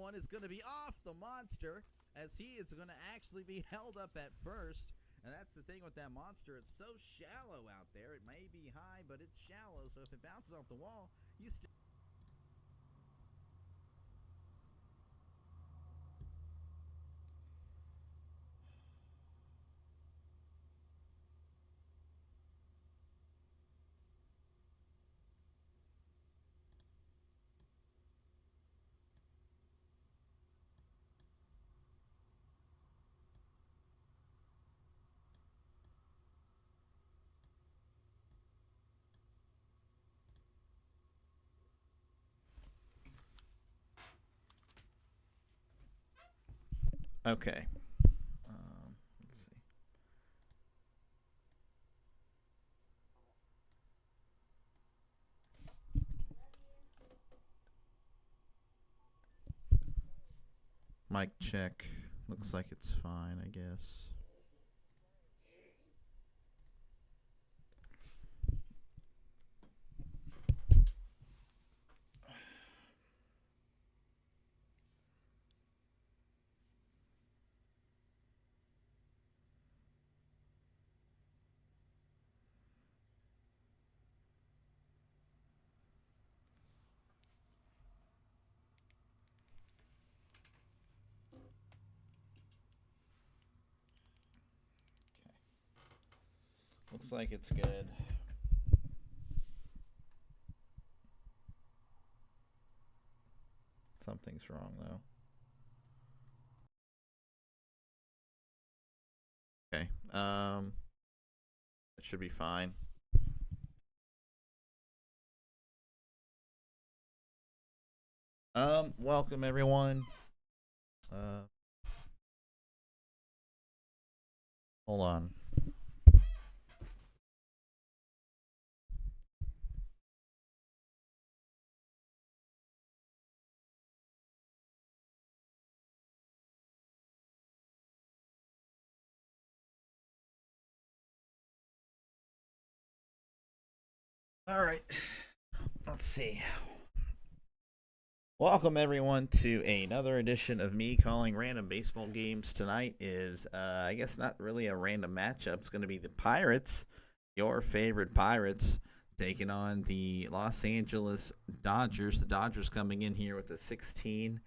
one is going to be off the monster, as he is going to actually be held up at first. And that's the thing with that monster. It's so shallow out there. It may be high, but it's shallow. So if it bounces off the wall, you still... Okay. Let's see. Mic check. Looks like it's fine, I guess. Looks like it's good. Something's wrong, though. Okay. It should be fine. Welcome everyone. Hold on. All right. Let's see. Welcome everyone to another edition of me calling random baseball games. Tonight is, I guess, not really a random matchup. It's going to be the Pirates, your favorite Pirates, taking on the Los Angeles Dodgers. The Dodgers coming in here with a 16-10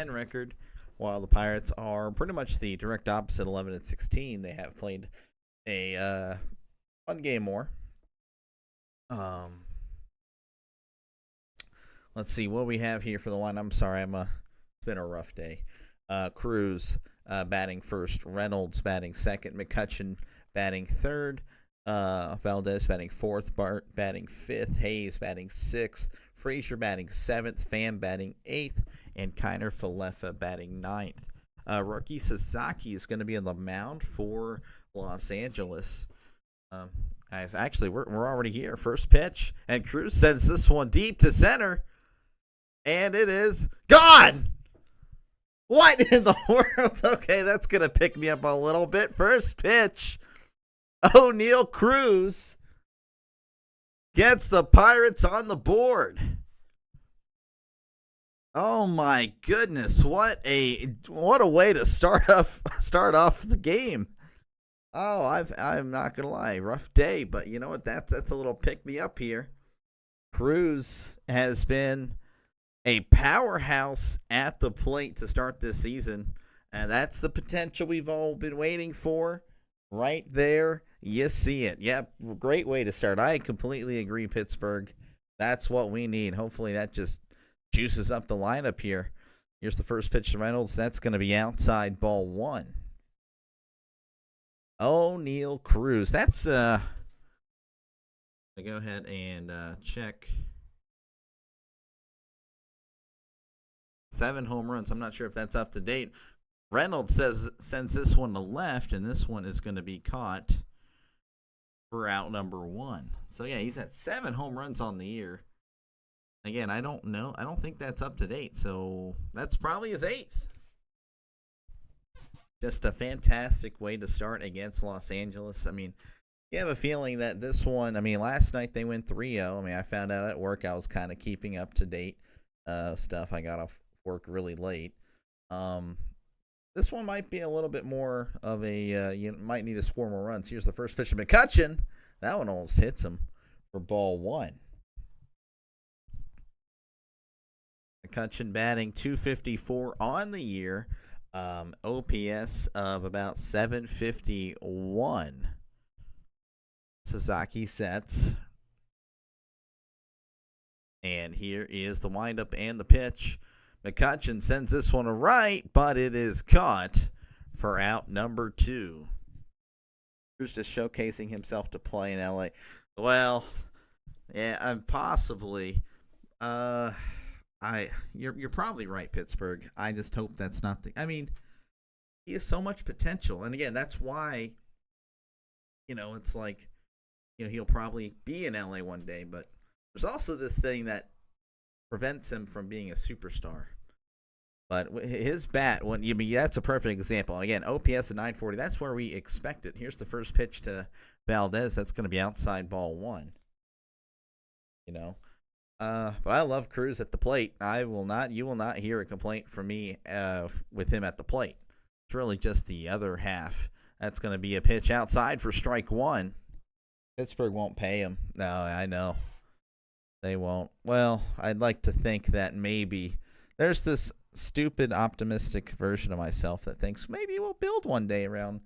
record, while the Pirates are pretty much the direct opposite, 11-16. They have played a one game more. Let's see what we have here for the line. I'm sorry, it's been a rough day. Cruz batting first, Reynolds batting second, McCutchen batting third, Valdez batting fourth, Bart batting fifth, Hayes batting sixth, Frazier batting seventh, Pham batting eighth, and Kiner Falefa batting ninth. Rookie Sasaki is going to be on the mound for Los Angeles. Guys, actually, we're already here. First pitch, and Cruz sends this one deep to center. And it is gone. What in the world? Okay, that's going to pick me up a little bit. First pitch. O'Neal Cruz gets the Pirates on the board. Oh my goodness. What a way to start off the game. Oh, I'm not going to lie. Rough day, but you know what? That's a little pick me up here. Cruz has been a powerhouse at the plate to start this season, and that's the potential we've all been waiting for. Right there, you see it. Yep, great way to start. I completely agree, Pittsburgh. That's what we need. Hopefully that just juices up the lineup here. Here's the first pitch to Reynolds. That's going to be outside, ball one. O'Neal Cruz. That's go ahead and check. 7 home runs. I'm not sure if that's up to date. Reynolds sends this one to left, and this one is going to be caught for out number 1. So, yeah, he's at 7 home runs on the year. Again, I don't know. I don't think that's up to date. So, that's probably his 8th. Just a fantastic way to start against Los Angeles. I mean, you have a feeling that this one, last night they went 3-0. I found out at work I was kind of keeping up to date stuff. I got a work really late. This one might be a little bit more of a, you might need to score more runs. Here's the first pitch to McCutchen. That one almost hits him for ball one. McCutchen batting .254 on the year. OPS of about 751. Sasaki sets. And here is the windup and the pitch. McCutchen sends this one right, but it is caught for out number 2. Who's just showcasing himself to play in LA? Well, yeah, possibly. You're probably right, Pittsburgh. I just hope that's not the. I mean, he has so much potential, and again, that's why. It's like, he'll probably be in LA one day, but there's also this thing that prevents him from being a superstar. But his bat, that's a perfect example. Again, OPS at 940. That's where we expect it. Here's the first pitch to Valdez. That's going to be outside ball 1. But I love Cruz at the plate. You will not hear a complaint from me with him at the plate. It's really just the other half. That's going to be a pitch outside for strike 1. Pittsburgh won't pay him. No, I know. They won't. Well, I'd like to think that maybe there's this stupid, optimistic version of myself that thinks maybe we'll build one day around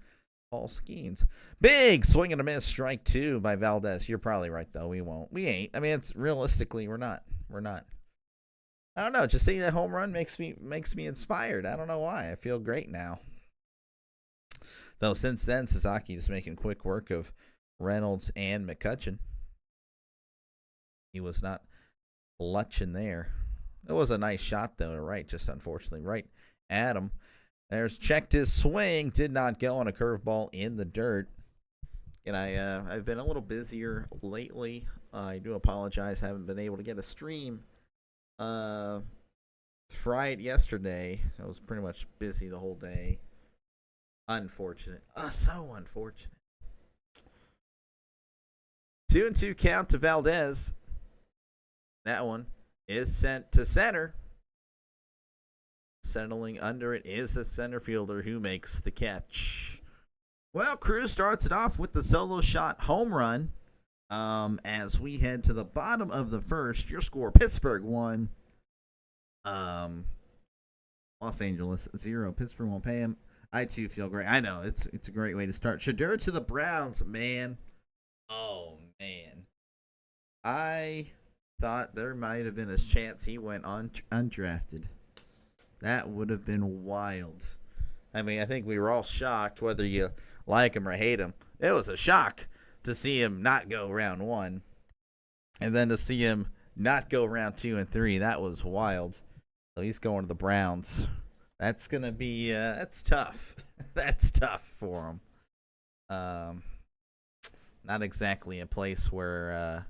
Paul Skeens. Big swing and a miss, strike 2 by Valdez. You're probably right, though. We won't. We ain't. I mean, it's realistically, we're not. I don't know. Just seeing that home run makes me inspired. I don't know why. I feel great now. Though since then, Sasaki is making quick work of Reynolds and McCutchen. He was not clutching there. It was a nice shot, though, to right, just unfortunately right at him. There's checked his swing, did not go on a curveball in the dirt. And I've been a little busier lately. I do apologize. Haven't been able to get a stream. Fried yesterday. I was pretty much busy the whole day. Unfortunate. So unfortunate. 2-2 count to Valdez. That one is sent to center. Settling under it is the center fielder who makes the catch. Well, Cruz starts it off with the solo shot home run. As we head to the bottom of the first, your score: Pittsburgh 1, Los Angeles 0. Pittsburgh won't pay him. I too feel great. I know it's a great way to start. Shadur to the Browns, man. Oh man, I thought there might have been a chance he went on undrafted. That would have been wild. I mean, I think we were all shocked, whether you like him or hate him. It was a shock to see him not go round 1. And then to see him not go round 2 and 3. That was wild. So he's going to the Browns. That's going to be, that's tough. That's tough for him. Not exactly a place where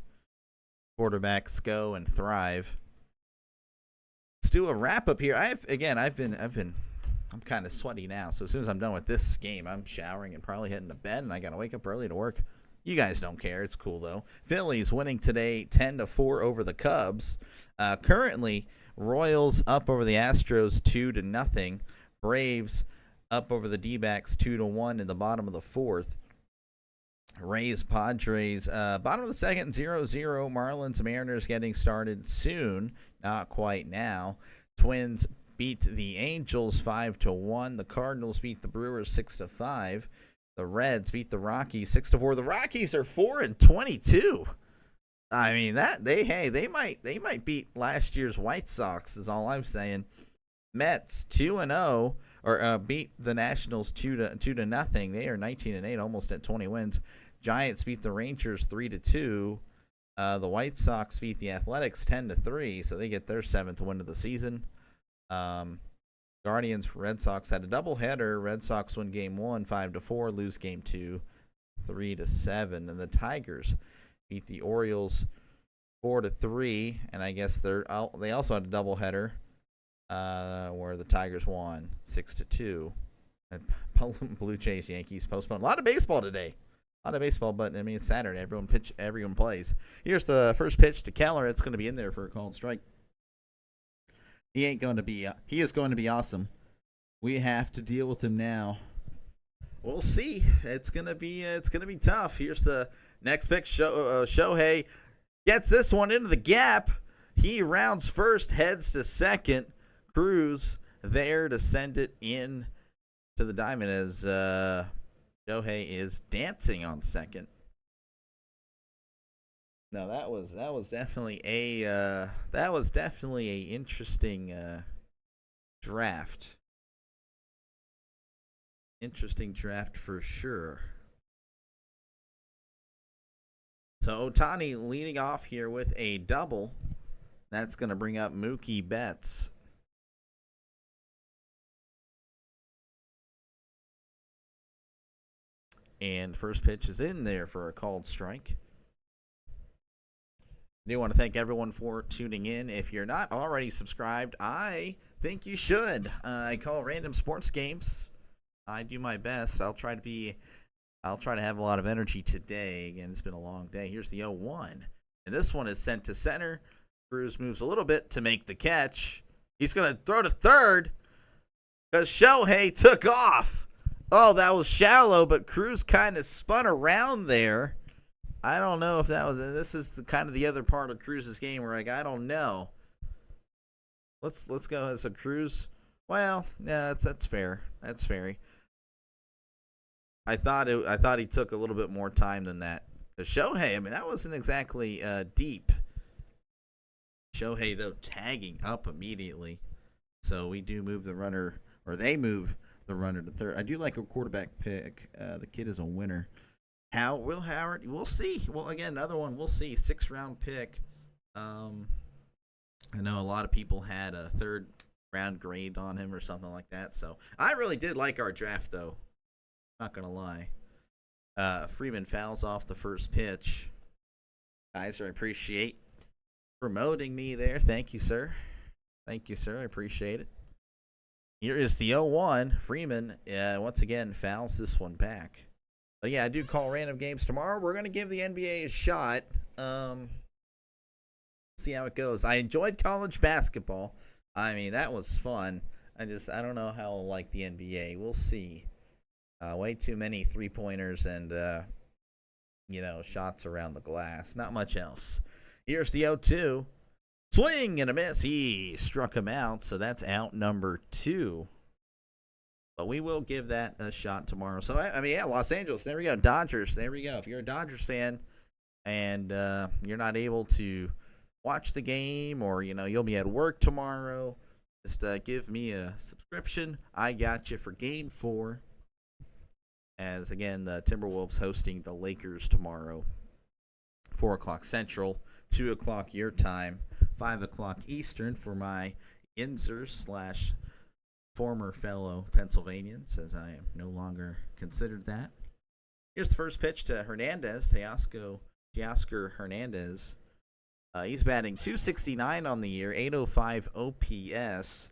quarterbacks go and thrive. Let's do a wrap up here. I'm kind of sweaty now. So as soon as I'm done with this game, I'm showering and probably heading to bed, and I got to wake up early to work. You guys don't care. It's cool though. Phillies winning today 10-4 over the Cubs. Currently, Royals up over the Astros 2-0. Braves up over the D-backs 2-1 in the bottom of the 4th. Rays, Padres, bottom of the second, 0-0. Marlins, Mariners getting started soon. Not quite now. Twins beat the Angels 5-1. The Cardinals beat the Brewers 6-5. The Reds beat the Rockies 6-4. The Rockies are 4-22. I mean, they might beat last year's White Sox is all I'm saying. Mets 2-0 or beat the Nationals 2-0. They are 19-8, almost at 20 wins. Giants beat the Rangers 3-2. The White Sox beat the Athletics 10-3, so they get their 7th win of the season. Guardians, Red Sox had a doubleheader. Red Sox win game 1, 5-4, lose game 2, 3-7. And the Tigers beat the Orioles 4-3, and I guess they also had a doubleheader where the Tigers won 6-2. And Blue Jays, Yankees postponed. A lot of baseball today. A lot of baseball, but I mean it's Saturday. Everyone plays. Here's the first pitch to Keller. It's going to be in there for a called strike. He ain't going to be. He is going to be awesome. We have to deal with him now. We'll see. It's gonna be tough. Here's the next pick. Shohei gets this one into the gap. He rounds first, heads to second. Cruz there to send it in to the diamond as Shohei is dancing on second. No, that was definitely a interesting draft. Interesting draft for sure. So Ohtani leading off here with a double. That's going to bring up Mookie Betts. And first pitch is in there for a called strike. I do want to thank everyone for tuning in. If you're not already subscribed, I think you should. I call random sports games. I do my best. I'll try to have a lot of energy today. Again, it's been a long day. Here's the 0-1. And this one is sent to center. Cruz moves a little bit to make the catch. He's going to throw to third because Shohei took off. Oh, that was shallow, but Cruz kind of spun around there. I don't know if that was. This is the kind of the other part of Cruz's game where I don't know. Let's go as a Cruz. Well, yeah, that's fair. That's fair. I thought he took a little bit more time than that. The Shohei, I mean, that wasn't exactly deep. Shohei though tagging up immediately, so we do move the runner, or they move the runner to third. I do like a quarterback pick. The kid is a winner. Will Howard? We'll see. Well, again, another one. We'll see. 6th round pick. I know a lot of people had a 3rd round grade on him or something like that. So I really did like our draft, though. Not gonna lie. Freeman fouls off the first pitch. Guys, I appreciate promoting me there. Thank you, sir. Thank you, sir. I appreciate it. Here is the 0-1. Freeman, once again, fouls this one back. But, yeah, I do call random games tomorrow. We're going to give the NBA a shot. See how it goes. I enjoyed college basketball. I mean, that was fun. I don't know how I'll like the NBA. We'll see. Way too many three-pointers and, shots around the glass. Not much else. Here's the 0-2. Swing and a miss. He struck him out, so that's out number 2. But we will give that a shot tomorrow. So, Los Angeles. There we go. Dodgers. There we go. If you're a Dodgers fan and you're not able to watch the game or, you'll be at work tomorrow, just give me a subscription. I got you for Game 4. As, again, the Timberwolves hosting the Lakers tomorrow. 4 o'clock Central, 2 o'clock your time, 5 o'clock Eastern for my Yinzers / former fellow Pennsylvanians, as I am no longer considered that. Here's the first pitch to Hernandez, Teoscar Hernandez. He's batting .269 on the year, .805 OPS.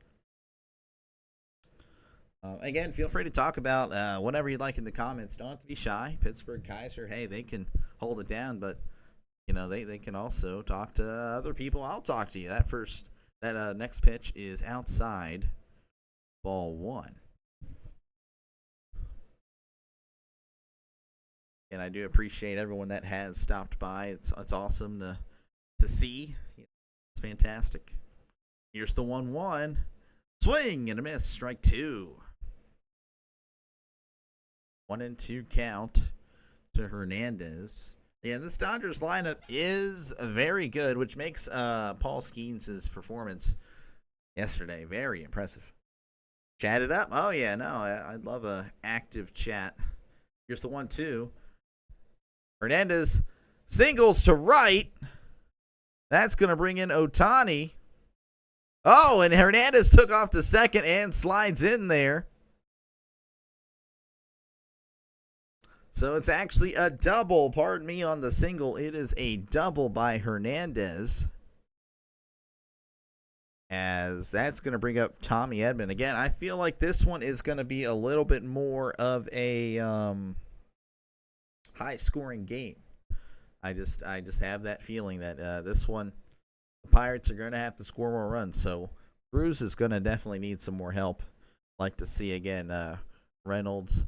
Again, feel free to talk about whatever you'd like in the comments. Don't have to be shy. Pittsburgh, Kaiser, hey, they can hold it down, but they can also talk to other people. I'll talk to you. That next pitch is outside, ball 1. And I do appreciate everyone that has stopped by. It's awesome to see. It's fantastic. Here's the 1-1. Swing and a miss. Strike 2. 1-2 count to Hernandez. Yeah, this Dodgers lineup is very good, which makes Paul Skeens' performance yesterday very impressive. Chat it up. Oh, yeah, no, I'd love a active chat. Here's the 1-2. Hernandez singles to right. That's going to bring in Ohtani. Oh, and Hernandez took off to second and slides in there. So it's actually a double. Pardon me on the single. It is a double by Hernandez. As that's going to bring up Tommy Edman. Again, I feel like this one is going to be a little bit more of a high-scoring game. I just have that feeling that this one, the Pirates are going to have to score more runs. So Cruz is going to definitely need some more help. Like to see again Reynolds,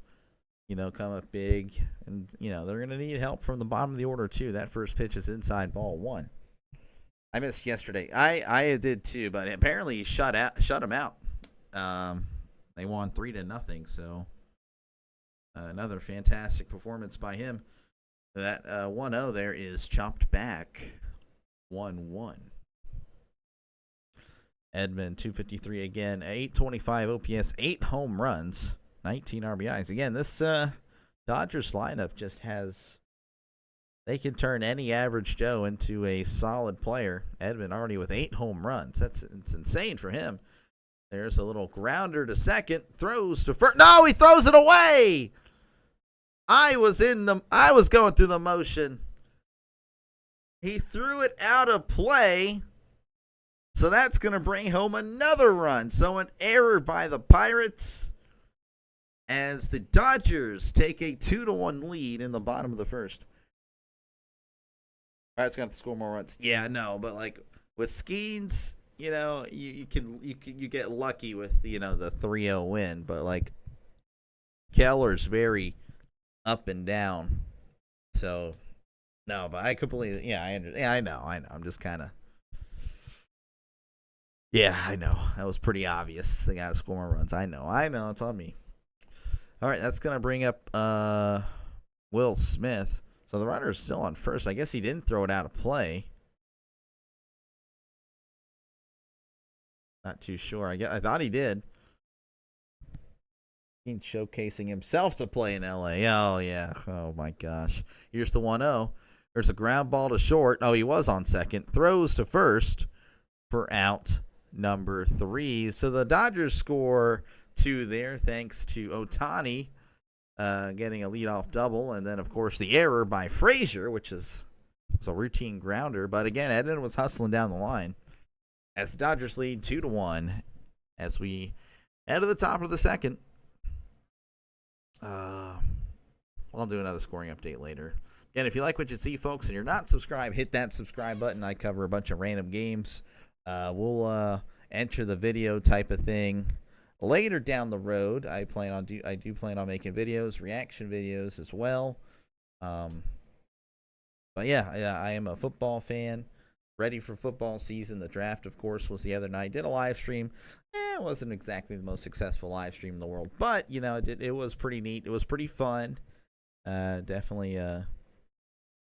come up big, and they're going to need help from the bottom of the order too. That first pitch is inside, ball one. I missed yesterday. I did too, but apparently he shut him out. They won 3-0, so another fantastic performance by him. That 1-0 there is chopped back 1-1. Edman 253 again, 825 OPS, 8 home runs, 19 RBIs. Again, this Dodgers lineup just has, they can turn any average Joe into a solid player. Edman already with 8 home runs. It's insane for him. There's a little grounder to second, throws to first. No, he throws it away. I was going through the motion. He threw it out of play. So that's going to bring home another run. So an error by the Pirates as the Dodgers take a 2-1 lead in the bottom of the first. Pirates going to have to score more runs. Yeah, no, but like with Skeens, you get lucky with the 3-0 win, but like Keller's very up and down. So no, but I completely I know. I'm just kind of. Yeah, I know. That was pretty obvious. They got to score more runs. I know. It's on me. All right, that's going to bring up Will Smith. So the runner's still on first. I guess he didn't throw it out of play. Not too sure. I thought he did. He's showcasing himself to play in L.A. Oh, yeah. Oh, my gosh. Here's the 1-0. There's a ground ball to short. Oh, he was on second. Throws to first for out number 3. So the Dodgers score 2 there thanks to Ohtani getting a leadoff double. And then, of course, the error by Frazier, which was a routine grounder. But, again, Edman was hustling down the line as the Dodgers lead 2-1 as we head to the top of the second. I'll do another scoring update later. Again, if you like what you see, folks, and you're not subscribed, hit that subscribe button. I cover a bunch of random games. We'll enter the video type of thing later down the road. I do plan on making videos, reaction videos as well. But yeah, I am a football fan, ready for football season. The draft, of course, was the other night. Did a live stream. It wasn't exactly the most successful live stream in the world, but it was pretty neat. It was pretty fun. Definitely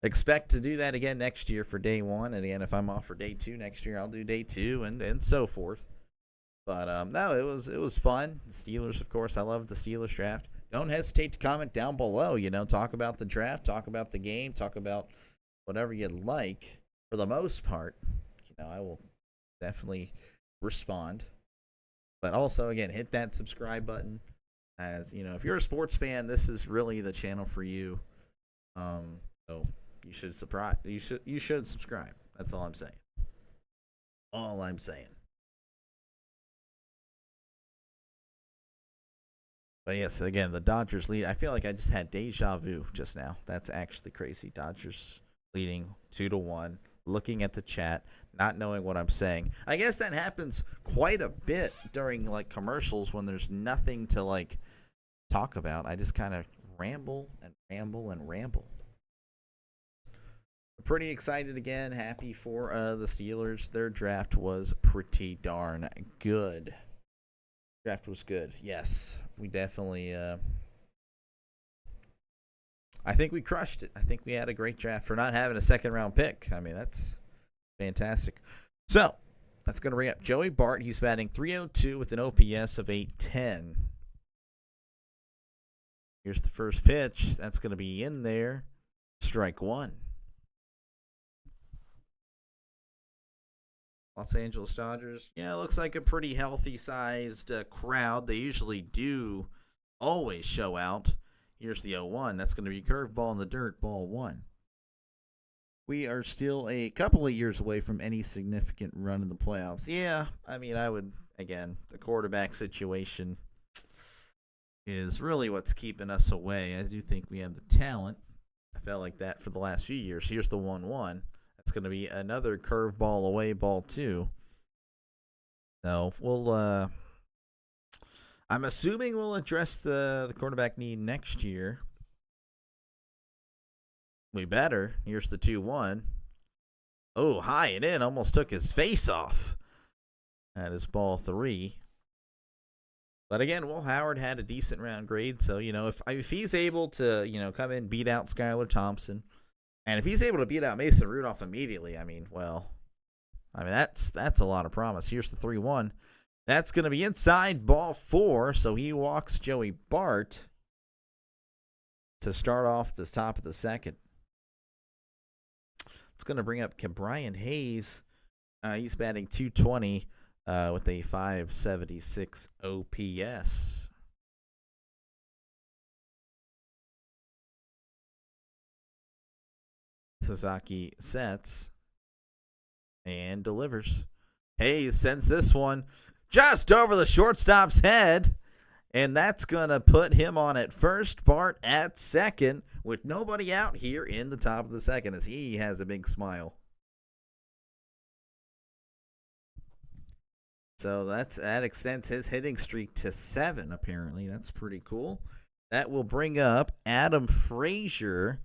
expect to do that again next year for day 1. And again, if I'm off for day 2 next year, I'll do day 2 and so forth. But no, it was fun. The Steelers, of course, I love the Steelers draft. Don't hesitate to comment down below. Talk about the draft, talk about the game, talk about whatever you'd like. For the most part, I will definitely respond. But also, again, hit that subscribe button. As if you're a sports fan, this is really the channel for you. So you should subscribe. You should subscribe. That's all I'm saying. All I'm saying. But yes, again, the Dodgers lead. I feel like I just had deja vu just now. That's actually crazy. Dodgers leading 2-1. Looking at the chat, not knowing what I'm saying. I guess that happens quite a bit during commercials when there's nothing to talk about. I just kind of ramble and ramble and ramble. Pretty excited again. Happy for the Steelers. Their draft was pretty darn good. Draft was good. Yes, we definitely. I think we crushed it. I think we had a great draft for not having a second-round pick. I mean, that's fantastic. So, that's going to bring up Joey Bart. He's batting .302 with an OPS of 810. Here's the first pitch. That's going to be in there. Strike 1. Los Angeles Dodgers. Yeah, it looks like a pretty healthy-sized crowd. They usually do always show out. Here's the 0-1. That's going to be curveball in the dirt, ball 1. We are still a couple of years away from any significant run in the playoffs. Yeah, I mean, the quarterback situation is really what's keeping us away. I do think we have the talent. I felt like that for the last few years. Here's the 1-1. That's going to be another curveball away, ball 2. No, I'm assuming we'll address the quarterback need next year. We better. Here's the 2-1. Oh, high and in. Almost took his face off. That is ball 3. But again, Will Howard had a decent round grade. So, if he's able to, come in, beat out Skylar Thompson, and if he's able to beat out Mason Rudolph immediately, that's a lot of promise. Here's the 3-1. That's going to be inside ball 4. So he walks Joey Bart to start off the top of the second. It's going to bring up Brian Hayes. He's batting .220 with a .576 OPS. Sasaki sets and delivers. Hayes sends this one just over the shortstop's head, and that's going to put him on at first, Bart at second, with nobody out here in the top of the second as he has a big smile. So that extends his hitting streak to 7, apparently. That's pretty cool. That will bring up Adam Frazier.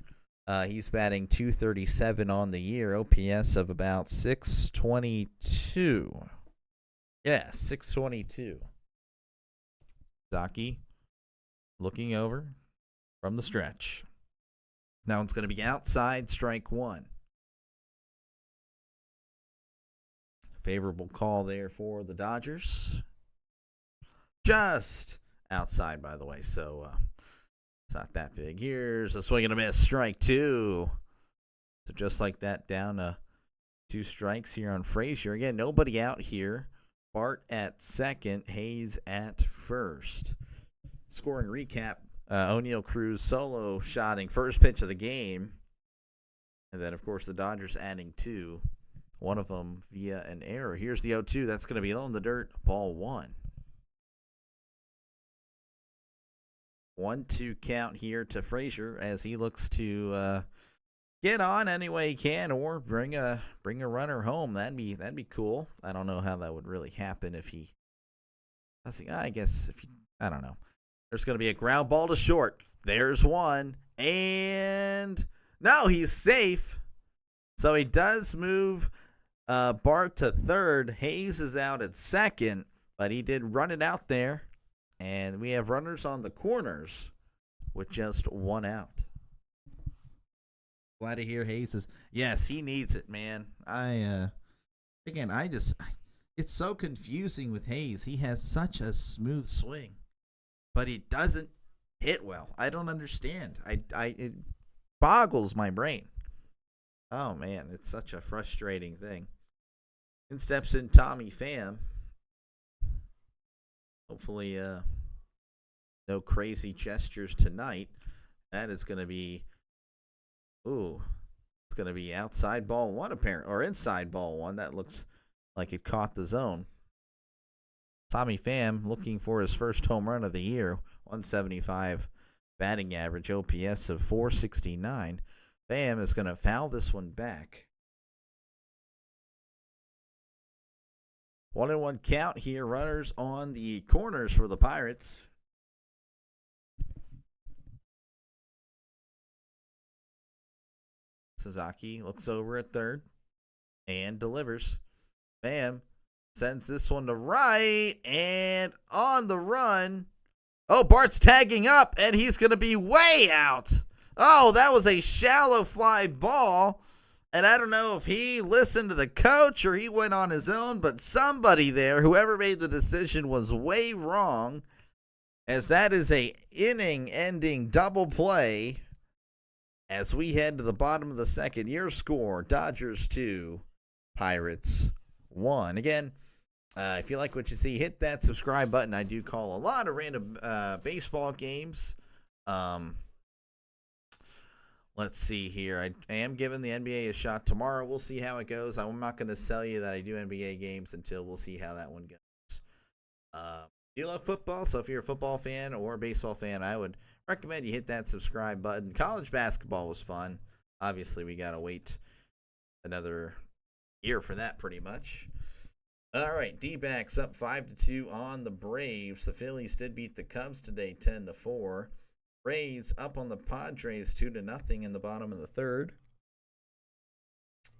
He's batting .237 on the year, OPS of about 622. Yeah, 622. Zaki looking over from the stretch. Now it's going to be outside, strike 1. Favorable call there for the Dodgers. Just outside, by the way, so it's not that big. Here's a swing and a miss, strike 2. So just like that, down 2 strikes here on Frazier. Again, nobody out here. Bart at second, Hayes at first. Scoring recap, O'Neal Cruz solo shotting first pitch of the game. And then, of course, the Dodgers adding 2. One of them via an error. Here's the 0-2. That's going to be low in the dirt. Ball 1. 1-2 count here to Frazier as he looks to get on any way he can or bring a runner home. That'd be cool. I don't know how that would really happen if he. I guess if he. I don't know. There's going to be a ground ball to short. There's one, and no, he's safe. So he does move Bart to third. Hayes is out at second, but he did run it out there. And we have runners on the corners with just 1 out. Glad to hear Hayes is. Yes, he needs it, man. It's so confusing with Hayes. He has such a smooth swing, but he doesn't hit well. I don't understand. It boggles my brain. Oh, man, it's such a frustrating thing. In steps in Tommy Pham. Hopefully, no crazy gestures tonight. That is going to be, it's going to be outside ball 1 apparently, or inside ball 1. That looks like it caught the zone. Tommy Pham looking for his first home run of the year. 175 batting average, OPS of 469. Pham is going to foul this one back. 1-1 count here. Runners on the corners for the Pirates. Sasaki looks over at third and delivers. Pham sends this one to right and on the run. Oh, Bart's tagging up and he's going to be way out. Oh, that was a shallow fly ball. And I don't know if he listened to the coach or he went on his own, but somebody there, whoever made the decision, was way wrong, as that is a inning-ending double play as we head to the bottom of the second. Your score, Dodgers 2, Pirates 1. Again, if you like what you see, hit that subscribe button. I do call a lot of random baseball games. Let's see here. I am giving the NBA a shot tomorrow. We'll see how it goes. I'm not going to tell you that I do NBA games until we'll see how that one goes. You love football, so if you're a football fan or a baseball fan, I would recommend you hit that subscribe button. College basketball was fun. Obviously, we got to wait another year for that pretty much. All right, D-backs up 5-2 on the Braves. The Phillies did beat the Cubs today 10-4. Rays up on the Padres 2-0 in the bottom of the third.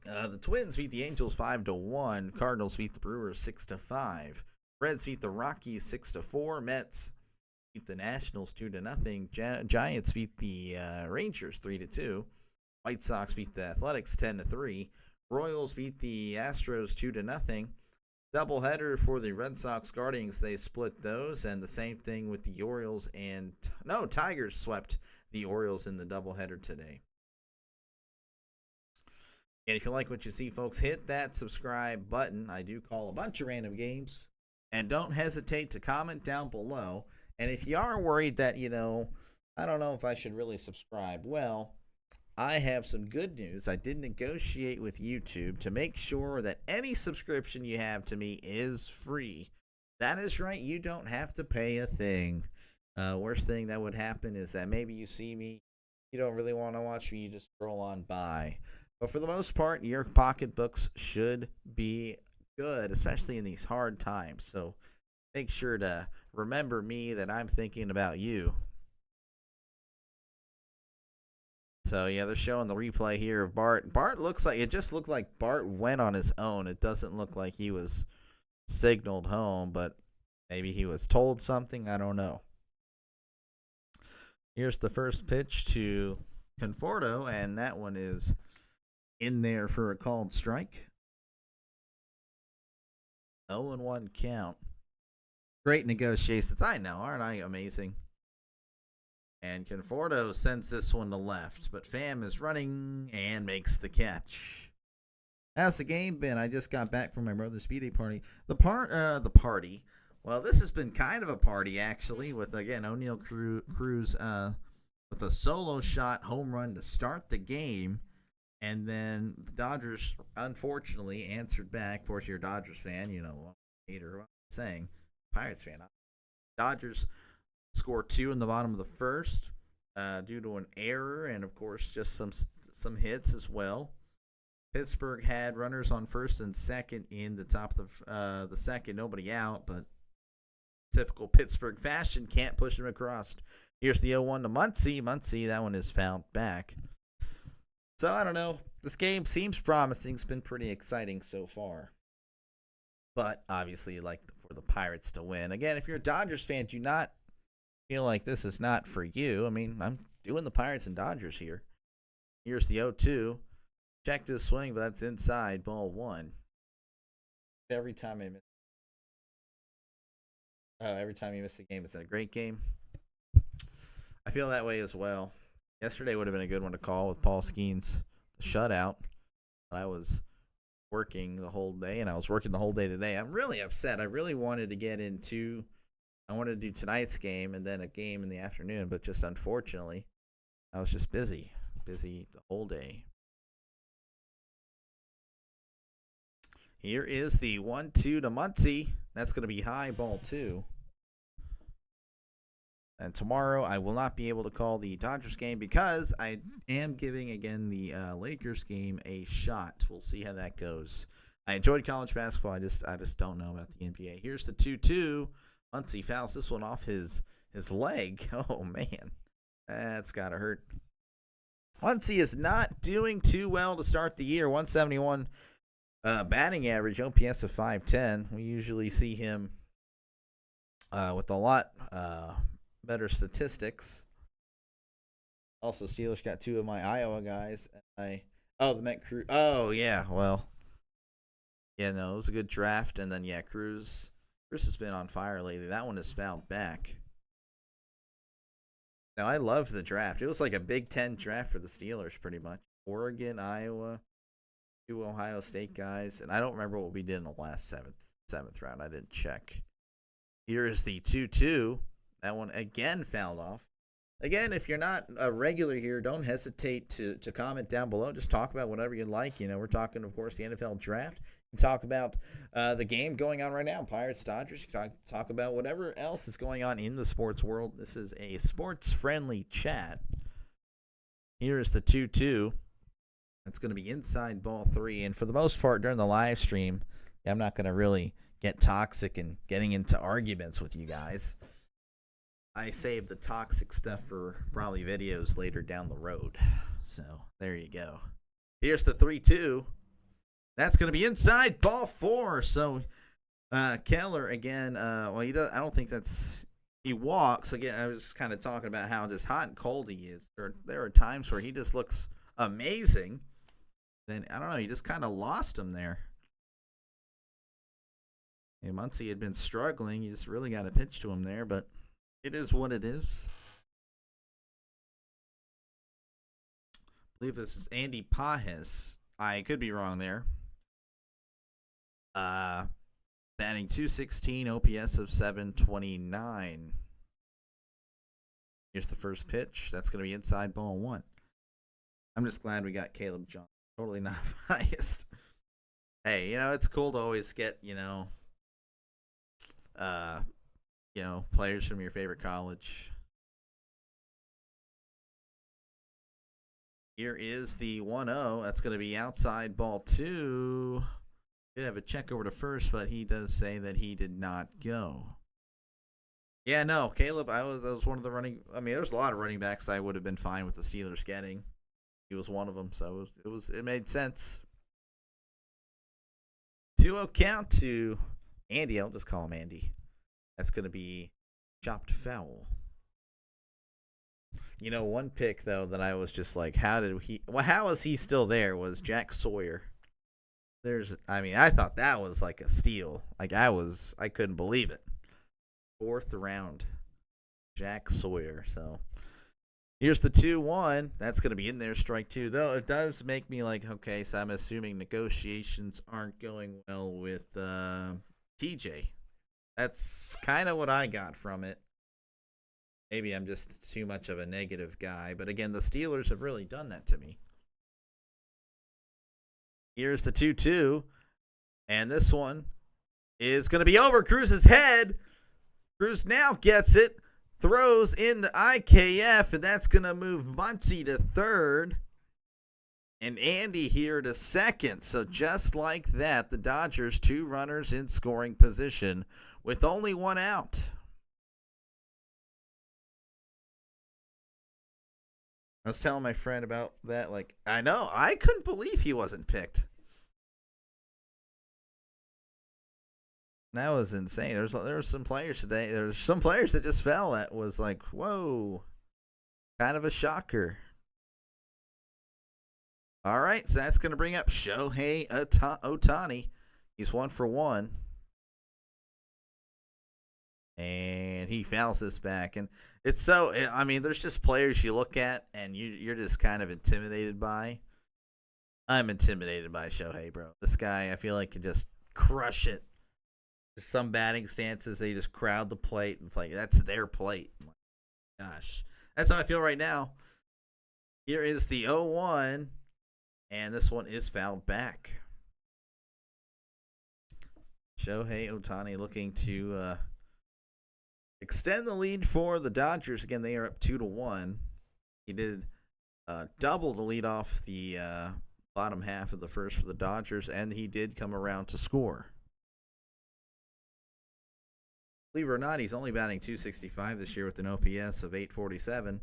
The Twins beat the Angels 5-1. Cardinals beat the Brewers 6-5. Reds beat the Rockies 6-4. Mets beat the Nationals 2-0. Giants beat the Rangers 3-2. White Sox beat the Athletics 10-3. Royals beat the Astros 2-0. Doubleheader for the Red Sox Guardians. They split those, and the same thing with the Orioles and Tigers swept the Orioles in the doubleheader today. And if you like what you see, folks, hit that subscribe button. I do call a bunch of random games. And don't hesitate to comment down below. And if you are worried that, I don't know if I should really subscribe, well, I have some good news. I did negotiate with YouTube to make sure that any subscription you have to me is free. That is right. You don't have to pay a thing. Worst thing that would happen is that maybe you see me, you don't really want to watch me, you just scroll on by. But for the most part, your pocketbooks should be good, especially in these hard times. So make sure to remember me, that I'm thinking about you. So, yeah, they're showing the replay here of Bart. Bart just looked like Bart went on his own. It doesn't look like he was signaled home, but maybe he was told something. I don't know. Here's the first pitch to Conforto, and that one is in there for a called strike. 0-1 count. Great negotiations. I know, aren't I amazing? And Conforto sends this one to left, but Pham is running and makes the catch. How's the game been? I just got back from my brother's B-Day party. The party. Well, this has been kind of a party, actually, with, again, O'Neill Cruz with a solo shot home run to start the game. And then the Dodgers, unfortunately, answered back. Of course, you're a Dodgers fan, hater, what I'm saying. Pirates fan. Dodgers scored 2 in the bottom of the first due to an error, and, of course, just some hits as well. Pittsburgh had runners on first and second in the top of the second. Nobody out, but typical Pittsburgh fashion, can't push them across. Here's the 0-1 to Muncy. Muncy, that one is fouled back. So, I don't know. This game seems promising. It's been pretty exciting so far. But, obviously, you'd like for the Pirates to win. Again, if you're a Dodgers fan, do not feel like this is not for you. I mean, I'm doing the Pirates and Dodgers here. Here's the 0-2. Checked his swing, but that's inside. Ball 1. Every time you miss a game, it's a great game. I feel that way as well. Yesterday would have been a good one to call with Paul Skeens' shutout. I was working the whole day, and I was working the whole day today. I'm really upset. I really wanted to do tonight's game and then a game in the afternoon, but just unfortunately, I was just busy the whole day. Here is the 1-2 to Muncy. That's going to be high, ball 2. And tomorrow I will not be able to call the Dodgers game because I am giving, again, the Lakers game a shot. We'll see how that goes. I enjoyed college basketball. I just don't know about the NBA. Here's the 2-2. Muncy fouls this one off his leg. Oh, man. That's got to hurt. Muncy is not doing too well to start the year. 171 batting average, OPS of 510. We usually see him with a lot better statistics. Also, Steelers got 2 of my Iowa guys. The Met Cruz. Oh, yeah, well. Yeah, no, it was a good draft. And then, yeah, Cruz has been on fire lately. That one is fouled back. Now, I love the draft. It was like a Big Ten draft for the Steelers, pretty much. Oregon, Iowa, 2 Ohio State guys. And I don't remember what we did in the last seventh round. I didn't check. Here is the 2-2. That one again fouled off. Again, if you're not a regular here, don't hesitate to comment down below. Just talk about whatever you like. We're talking, of course, the NFL draft. You can talk about the game going on right now, Pirates, Dodgers. You can talk about whatever else is going on in the sports world. This is a sports-friendly chat. Here is the 2-2. That's going to be inside ball 3. And for the most part, during the live stream, I'm not going to really get toxic and getting into arguments with you guys. I save the toxic stuff for probably videos later down the road. So there you go. Here's the 3-2. That's going to be inside ball 4. So Keller again. He does. I don't think that's. He walks again. I was kind of talking about how just hot and cold he is. There are times where he just looks amazing. Then I don't know. He just kind of lost him there. And Muncy had been struggling. You just really got to pitch to him there, but it is what it is. I believe this is Andy Pajes. I could be wrong there. Batting .216, OPS of 729. Here's the first pitch. That's going to be inside ball 1. I'm just glad we got Caleb Johnson. Totally not biased. Hey, it's cool to always get, players from your favorite college. Here is the 1-0. That's going to be outside ball 2. Did have a check over to first, but he does say that he did not go. Yeah, no, Caleb. I was one of the running. I mean, there's a lot of running backs I would have been fine with the Steelers getting. He was one of them, so it made sense. 2-0 count to Andy. I'll just call him Andy. That's going to be chopped foul. One pick though that I was just like, how is he still there? Was Jack Sawyer. I thought that was like a steal. Like I couldn't believe it. 4th round, Jack Sawyer. So here's the 2-1. That's going to be in there, strike 2. Though it does make me like, okay, so I'm assuming negotiations aren't going well with TJ. That's kind of what I got from it. Maybe I'm just too much of a negative guy. But again, the Steelers have really done that to me. Here's the 2-2. And this one is going to be over Cruz's head. Cruz now gets it. Throws into IKF. And that's going to move Muncy to third. And Andy here to second. So just like that, the Dodgers 2 runners in scoring position with only 1 out. I was telling my friend about that. Like, I know. I couldn't believe he wasn't picked. That was insane. There were some players today. There's some players that just fell. That was like, whoa. Kind of a shocker. All right. So that's going to bring up Shohei Ohtani. He's 1 for 1. And he fouls this back. And it's so, there's just players you look at and you're just kind of intimidated by. I'm intimidated by Shohei, bro. This guy, I feel like, can just crush it. There's some batting stances, they just crowd the plate. And it's like, that's their plate. Oh my gosh. That's how I feel right now. Here is the 0-1. And this one is fouled back. Shohei Ohtani looking to extend the lead for the Dodgers. Again, they are up 2-1. He did double the lead off the bottom half of the first for the Dodgers, and he did come around to score. Believe it or not, he's only batting .265 this year with an OPS of 847.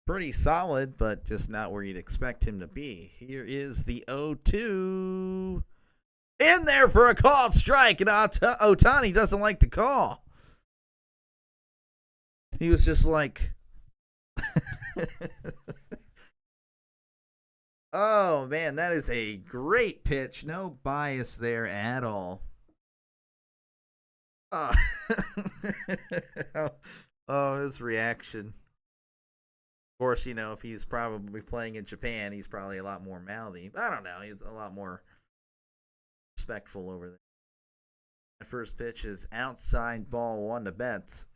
Pretty solid, but just not where you'd expect him to be. Here is the 0-2. In there for a called strike, and Ohtani doesn't like the call. He was just like, oh, man, that is a great pitch. No bias there at all. Oh, his reaction. Of course, if he's probably playing in Japan, he's probably a lot more mouthy. I don't know. He's a lot more respectful over there. The first pitch is outside ball 1 to Betts.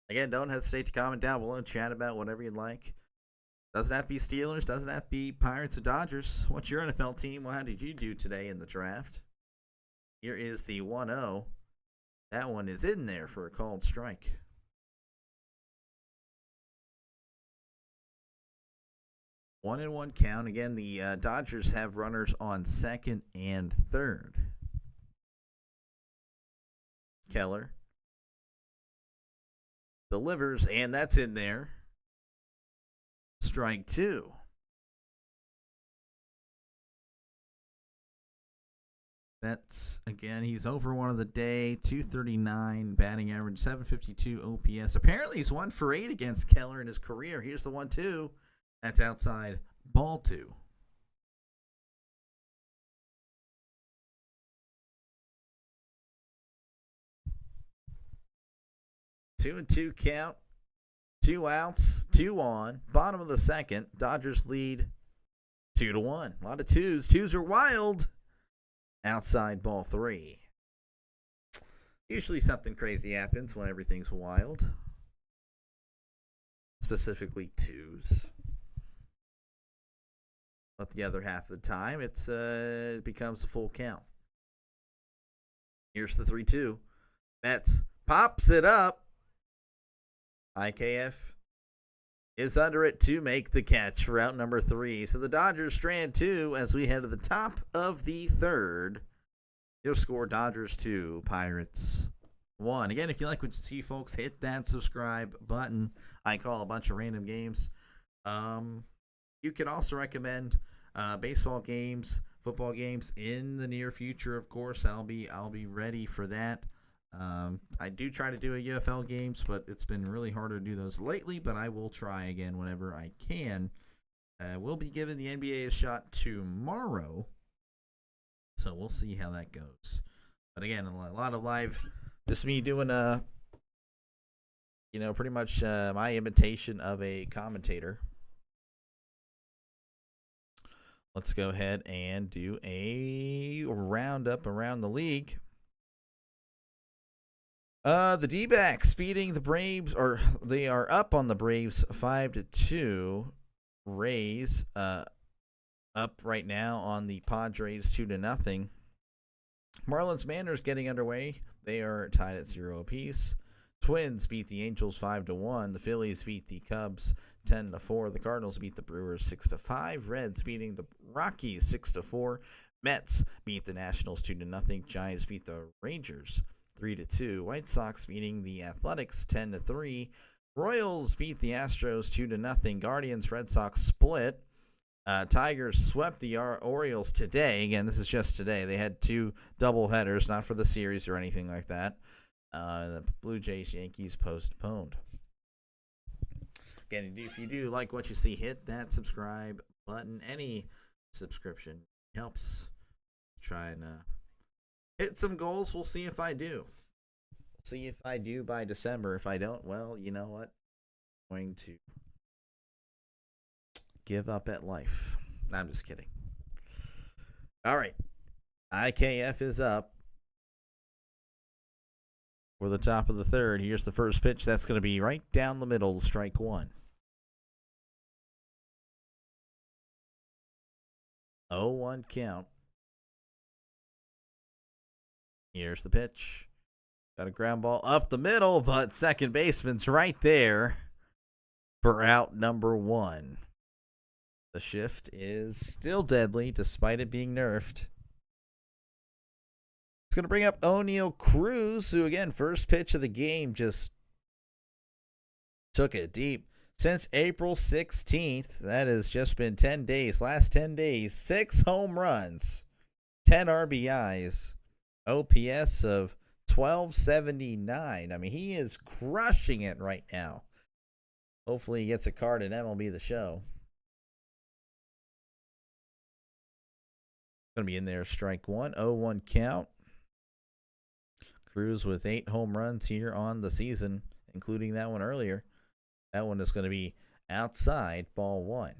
Again, don't hesitate to comment down below and chat about whatever you'd like. Doesn't have to be Steelers. Doesn't have to be Pirates or Dodgers. What's your NFL team? How did you do today in the draft? Here is the 1-0. That one is in there for a called strike. 1-1 count. Again, the Dodgers have runners on second and third. Keller delivers, and that's in there. Strike two. That's, again, he's over one of the day, 239 batting average, 752 OPS. Apparently he's 1 for 8 against Keller in his career. Here's the 1-2. That's outside, ball two. Two and two count, 2 outs, 2 on, bottom of the second. Dodgers lead 2-1. A lot of twos. Twos are wild. Outside, ball three. Usually something crazy happens when everything's wild. Specifically twos. But the other half of the time, it becomes a full count. Here's the 3-2. Betts pops it up. IKF is under it to make the catch for out number 3. So the Dodgers strand 2 as we head to the top of the third. Your score, Dodgers 2, Pirates 1. Again, if you like what you see, folks, hit that subscribe button. I call a bunch of random games. You can also recommend baseball games, football games in the near future. Of course, I'll be ready for that. I do try to do a UFL games, but it's been really hard to do those lately, but I will try again whenever I can. We'll be giving the NBA a shot tomorrow, so we'll see how that goes. But again, a lot of live, just me doing pretty much my imitation of a commentator. Let's go ahead and do a roundup around the league. The D-backs beating the Braves, or they are up on the Braves 5-2. Rays up right now on the Padres 2-0. Marlins Mariners getting underway. They are tied at 0 apiece. Twins beat the Angels 5-1. The Phillies beat the Cubs 10-4. The Cardinals beat the Brewers 6-5. Reds beating the Rockies 6-4. Mets beat the Nationals 2-0. Giants beat the Rangers 3-2. White Sox beating the Athletics 10-3. Royals beat the Astros 2-0. Guardians Red Sox split. Tigers swept the Orioles today. Again, this is just today. They had 2 doubleheaders, not for the series or anything like that. The Blue Jays Yankees postponed. Again, if you do like what you see, hit that subscribe button. Any subscription helps. Try and hit some goals. We'll see if I do. We'll see if I do by December. If I don't, well, you know what? I'm going to give up at life. I'm just kidding. All right. IKF is up for the top of the third. Here's the first pitch. That's going to be right down the middle, strike one. 0-1 count. Here's the pitch. Got a ground ball up the middle, but second baseman's right there for out number 1. The shift is still deadly despite it being nerfed. It's going to bring up O'Neal Cruz, who, again, first pitch of the game, just took it deep. Since April 16th, that has just been 10 days. Last 10 days, 6 home runs, 10 RBIs, OPS of 1279. I mean, he is crushing it right now. Hopefully he gets a card in MLB The Show. Going to be in there, strike one, 0-1 count. Cruz with 8 home runs here on the season, including that one earlier. That one is going to be outside, ball 1.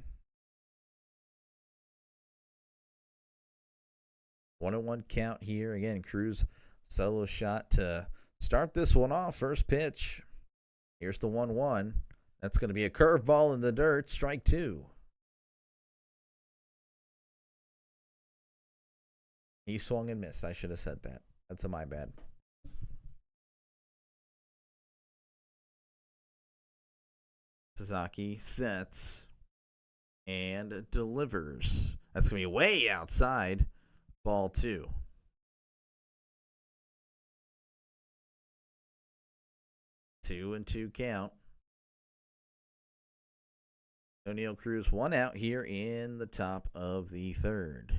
1-1 count here. Again, Cruz solo shot to start this one off. First pitch. Here's the 1-1. That's going to be a curveball in the dirt. Strike 2. He swung and missed. I should have said that. That's my bad. Sasaki sets. and delivers. That's going to be way outside. Ball 2. 2-2 count. O'Neill Cruz 1 out here in the top of the 3rd.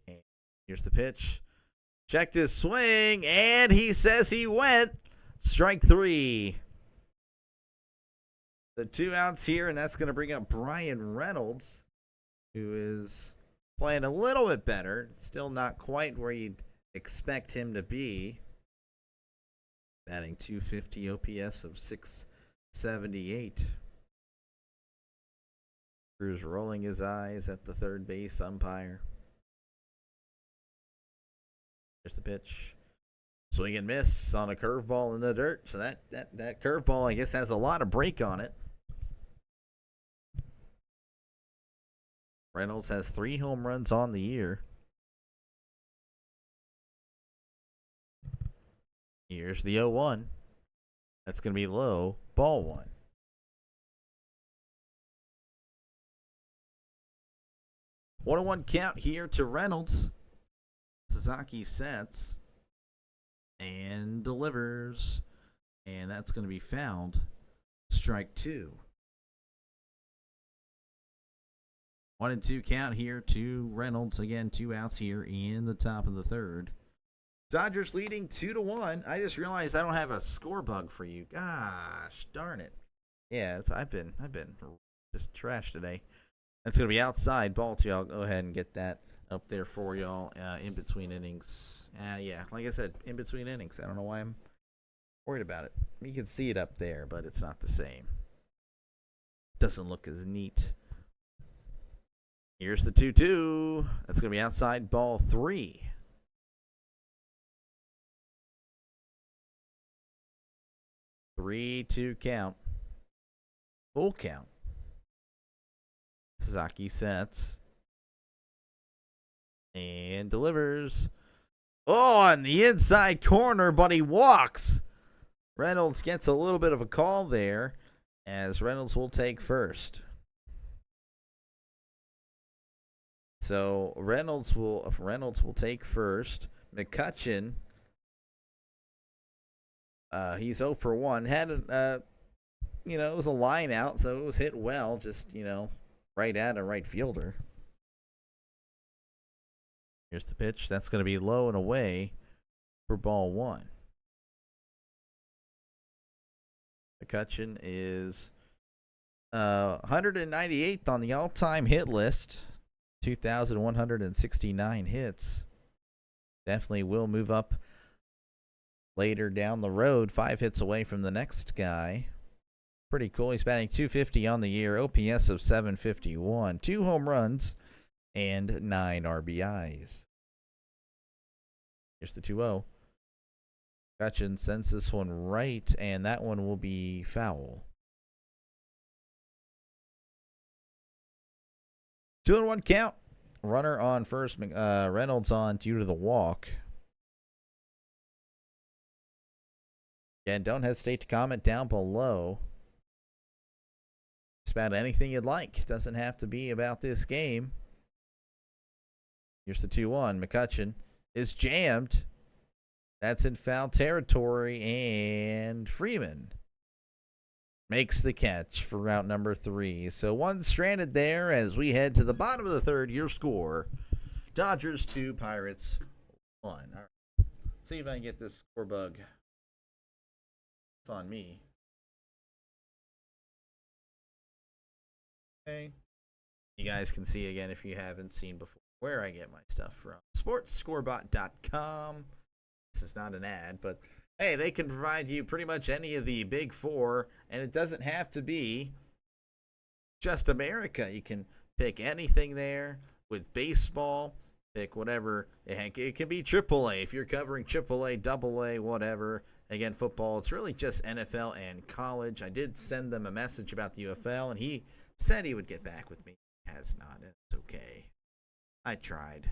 And here's the pitch. Checked his swing, and he says he went. Strike 3. The 2 outs here, and that's going to bring up Brian Reynolds, who is playing a little bit better. Still not quite where you'd expect him to be. Batting .250, OPS of .678. Cruz rolling his eyes at the third base umpire. Here's the pitch. Swing and miss on a curveball in the dirt. So that curveball, I guess, has a lot of break on it. Reynolds has 3 home runs on the year. Here's the 0-1. That's going to be low. Ball 1. 1-1 count here to Reynolds. Sasaki sets and delivers. And that's going to be fouled. Strike 2. 1-2 count here to Reynolds. Again, 2 outs here in the top of the 3rd. Dodgers leading 2-1. I just realized I don't have a score bug for you. Gosh, darn it. Yeah, I've been just trash today. That's gonna be outside. Ball 2. I'll go ahead and get that up there for y'all. In between innings. Yeah, like I said, in between innings. I don't know why I'm worried about it. You can see it up there, but it's not the same. Doesn't look as neat. Here's the 2-2. That's going to be outside. Ball 3. Three-two count. Full count. Sasaki sets. And delivers. Oh, on the inside corner, but he walks. Reynolds gets a little bit of a call there, as Reynolds will take first. So Reynolds will take first. McCutchen, he's 0 for 1. Had it was a line out, so it was hit well, just right at a right fielder. Here's the pitch. That's going to be low and away for ball 1. McCutchen is 198th on the all-time hit list. 2,169 hits. Definitely will move up later down the road. 5 hits away from the next guy. Pretty cool. He's batting .250 on the year. OPS of .751. 2 home runs and 9 RBIs. Here's the 2-0. McCutchen sends this one right, and that one will be foul. 2-1 count. Runner on first. Reynolds on due to the walk. Again, don't hesitate to comment down below. Just about anything you'd like. Doesn't have to be about this game. Here's the 2-1. McCutchen is jammed. That's in foul territory, and Freeman makes the catch for route number 3. So 1 stranded there as we head to the bottom of the 3rd. Your score, Dodgers 2, Pirates 1. All right. See if I can get this score bug. It's on me. Okay. You guys can see again, if you haven't seen before, where I get my stuff from. SportsScorebot.com. This is not an ad, but hey, they can provide you pretty much any of the big 4, and it doesn't have to be just America. You can pick anything there with baseball. Pick whatever. Heck, it can be AAA if you're covering AAA, AA, whatever. Again, football, it's really just NFL and college. I did send them a message about the UFL, and he said he would get back with me. He has not, and it's okay. I tried.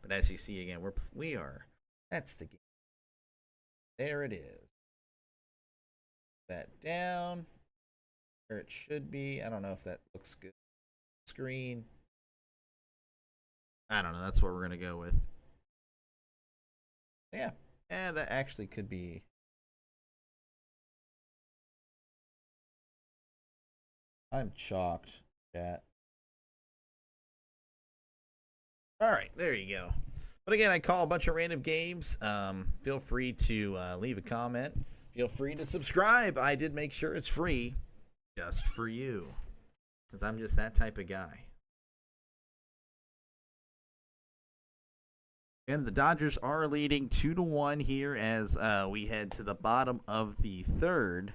But as you see again, we are. That's the game. There it is. that down where it should be. I don't know if that looks good. Screen. I don't know. That's what we're going to go with. Yeah. And that actually could be. I'm chalked, chat. All right, there you go. But again, I call a bunch of random games. Feel free to leave a comment. Feel free to subscribe. I did make sure it's free just for you because I'm just that type of guy. And the Dodgers are leading 2-1 here as we head to the bottom of the third.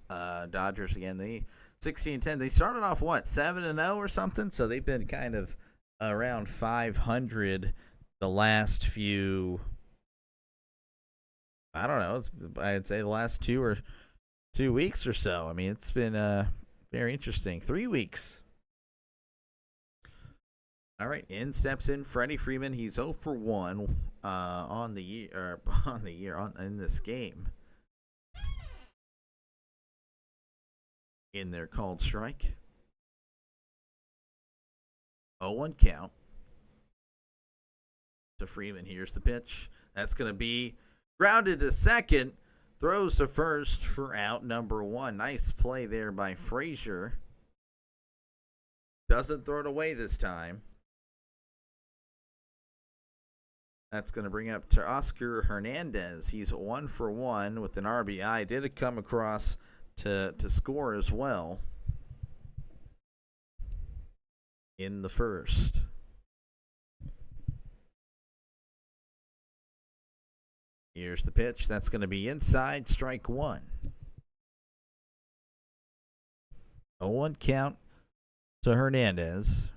Dodgers again, they 16-10. They started off 7-0 or something, so they've been kind of around 500 the last few. I don't know. I'd say the last 2 weeks or so. I mean, it's been very interesting. 3 weeks. All right, in steps in Freddie Freeman. He's 0 for 1 in this game. In their called strike. 0-1 count to Freeman. Here's the pitch. That's going to be grounded to second. Throws to first for out number 1. Nice play there by Frazier. Doesn't throw it away this time. That's going to bring up to Oscar Hernandez. He's 1 for 1 with an RBI. Did come across to score as well in the first. Here's the pitch. That's going to be inside, strike 1. 0-1 count to Hernandez.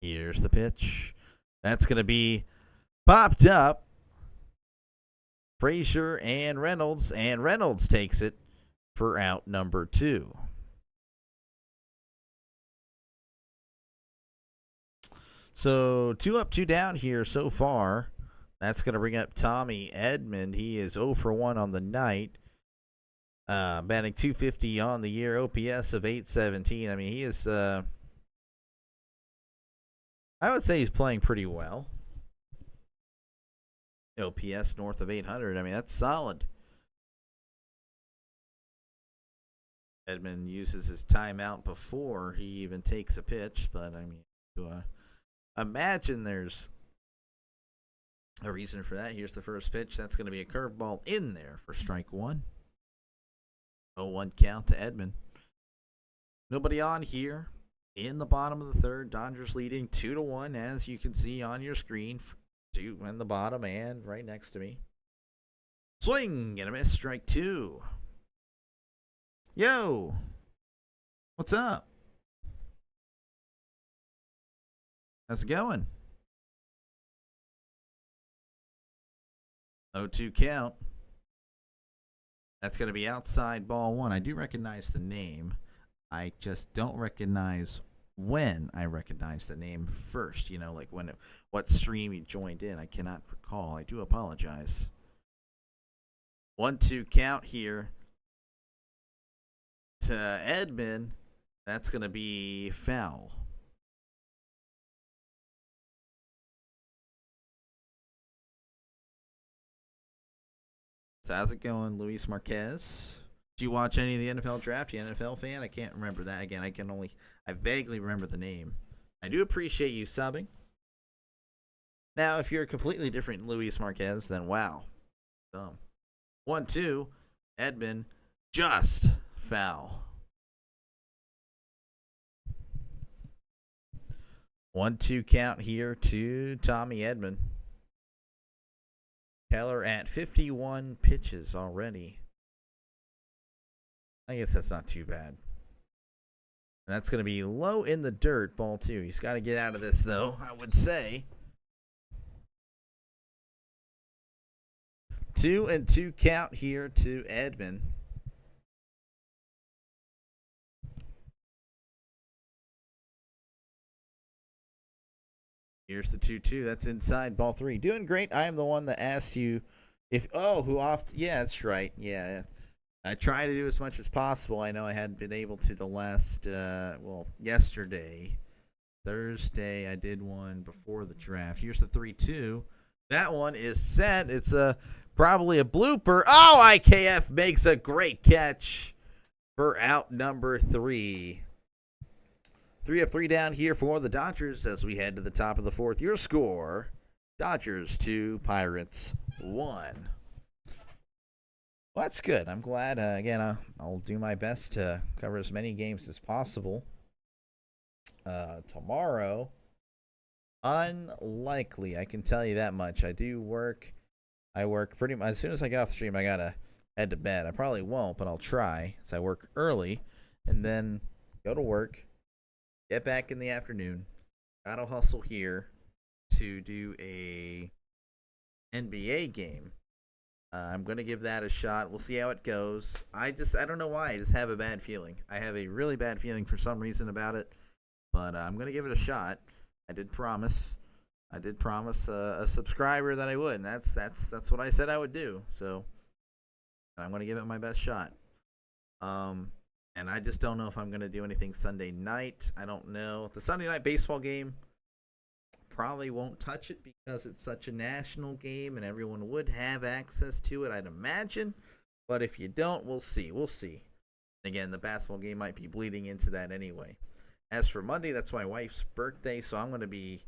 Here's the pitch. That's going to be popped up. Frazier and Reynolds takes it for out number 2. So 2 up, 2 down here so far. That's going to bring up Tommy Edman. He is 0 for 1 on the night. Batting .250 on the year. OPS of .817. I mean, he is, I would say he's playing pretty well. OPS north of 800. I mean, that's solid. Edman uses his timeout before he even takes a pitch, but I mean, to imagine there's a reason for that. Here's the first pitch. That's going to be a curveball in there for strike 1. 0-1 count to Edman. Nobody on here in the bottom of the third. Dodgers leading 2-1, as you can see on your screen. 2 in the bottom and right next to me. Swing and a miss, strike 2. Yo, what's up? How's it going? 0-2 count. That's going to be outside ball 1. I do recognize the name. I just don't recognize when I recognize the name first. You know, like what stream you joined in. I cannot recall. I do apologize. 1-2 count here to Edman. That's going to be foul. So how's it going, Luis Marquez? Do you watch any of the NFL draft? You an NFL fan? I can't remember that. Again, I vaguely remember the name. I do appreciate you subbing. Now, if you're a completely different Luis Marquez, then wow. 1-2, Edman, just foul. 1-2 count here to Tommy Edman. Keller at 51 pitches already. I guess that's not too bad. And that's going to be low in the dirt, ball 2. He's got to get out of this, though, I would say. 2-2 count here to Edman. Here's the 2-2. That's inside ball 3. Doing great. I am the one that asked you if, who off. Yeah, that's right. Yeah. I try to do as much as possible. I know I hadn't been able to the last, yesterday. Thursday, I did one before the draft. Here's the 3-2. That one is set. It's probably a blooper. Oh, IKF makes a great catch for out number 3. 3 of 3 down here for the Dodgers as we head to the top of the 4th. Your score, Dodgers 2, Pirates 1. Well, that's good. I'm glad. Again, I'll do my best to cover as many games as possible. Tomorrow, unlikely. I can tell you that much. I work pretty much. As soon as I get off the stream, I got to head to bed. I probably won't, but I'll try. So I work early and then go to work. Get back in the afternoon. Gotta hustle here to do a NBA game. I'm going to give that a shot. We'll see how it goes. I don't know why. I just have a bad feeling. I have a really bad feeling for some reason about it. But I'm going to give it a shot. I did promise a subscriber that I would. And that's what I said I would do. So I'm going to give it my best shot. And I just don't know if I'm going to do anything Sunday night. I don't know. The Sunday night baseball game, probably won't touch it because it's such a national game and everyone would have access to it, I'd imagine. But if you don't, we'll see. Again, the basketball game might be bleeding into that anyway. As for Monday, that's my wife's birthday, so I'm going to be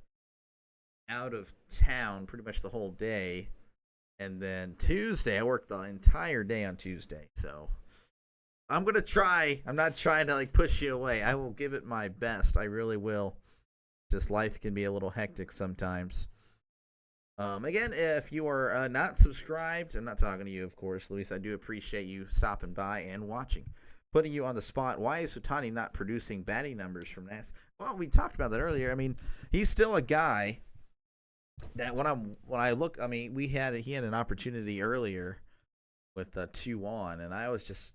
out of town pretty much the whole day. And then Tuesday, I worked the entire day on Tuesday, so I'm going to try. I'm not trying to push you away. I will give it my best. I really will. Just life can be a little hectic sometimes. Again, if you are not subscribed, I'm not talking to you, of course, Luis. I do appreciate you stopping by and watching. Putting you on the spot. Why is Ohtani not producing batting numbers from NAS? Well, we talked about that earlier. I mean, he's still a guy that when I look, I mean, he had an opportunity earlier with 2 on, and I was just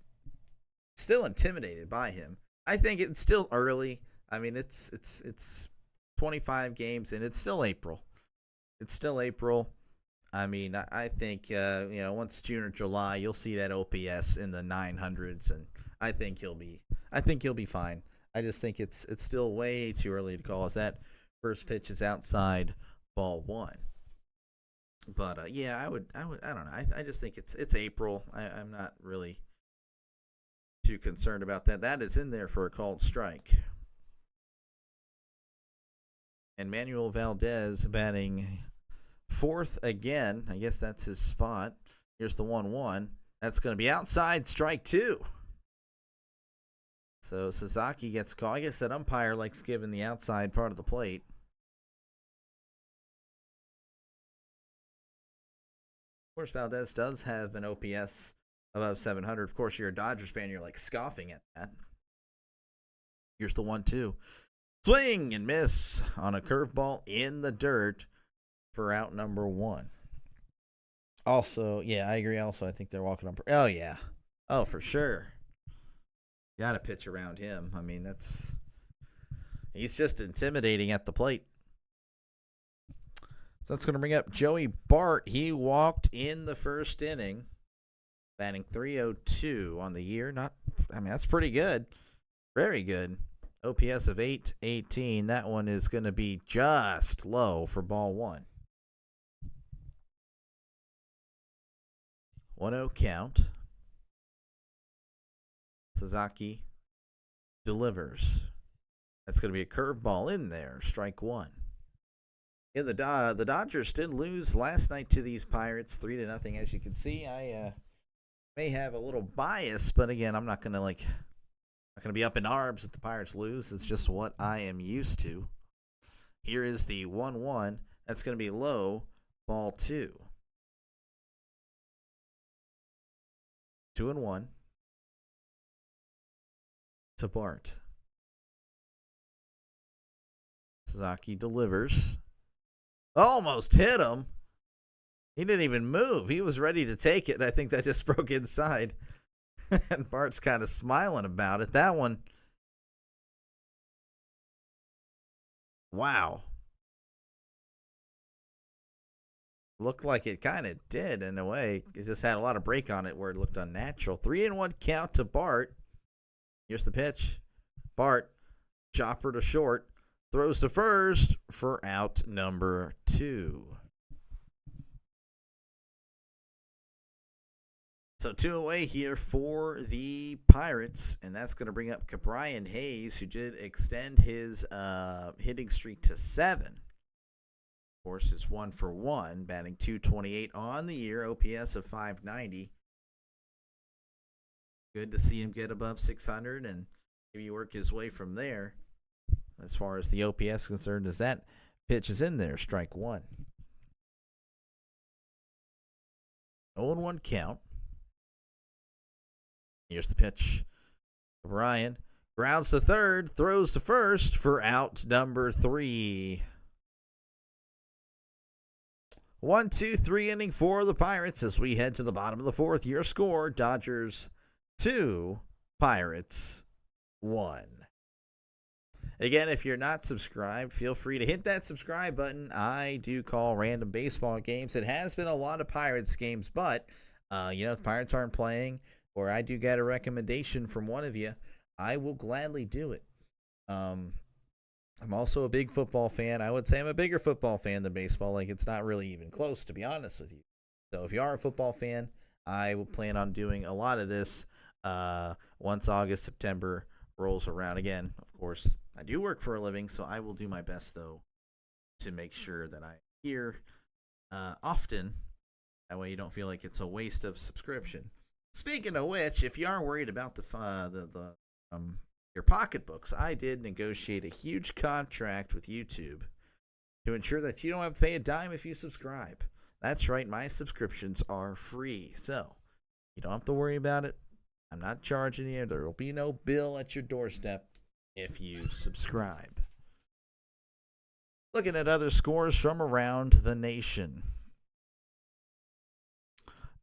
still intimidated by him. I think it's still early. I mean, it's 25 games, and it's still April. I mean, I think once June or July, you'll see that OPS in the 900s, and I think he'll be fine. I just think it's still way too early to call, as that first pitch is outside ball 1. But yeah, I don't know. I just think it's April. I'm not really too concerned about that. That is in there for a called strike. And Manuel Valdez batting 4th again. I guess that's his spot. Here's the 1-1. That's going to be outside, strike 2. So Sasaki gets called. I guess that umpire likes giving the outside part of the plate. Of course, Valdez does have an OPS above 700. Of course, you're a Dodgers fan. You're scoffing at that. Here's the 1-2. Swing and miss on a curveball in the dirt for out number 1. Also, yeah, I agree. Also, I think they're walking up. Oh, yeah. Oh, for sure. Got to pitch around him. I mean, he's just intimidating at the plate. So that's going to bring up Joey Bart. He walked in the first inning, batting .302 on the year. That's pretty good. Very good. OPS of 818. That one is going to be just low for ball 1. 1-0 count. Sasaki delivers. That's going to be a curveball in there. Strike 1. Yeah, the Dodgers did lose last night to these Pirates 3-0. As you can see, I may have a little bias, but again, I'm not going to be up in arms if the Pirates lose. It's just what I am used to. Here is the 1-1. That's going to be low. Ball 2. 2-1. To Bart. Sasaki delivers. Almost hit him. He didn't even move. He was ready to take it. I think that just broke inside. And Bart's kind of smiling about it. That one. Wow. Looked like it kind of did in a way. It just had a lot of break on it where it looked unnatural. 3-1 count to Bart. Here's the pitch. Bart, chopper to short, throws to first for out number 2. So 2 away here for the Pirates, and that's going to bring up Brian Hayes, who did extend his hitting streak to 7. Of course, it's 1 for 1, batting .228 on the year, OPS of .590. Good to see him get above 600 and maybe work his way from there. As far as the OPS is concerned, as that pitch is in there, strike 1. 0-1 count. Here's the pitch. Brian grounds to third, throws to first for out number 3. 1-2-3 inning for the Pirates as we head to the bottom of the 4th. Your score, Dodgers 2, Pirates 1. Again, if you're not subscribed, feel free to hit that subscribe button. I do call random baseball games. It has been a lot of Pirates games, but if Pirates aren't playing, or I do get a recommendation from one of you, I will gladly do it. I'm also a big football fan. I would say I'm a bigger football fan than baseball. Like, it's not really even close, to be honest with you. So if you are a football fan, I will plan on doing a lot of this once August, September rolls around. Again, of course, I do work for a living, so I will do my best, though, to make sure that I'm here often. That way you don't feel like it's a waste of subscription. Speaking of which, if you are worried about your pocketbooks, I did negotiate a huge contract with YouTube to ensure that you don't have to pay a dime if you subscribe. That's right, my subscriptions are free, so you don't have to worry about it. I'm not charging you. There will be no bill at your doorstep if you subscribe. Looking at other scores from around the nation.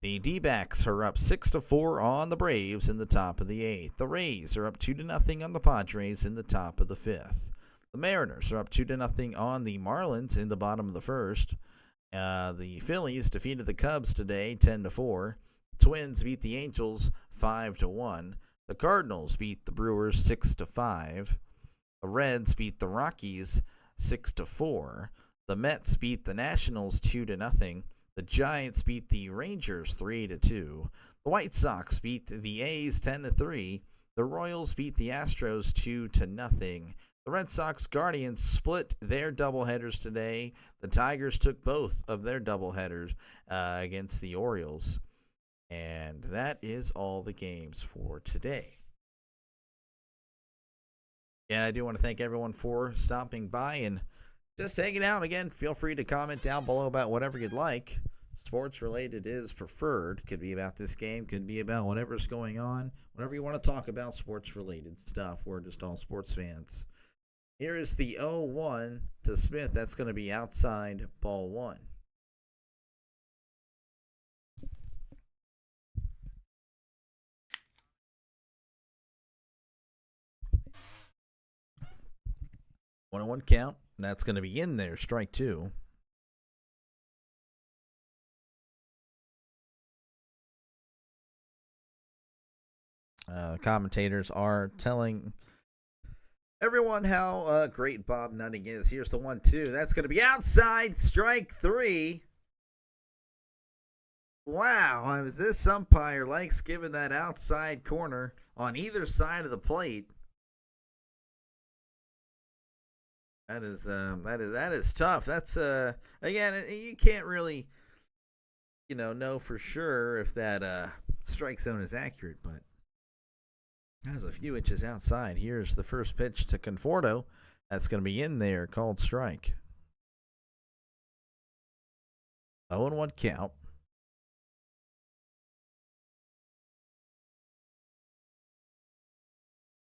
The D-backs are up 6-4 on the Braves in the top of the 8th. The Rays are up 2-0 on the Padres in the top of the 5th. The Mariners are up 2-0 on the Marlins in the bottom of the 1st. The Phillies defeated the Cubs today 10-4. Twins beat the Angels 5-1. The Cardinals beat the Brewers 6-5. The Reds beat the Rockies 6-4. The Mets beat the Nationals 2-0. The Giants beat the Rangers 3-2. The White Sox beat the A's 10-3. The Royals beat the Astros 2-0. The Red Sox Guardians split their doubleheaders today. The Tigers took both of their doubleheaders against the Orioles. And that is all the games for today. Yeah, I do want to thank everyone for stopping by and just hanging out. Again, feel free to comment down below about whatever you'd like. Sports related is preferred. Could be about this game, could be about whatever's going on. Whatever you want to talk about, sports related stuff. We're just all sports fans. Here is the 0-1 to Smith. That's going to be outside ball 1. One count. That's going to be in there. Strike 2. Commentators are telling everyone how great Bob Nutting is. Here's the 1-2. That's going to be outside. Strike 3. Wow. This umpire likes giving that outside corner on either side of the plate. That is tough. That's again, you can't really know for sure if that strike zone is accurate, but that's a few inches outside. Here's the first pitch to Conforto. That's going to be in there, called strike. 0-1 count.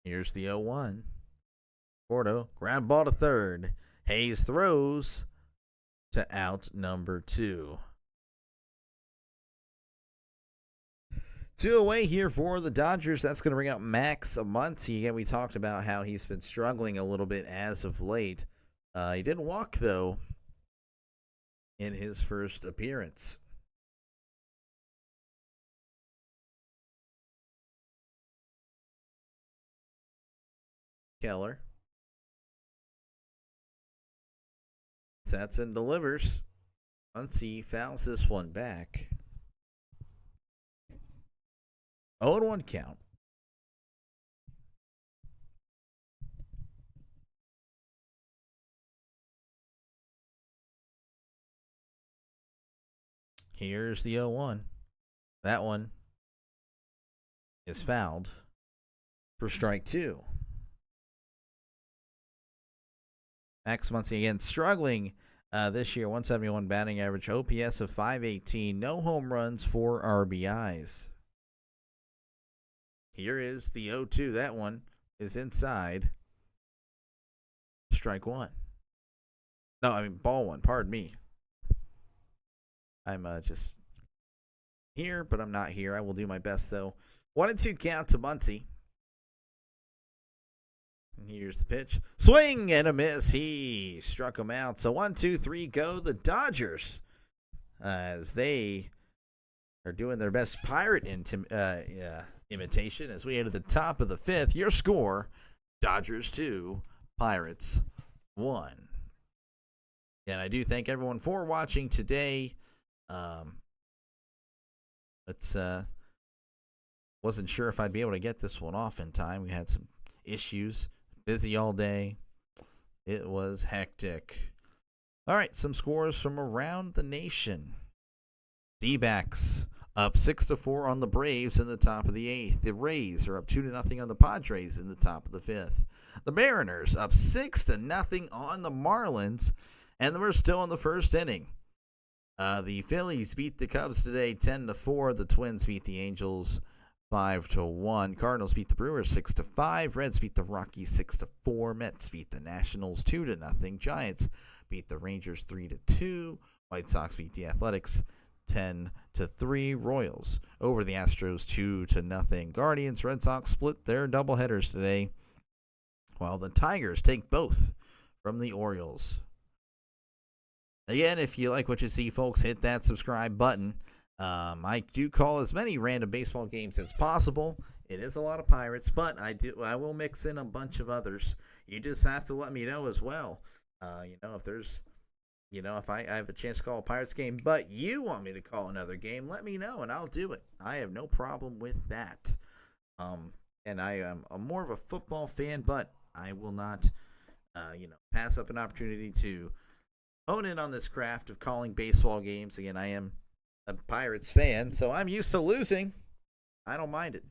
Here's the 0-1. Conforto, ground ball to third. Hayes throws to out number 2. 2 away here for the Dodgers. That's going to bring up Max Muncy. Again, we talked about how he's been struggling a little bit as of late. He didn't walk, though, in his first appearance. Keller sets and delivers. Muncy fouls this one back. 0-1 count. Here's the 0-1. That one is fouled for strike 2. Max Muncy again struggling this year. 171 batting average, OPS of 518. No home runs, 4 RBIs. Here is the 0-2. That one is inside. Strike 1. No, I mean ball 1. Pardon me. I'm just here, but I'm not here. I will do my best, though. 1-2 count to Muncy. And here's the pitch. Swing and a miss. He struck him out. So 1-2-3 go the Dodgers as they are doing their best Pirate imitation as we head to the top of the 5th. Your score, Dodgers 2, Pirates 1. And I do thank everyone for watching today. Wasn't sure if I'd be able to get this one off in time. We had some issues. Busy all day. It was hectic. All right, some scores from around the nation. D-backs up 6-4 on the Braves in the top of the 8th. The Rays are up 2-0 on the Padres in the top of the 5th. The Mariners up 6-0 on the Marlins, and we're still in the first inning. The Phillies beat the Cubs today 10-4. The Twins beat the Angels 5-1. Cardinals beat the Brewers 6-5. Reds beat the Rockies 6-4. Mets beat the Nationals 2-0. Giants beat the Rangers 3-2. White Sox beat the Athletics 10-3. Royals over the Astros 2-0. Guardians, Red Sox split their doubleheaders today, while the Tigers take both from the Orioles. Again, if you like what you see, folks, hit that subscribe button. I do call as many random baseball games as possible. It is a lot of Pirates, but I will mix in a bunch of others. You just have to let me know as well. If there's, if I have a chance to call a Pirates game, but you want me to call another game, let me know and I'll do it. I have no problem with that. And I am more of a football fan, but I will not, pass up an opportunity to hone in on this craft of calling baseball games. Again, I am a Pirates fan, so I'm used to losing. I don't mind it.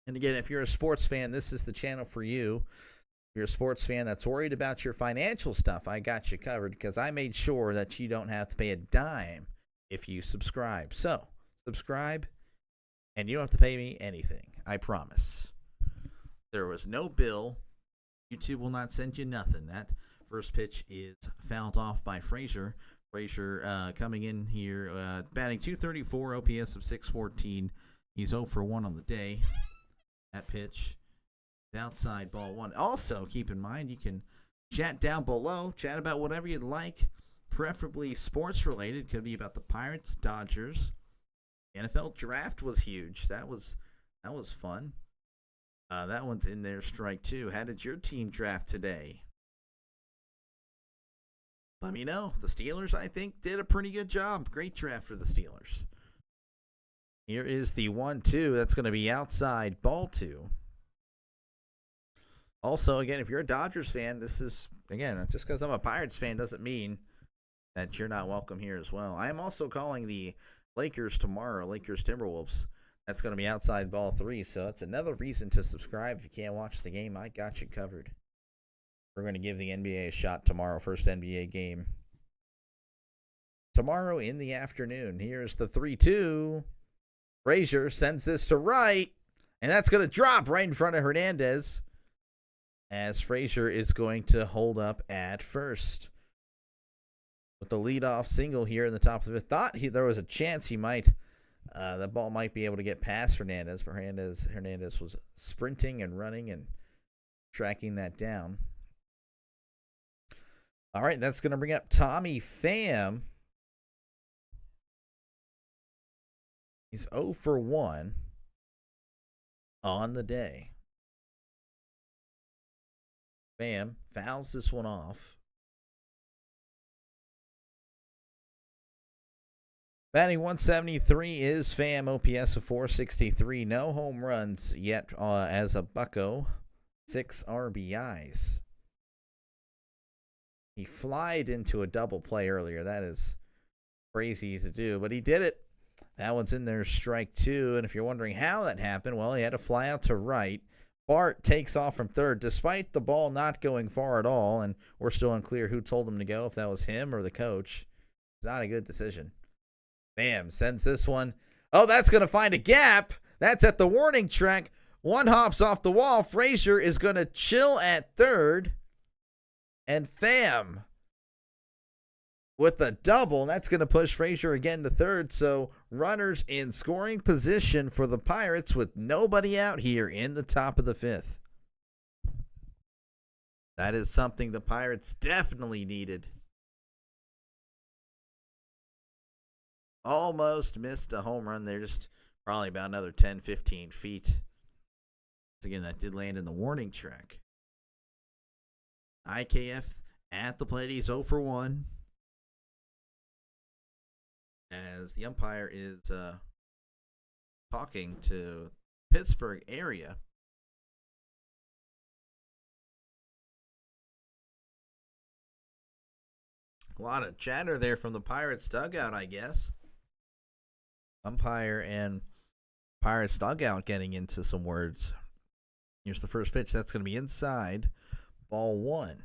And again, if you're a sports fan, this is the channel for you. If you're a sports fan that's worried about your financial stuff, I got you covered because I made sure that you don't have to pay a dime if you subscribe. So, subscribe, and you don't have to pay me anything. I promise. There was no bill. YouTube will not send you nothing. That first pitch is fouled off by Frazier. Frazier coming in here, batting .234, OPS of 614. He's 0 for 1 on the day. That pitch, outside ball 1. Also, keep in mind, you can chat down below. Chat about whatever you'd like, preferably sports related. Could be about the Pirates, Dodgers. NFL draft was huge. That was fun. That one's in there, strike 2. How did your team draft today? Let me know. The Steelers, I think, did a pretty good job. Great draft for the Steelers. Here is the 1-2. That's going to be outside ball 2. Also, again, if you're a Dodgers fan, this is, again, just because I'm a Pirates fan doesn't mean that you're not welcome here as well. I am also calling the Lakers tomorrow, Lakers Timberwolves. That's going to be outside ball 3, so that's another reason to subscribe. If you can't watch the game, I got you covered. We're going to give the NBA a shot tomorrow, first NBA game. Tomorrow in the afternoon. Here's the 3-2. Frazier sends this to right, and that's going to drop right in front of Hernandez as Frazier is going to hold up at first. With the leadoff single here in the top of the 5th. Thought there was a chance he might, the ball might be able to get past Hernandez, but Hernandez was sprinting and running and tracking that down. All right, that's going to bring up Tommy Pham. He's 0 for 1 on the day. Pham fouls this one off. Batting 173 is Pham, OPS of 463. No home runs yet as a Bucko. 6 RBIs. He flied into a double play earlier. That is crazy to do, but he did it. That one's in there, strike 2. And if you're wondering how that happened, well, he had to fly out to right. Bart takes off from third, despite the ball not going far at all, and we're still unclear who told him to go, if that was him or the coach. It's not a good decision. Pham sends this one. Oh, that's going to find a gap. That's at the warning track. One hops off the wall. Frazier is going to chill at third. And Pham with a double. And that's going to push Frazier again to third. So runners in scoring position for the Pirates with nobody out here in the top of the 5th. That is something the Pirates definitely needed. Almost missed a home run there, just probably about another 10, 15 feet. Again, that did land in the warning track. IKF at the plate. He's 0 for 1. As the umpire is talking to Pittsburgh area. A lot of chatter there from the Pirates dugout, I guess. Umpire and Pirates dugout getting into some words. Here's the first pitch. That's going to be inside. Ball 1.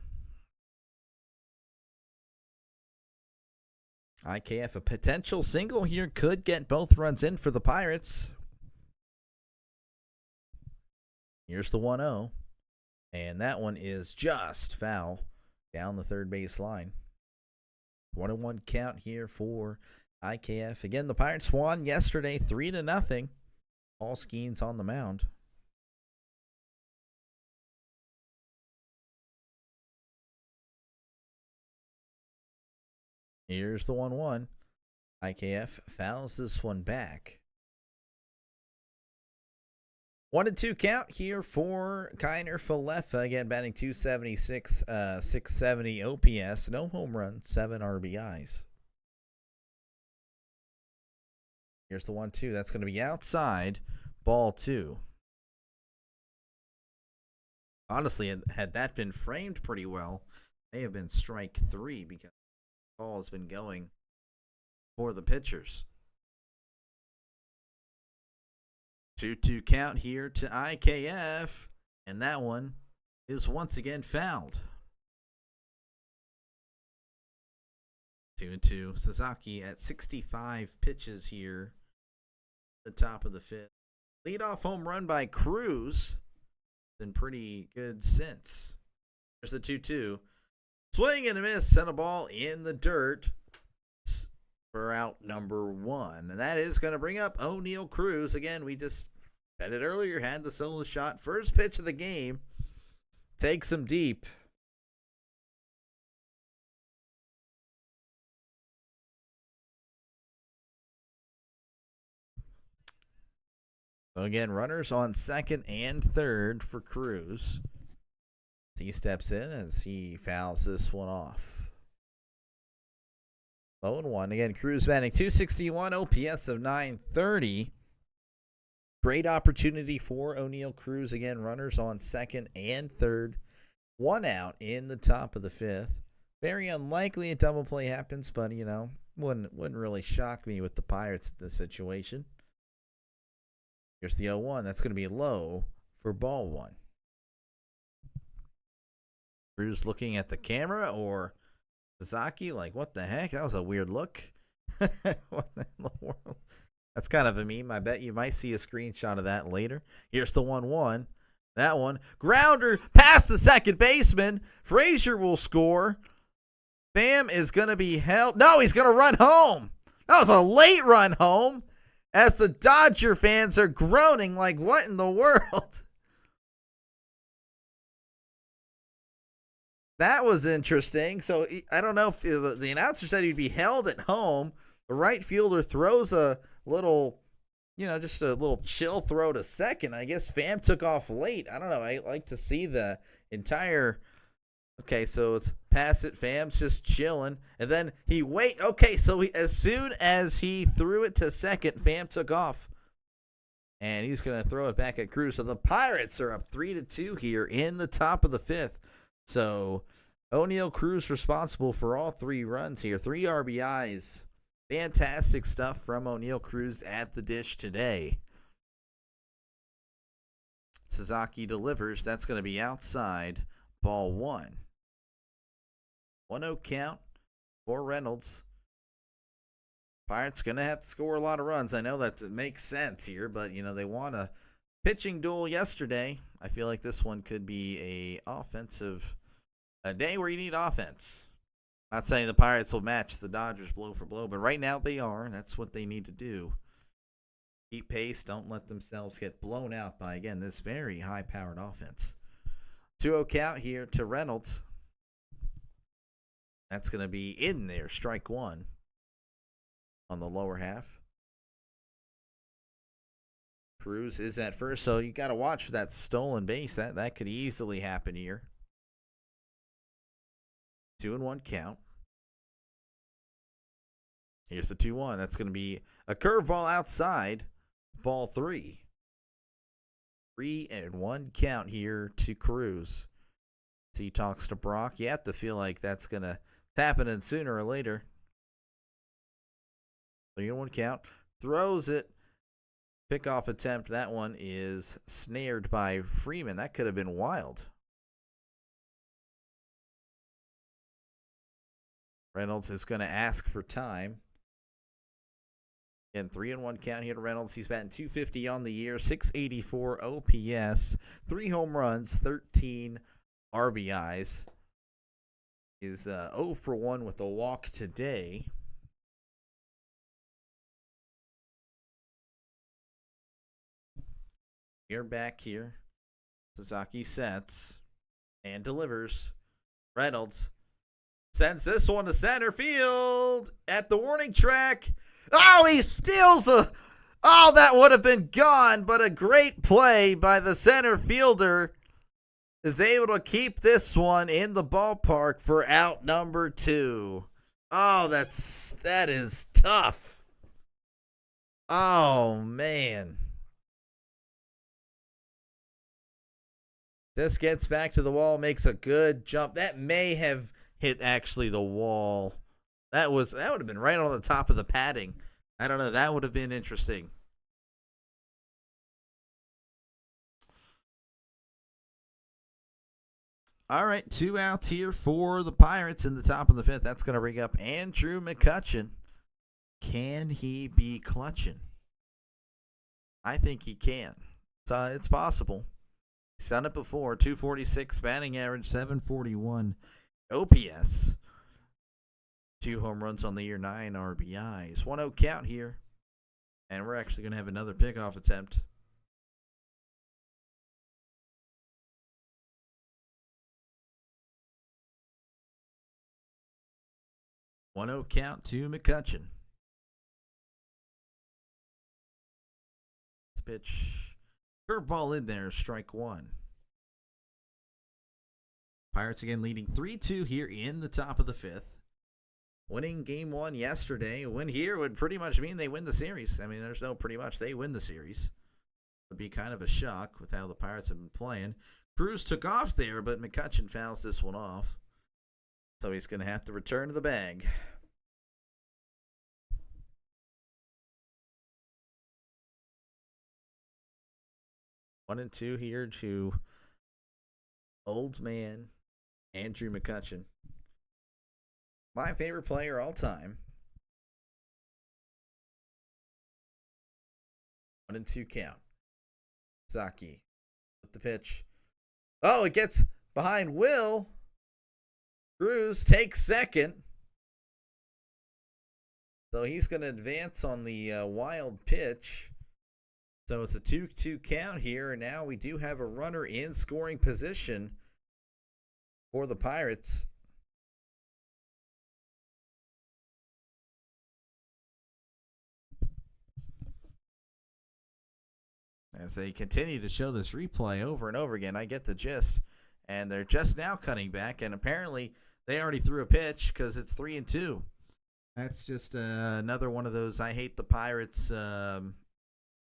IKF, a potential single here, could get both runs in for the Pirates. Here's the 1-0. And that one is just foul down the third base line. 1-1 count here for IKF. Again, the Pirates won yesterday 3-0. Paul Skeens on the mound. Here's the 1-1. IKF fouls this one back. 1-2 count here for Kiner Falefa. Again, batting 276, 670 OPS. No home runs, 7 RBIs. Here's the 1-2. That's going to be outside. Ball 2. Honestly, had that been framed pretty well, may have been strike 3 because the ball has been going for the pitchers. 2-2 count here to IKF, and that one is once again fouled. 2-2. Sasaki at 65 pitches here. The top of the 5th. Leadoff home run by Cruz. Been pretty good since. There's the 2-2. Swing and a miss. Sent a ball in the dirt for out number 1. And that is going to bring up O'Neal Cruz. Again, we just said it earlier. Had the solo shot. First pitch of the game. Takes him deep. So again, runners on second and third for Cruz. He steps in as he fouls this one off. 0-1. Again, Cruz batting 261, OPS of 930. Great opportunity for O'Neal Cruz. Again, runners on second and third. 1 out in the top of the 5th. Very unlikely a double play happens, but, you know, wouldn't really shock me with the Pirates in this situation. Here's the 0-1. That's going to be low for ball 1. Cruz looking at the camera, or Sasaki like, what the heck? That was a weird look. What in the world? That's kind of a meme. I bet you might see a screenshot of that later. Here's the 1-1. That one. Grounder past the second baseman. Frazier will score. Pham is going to be held. No, he's going to run home. That was a late run home. As the Dodger fans are groaning like, what in the world? That was interesting. So I don't know if the announcer said he'd be held at home. The right fielder throws a little just a little chill throw to second. I guess Pham took off late. I don't know. I like to see the entire. Okay, so it's pass it. Pham's just chilling. And then he wait. Okay, so as soon as he threw it to second, Pham took off. And he's going to throw it back at Cruz. So the Pirates are up 3-2 here in the top of the fifth. So O'Neill Cruz responsible for all 3 runs here. 3 RBIs. Fantastic stuff from O'Neill Cruz at the dish today. Sasaki delivers. That's going to be outside. Ball 1. 1-0 count for Reynolds. Pirates going to have to score a lot of runs. I know that makes sense here, but, they won a pitching duel yesterday. I feel like this one could be a day where you need offense. Not saying the Pirates will match the Dodgers blow for blow, but right now they are. That's what they need to do. Keep pace. Don't let themselves get blown out by, again, this very high-powered offense. 2-0 count here to Reynolds. That's going to be in there. Strike 1 on the lower half. Cruz is at first, so you got to watch for that stolen base. That could easily happen here. 2-1 count. Here's the 2-1. That's going to be a curveball outside. Ball 3. 3-1 count here to Cruz. So he talks to Brock. You have to feel like that's going to happen in sooner or later. 3-1 count. Throws it. Pickoff attempt. That one is snared by Freeman. That could have been wild. Reynolds is going to ask for time. Again, 3-1 count here to Reynolds. He's batting .250 on the year, 684 OPS, 3 home runs, 13 RBIs. Is 0 for 1 with a walk today. We're back here. Sasaki sets and delivers. Reynolds sends this one to center field at the warning track. Oh, he steals a... Oh, that would have been gone, but a great play by the center fielder is able to keep this one in the ballpark for out number 2. Oh, that is tough. Oh, man. This gets back to the wall, makes a good jump. That may have hit actually the wall. That would have been right on the top of the padding. I don't know. That would have been interesting. All right, 2 outs here for the Pirates in the top of the 5th. That's going to bring up Andrew McCutchen. Can he be clutching? I think he can. It's possible. He's done it before. 246 batting average, 741 OPS. 2 home runs on the year, 9 RBIs. 1-0 count here. And we're actually going to have another pickoff attempt. One-zero count to McCutchen. Pitch. Curveball in there, strike 1. Pirates again leading 3-2 here in the top of the 5th. Winning game 1 yesterday. A win here would pretty much mean they win the series. I mean, there's no pretty much. They win the series. Would be kind of a shock with how the Pirates have been playing. Cruz took off there, but McCutchen fouls this one off. So he's going to have to return to the bag. One and 2 here to old man Andrew McCutchen. My favorite player all time. 1-2 count. Saki with the pitch. Oh, it gets behind Will. Cruz takes second. So he's going to advance on the wild pitch. So it's a 2-2 count here. And now we do have a runner in scoring position for the Pirates. as they continue to show this replay over and over again. I get the gist, and they're just now cutting back, and apparently they already threw a pitch because it's 3-2. That's just another one of those I hate the Pirates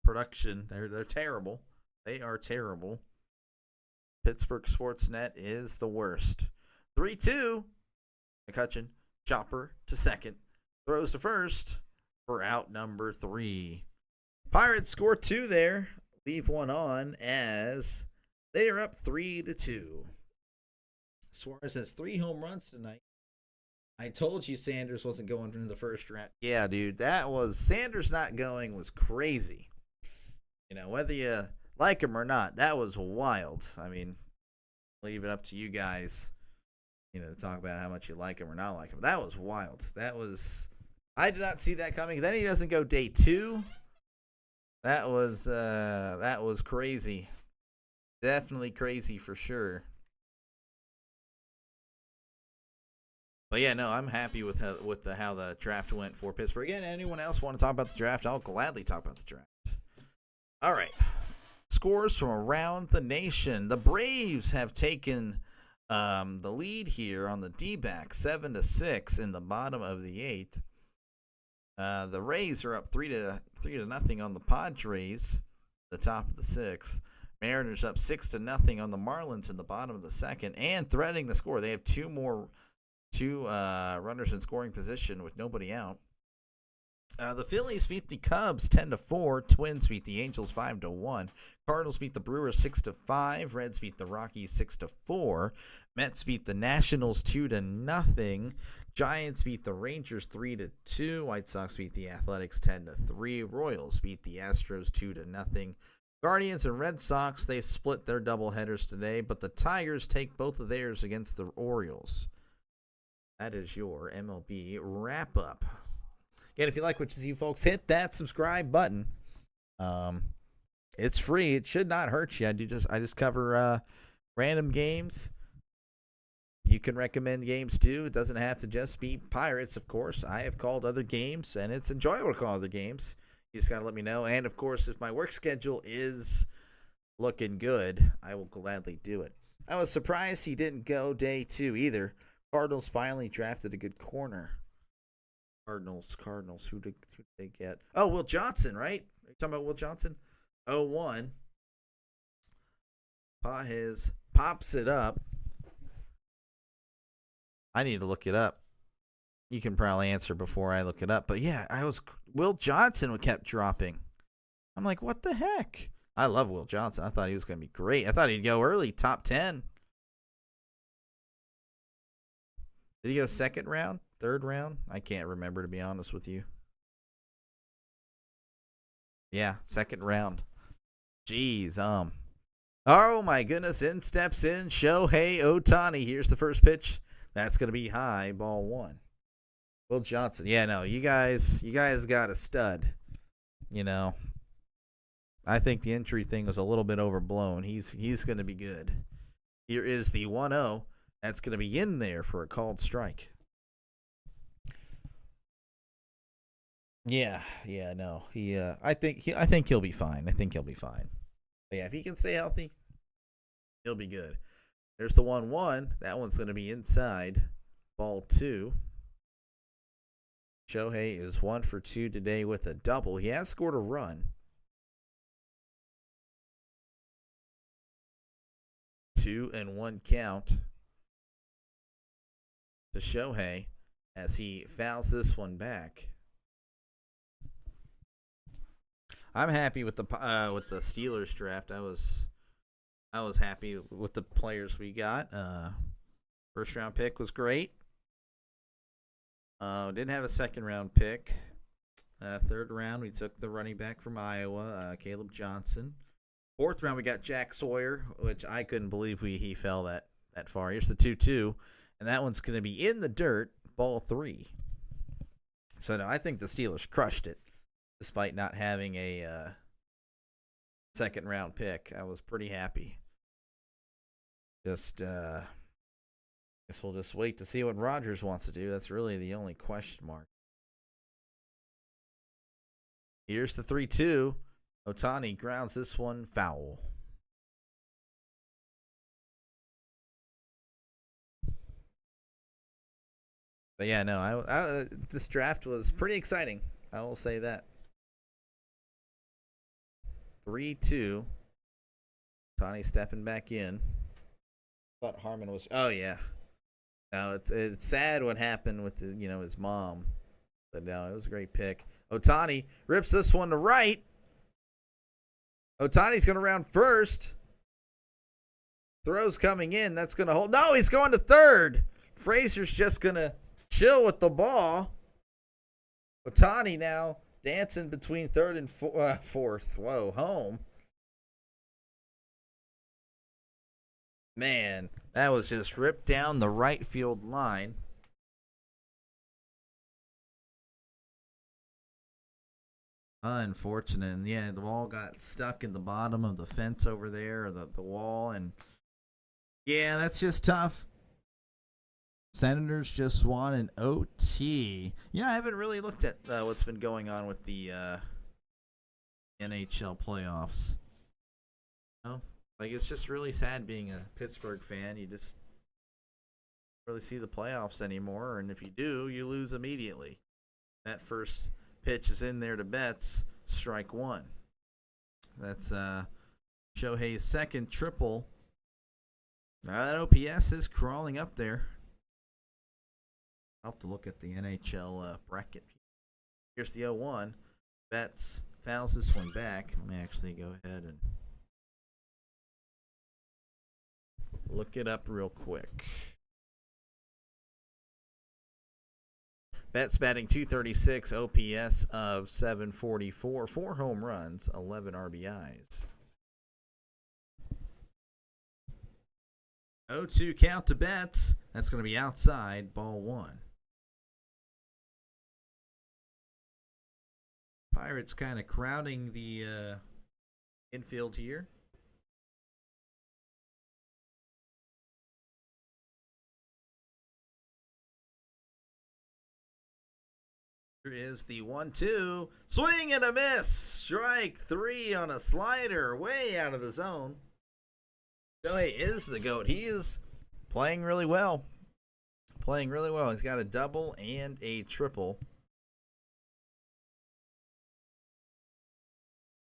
production. They're terrible. They are terrible. Pittsburgh Sportsnet is the worst. 3-2. McCutchen, chopper to second, throws to first for out number 3. Pirates score 2 there, leave 1 on as they are up 3-2. Suarez has 3 home runs tonight. I told you Sanders wasn't going in the first round. Yeah, dude, Sanders not going was crazy. Whether you like him or not, that was wild. I mean, leave it up to you guys, to talk about how much you like him or not like him. That was wild. I did not see that coming. Then he doesn't go day 2. That was crazy. Definitely crazy for sure. But yeah, no, I'm happy with how the draft went for Pittsburgh. Again, anyone else want to talk about the draft? I'll gladly talk about the draft. All right. Scores from around the nation. The Braves have taken the lead here on the D-backs, 7-6 in the bottom of the 8th. The Rays are up 3-0 on the Padres, the top of the 6th. Mariners up 6-0 on the Marlins in the bottom of the 2nd, and threatening to score. They have two runners in scoring position with nobody out. The Phillies beat the Cubs 10-4. Twins beat the Angels 5-1. Cardinals beat the Brewers 6-5. Reds beat the Rockies 6-4. Mets beat the Nationals 2-0. Giants beat the Rangers 3-2. White Sox beat the Athletics 10-3. Royals beat the Astros 2-0. Guardians and Red Sox, they split their doubleheaders today, but the Tigers take both of theirs against the Orioles. That is your MLB wrap-up. Again, if you like what you see, folks, hit that subscribe button. It's free. It should not hurt you. I just cover random games. You can recommend games too. It doesn't have to just be Pirates, of course. I have called other games, and it's enjoyable to call other games. You just got to let me know. And, of course, if my work schedule is looking good, I will gladly do it. I was surprised he didn't go day 2 either. Cardinals finally drafted a good corner. Cardinals. Who did they get? Oh, Will Johnson, right? Are you talking about Will Johnson? 0-1. Pajes pops it up. I need to look it up. You can probably answer before I look it up. But yeah, Will Johnson kept dropping. I'm like, what the heck? I love Will Johnson. I thought he was going to be great. I thought he'd go early, top 10. Did he go second round? Third round? I can't remember, to be honest with you. Yeah, second round. Jeez, oh my goodness, in steps in Shohei Ohtani. Here's the first pitch. That's going to be high, ball 1. Will Johnson. Yeah, no, you guys got a stud. I think the injury thing was a little bit overblown. He's going to be good. Here is the 1-0. That's going to be in there for a called strike. Yeah, no. I think he'll be fine. But yeah, if he can stay healthy, he'll be good. There's the 1-1. That one's going to be inside. Ball 2. Shohei is 1 for 2 today with a double. He has scored a run. 2-1 count to Shohei as he fouls this one back. I'm happy with the Steelers draft. I was happy with the players we got. First round pick was great. Didn't have a second round pick. Third round we took the running back from Iowa, Caleb Johnson. Fourth round we got Jack Sawyer, which I couldn't believe he fell that far. Here's the 2-2, and that one's going to be in the dirt, ball 3. So no, I think the Steelers crushed it. Despite not having a second round pick, I was pretty happy. Guess we'll just wait to see what Rodgers wants to do. That's really the only question mark. Here's the 3-2. Ohtani grounds this one foul. But yeah, no, this draft was pretty exciting. I will say that. 3-2. Ohtani stepping back in. Thought Harmon was. Oh yeah. No, it's sad what happened with his mom. But no, it was a great pick. Ohtani rips this one to right. Ohtani's going to round first. Throws coming in. That's going to hold. No, he's going to third. Frazier's just going to chill with the ball. Ohtani now dancing between third and fourth. Whoa, home. Man, that was just ripped down the right field line. Unfortunate. And yeah, the ball got stuck in the bottom of the fence over there, or the wall. And yeah, that's just tough. Senators just won an OT. I haven't really looked at what's been going on with the NHL playoffs. It's just really sad being a Pittsburgh fan. You just don't really see the playoffs anymore, and if you do, you lose immediately. That first pitch is in there to Betts, strike one. That's Shohei's second triple. That OPS is crawling up there. I'll have to look at the NHL bracket. Here's the 0-1. Betts fouls this one back. Let me actually go ahead and look it up real quick. Betts batting .236, OPS of .744, 4 home runs, 11 RBIs. 0-2 count to Betts. That's going to be outside, ball one. Pirates kind of crowding the infield here. Here is the 1-2. Swing and a miss. Strike three on a slider way out of the zone. Shohei is the GOAT. He is playing really well. He's got a double and a triple.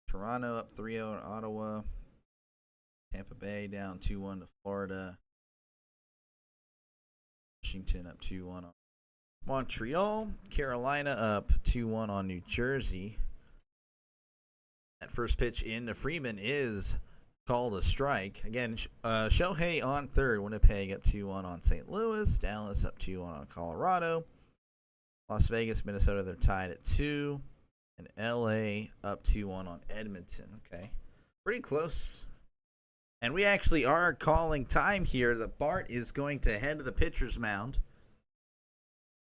Toronto up 3-0 in Ottawa. Tampa Bay down 2-1 to Florida. Washington up 2-1 on Montreal. Carolina up 2-1 on New Jersey. That first pitch into Freeman is called a strike. Again, Shohei on third. Winnipeg up 2-1 on St. Louis. Dallas up 2-1 on Colorado. Las Vegas, Minnesota, they're tied at 2. And LA up 2-1 on Edmonton. Okay. Pretty close. And we actually are calling time here. The Bart is going to head to the pitcher's mound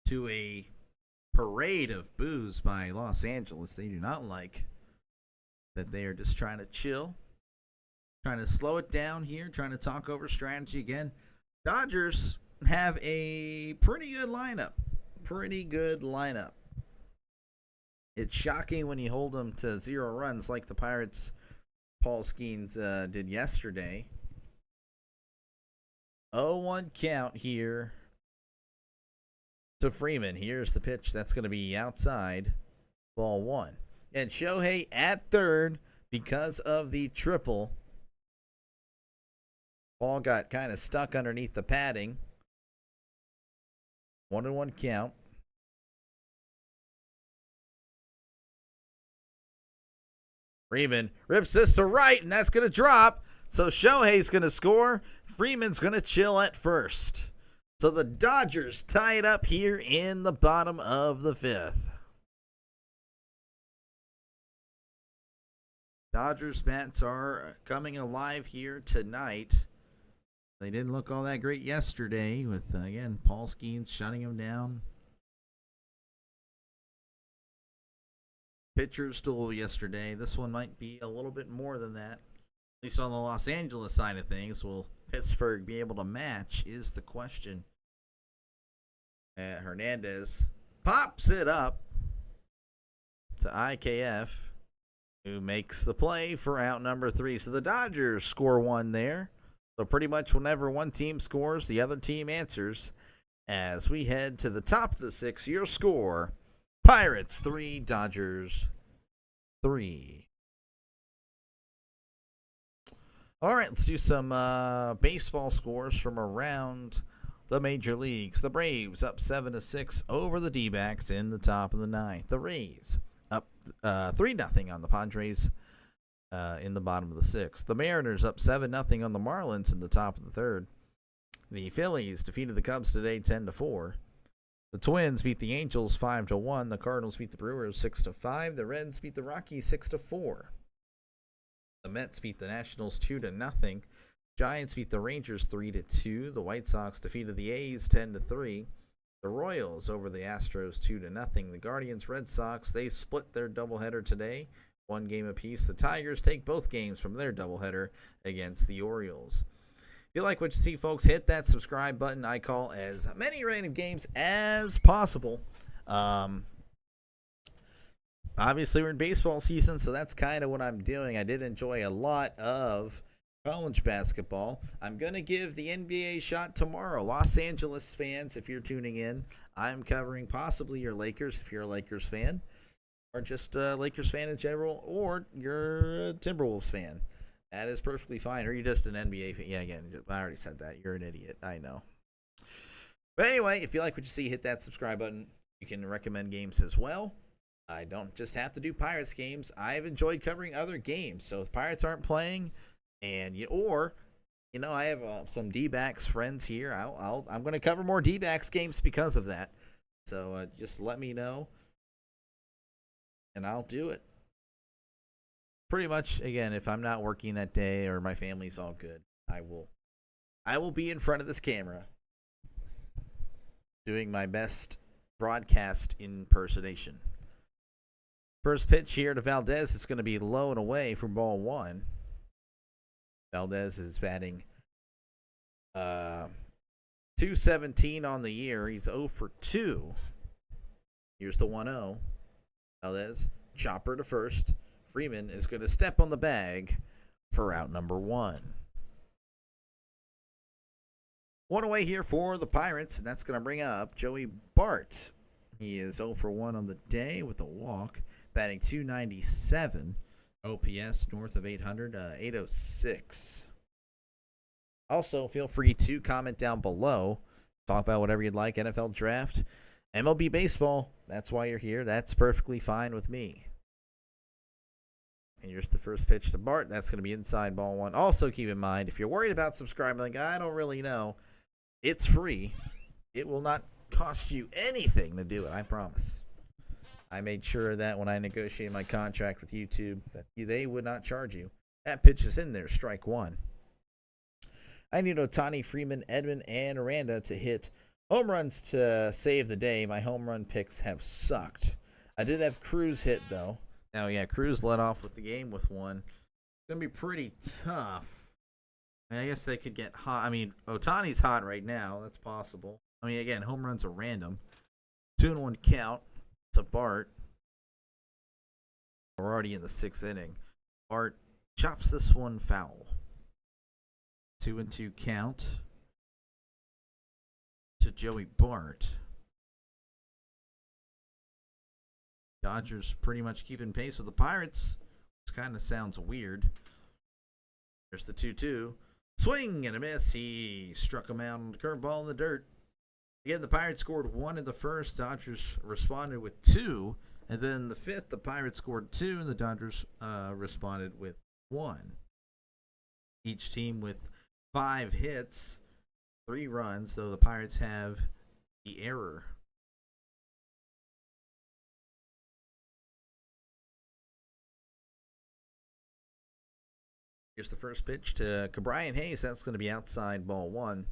to a parade of boos by Los Angeles. They do not like that. They are just trying to chill, trying to slow it down here, trying to talk over strategy again. Dodgers have a pretty good lineup. It's shocking when you hold them to 0 runs like the Pirates' Paul Skeens did yesterday. 0-1 count here to Freeman. Here's the pitch. That's going to be outside, ball one. And Shohei at third because of the triple. Ball got kind of stuck underneath the padding. 1-1 count. Freeman rips this to right, and that's going to drop. So Shohei's going to score. Freeman's going to chill at first. So the Dodgers tie it up here in the bottom of the 5th. Dodgers bats are coming alive here tonight. They didn't look all that great yesterday with, again, Paul Skeens shutting them down. Pitchers duel yesterday. This one might be a little bit more than that. At least on the Los Angeles side of things. Will Pittsburgh be able to match is the question. Hernandez pops it up to IKF. who makes the play for out number 3. So the Dodgers score 1 there. So pretty much whenever one team scores, the other team answers. As we head to the top of the 6th, your score, Pirates 3, Dodgers 3. All right, let's do some baseball scores from around the major leagues. The Braves up 7-6 over the D-backs in the top of the 9th. The Rays up 3-0 on the Padres in the bottom of the 6th. The Mariners up 7-0 on the Marlins in the top of the 3rd. The Phillies defeated the Cubs today 10-4. The Twins beat the Angels 5-1. The Cardinals beat the Brewers 6-5. The Reds beat the Rockies 6-4. The Mets beat the Nationals 2-0. Giants beat the Rangers 3-2. The White Sox defeated the A's 10-3. The Royals over the Astros 2-0. The Guardians Red Sox, they split their doubleheader today, 1 game apiece. The Tigers take both games from their doubleheader against the Orioles. If you like what you see, folks, hit that subscribe button. I call as many random games as possible. Obviously, we're in baseball season, so that's kind of what I'm doing. I did enjoy a lot of college basketball. I'm going to give the NBA a shot tomorrow. Los Angeles fans, if you're tuning in, I'm covering possibly your Lakers, if you're a Lakers fan, or just a Lakers fan in general, or you're a Timberwolves fan. That is perfectly fine. Or you're just an NBA fan. Yeah, again, I already said that. You're an idiot. I know. But anyway, if you like what you see, hit that subscribe button. You can recommend games as well. I don't just have to do Pirates games. I've enjoyed covering other games. So if Pirates aren't playing, and I have some D-backs friends here. I'm going to cover more D-backs games because of that. So just let me know, and I'll do it. Pretty much, again, if I'm not working that day or my family's all good, I will be in front of this camera doing my best broadcast impersonation. First pitch here to Valdez is going to be low and away for ball 1. Valdez is batting .217 on the year. He's 0 for 2. Here's the 1-0. Valdez, chopper to first. Freeman is going to step on the bag for out number 1. 1 away here for the Pirates, and that's going to bring up Joey Bart. He is 0 for 1 on the day with a walk, batting .297. OPS north of 800, 806. Also, feel free to comment down below. Talk about whatever you'd like. NFL draft, MLB baseball. That's why you're here. That's perfectly fine with me. And here's the first pitch to Bart. That's going to be inside ball 1. Also, keep in mind, if you're worried about subscribing, like, I don't really know, it's free. It will not cost you anything to do it, I promise. I made sure that when I negotiated my contract with YouTube, that they would not charge you. That pitch is in there, strike 1. I need Ohtani, Freeman, Edman, and Aranda to hit home runs to save the day. My home run picks have sucked. I did have Cruz hit, though. Now, yeah, Cruz led off with the game with 1. It's going to be pretty tough. I guess they could get hot. I mean, Ohtani's hot right now. That's possible. I mean, again, home runs are random. 2-1 count to Bart. We're already in the 6th inning. Bart chops this one foul. 2-2 count to Joey Bart. Dodgers pretty much keeping pace with the Pirates, which kind of sounds weird. There's the 2-2. Swing and a miss. He struck him out on the curveball in the dirt. Again, the Pirates scored 1 in the first. Dodgers responded with 2. And then the 5th, the Pirates scored 2, and the Dodgers responded with 1. Each team with 5 hits, 3 runs, though the Pirates have the error. Here's the first pitch to Brian Hayes. That's going to be outside ball 1.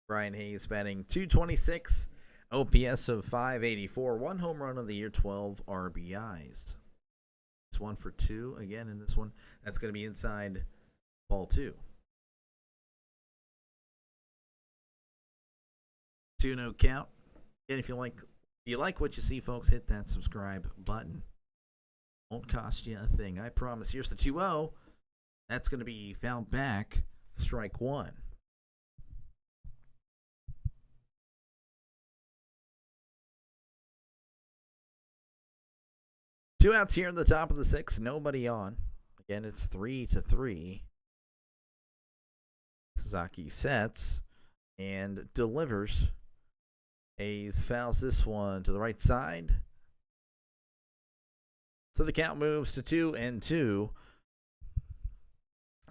Brian Hayes batting .226, OPS of .584, 1 home run of the year, 12 RBIs. It's 1 for 2 again in this one. That's going to be inside ball 2. 2-0 count. And if you like what you see, folks, hit that subscribe button. Won't cost you a thing, I promise. Here's the 2-0. That's going to be fouled back. Strike one. Two outs here in the top of the sixth. Nobody on. Again, it's 3-3. Sasaki sets and delivers. Hayes fouls this one to the right side. So the count moves to 2-2.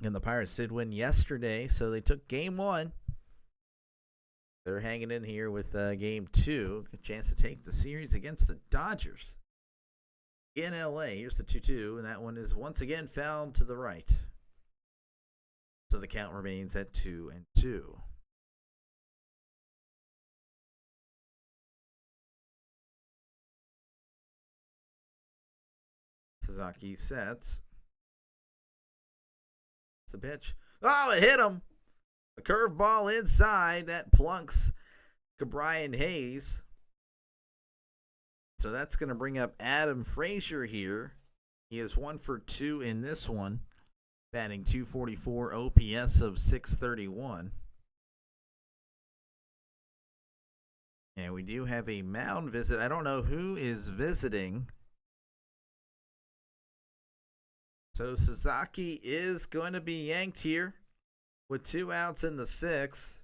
And the Pirates did win yesterday, so they took game one. They're hanging in here with game two. A chance to take the series against the Dodgers in LA. Here's the 2-2, and that one is once again fouled to the right. So the count remains at 2-2. Sasaki sets. It's a pitch. Oh, it hit him. A curveball inside that plunks Brian Hayes. So that's going to bring up Adam Frazier here. He is 1 for 2 in this one, batting .244, OPS of .631. And we do have a mound visit. I don't know who is visiting. So Sasaki is going to be yanked here with 2 outs in the sixth,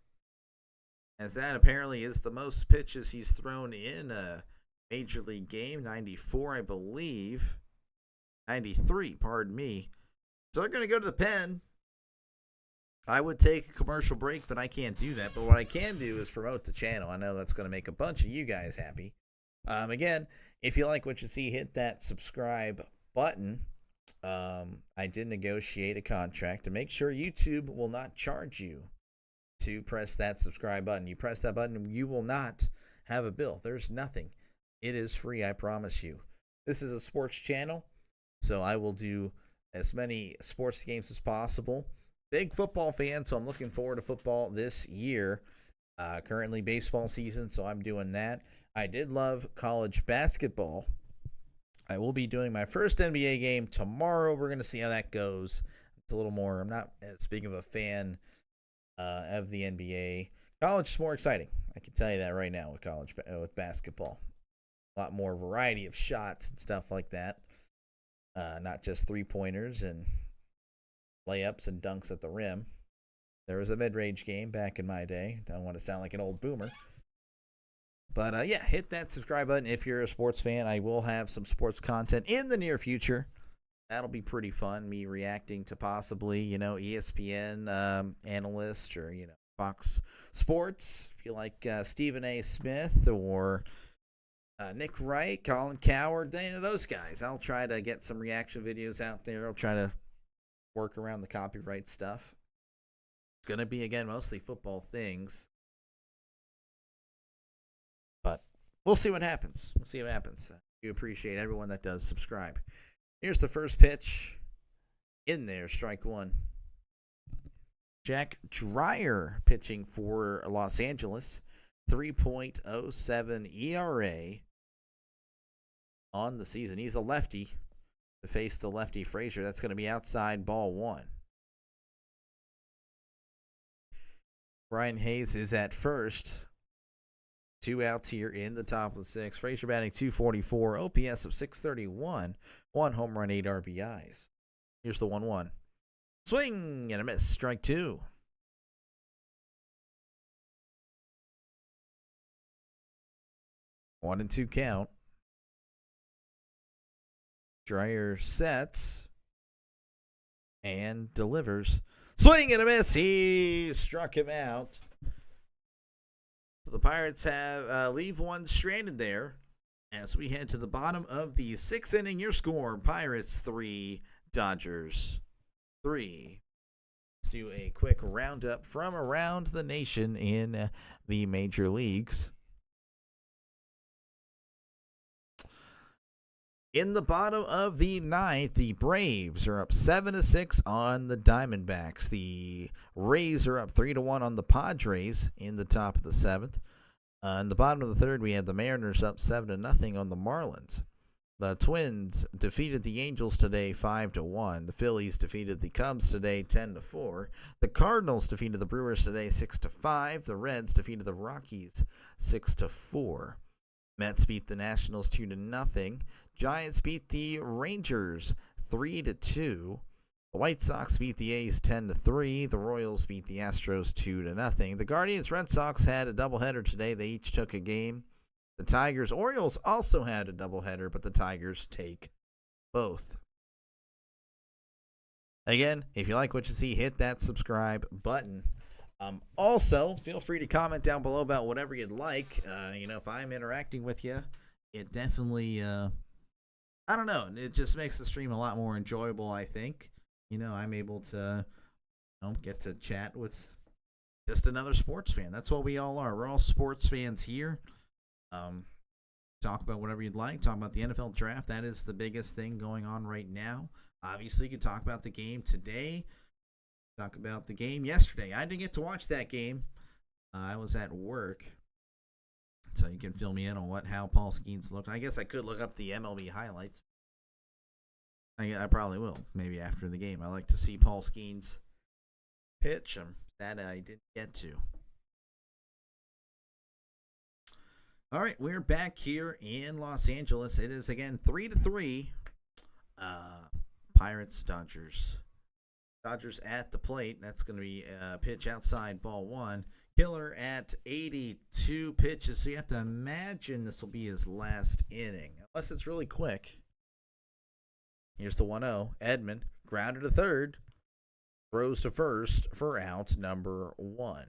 as that apparently is the most pitches he's thrown in a major league game. 94, I believe. 93, pardon me. So they're going to go to the pen. I would take a commercial break, but I can't do that. But what I can do is promote the channel. I know that's going to make a bunch of you guys happy. Again, if you like what you see, hit that subscribe button. I did negotiate a contract to make sure YouTube will not charge you to press that subscribe button. You press that button, you will not have a bill. There's nothing. It is free, I promise you. This is a sports channel, so I will do as many sports games as possible. Big football fan, so I'm looking forward to football this year. Currently baseball season, so I'm doing that. I did love college basketball. I will be doing my first NBA game tomorrow. We're going to see how that goes. It's a little more. I'm not as big of a fan of the NBA. College is more exciting. I can tell you that right now with basketball. A lot more variety of shots and stuff like that. Not just three-pointers and layups and dunks at the rim. There was a mid-range game back in my day. Don't want to sound like an old boomer. But, yeah, hit that subscribe button if you're a sports fan. I will have some sports content in the near future. That'll be pretty fun, me reacting to possibly, ESPN analyst or, Fox Sports. If you like Stephen A. Smith or Nick Wright, Colin Coward, those guys. I'll try to get some reaction videos out there. I'll try to work around the copyright stuff. It's going to be, again, mostly football things. But we'll see what happens. I do appreciate everyone that does subscribe. Here's the first pitch. In there, strike one. Jack Dreyer pitching for Los Angeles. 3.07 ERA on the season. He's a lefty to face the lefty Frazier. That's going to be outside, ball one. Brian Hayes is at first. 2 outs here in the top of the sixth. Frazier batting .244, OPS of .631, 1 home run, 8 RBIs. Here's the 1-1. Swing and a miss, strike two. One and two count. Dreyer sets and delivers. Swing and a miss. He struck him out. So the Pirates have leave one stranded there as we head to the bottom of the sixth inning. Your score: Pirates 3, Dodgers 3. Let's do a quick roundup from around the nation in the major leagues. In the bottom of the ninth, the Braves are up 7-6 on the Diamondbacks. The Rays are up 3-1 on the Padres in the top of the seventh. In the bottom of the third, we have the Mariners up 7-0 on the Marlins. The Twins defeated the Angels today 5-1. The Phillies defeated the Cubs today 10-4. The Cardinals defeated the Brewers today 6-5. The Reds defeated the Rockies 6-4. Mets beat the Nationals 2-0. Giants beat the Rangers 3-2. The White Sox beat the A's 10-3. The Royals beat the Astros 2-0. The Guardians Red Sox had a doubleheader today. They each took a game. The Tigers Orioles also had a doubleheader, but the Tigers take both. Again, if you like what you see, hit that subscribe button. Also, feel free to comment down below about whatever you'd like. If I'm interacting with you, it definitely, I don't know, it just makes the stream a lot more enjoyable, I think. I'm able to get to chat with just another sports fan. That's what we all are. We're all sports fans here. Talk about whatever you'd like. Talk about the NFL draft. That is the biggest thing going on right now. Obviously, you can talk about the game today. Talk about the game yesterday. I didn't get to watch that game. I was at work. So you can fill me in on how Paul Skeens looked. I guess I could look up the MLB highlights. I probably will. Maybe after the game. I like to see Paul Skeens pitch. That I didn't get to. All right, we're back here in Los Angeles. It is again 3-3. Pirates, Dodgers. Dodgers at the plate. That's going to be a pitch outside, ball one. Killer at 82 pitches. So you have to imagine this will be his last inning, unless it's really quick. Here's the 1-0. Edman grounded to third. Throws to first for out number 1.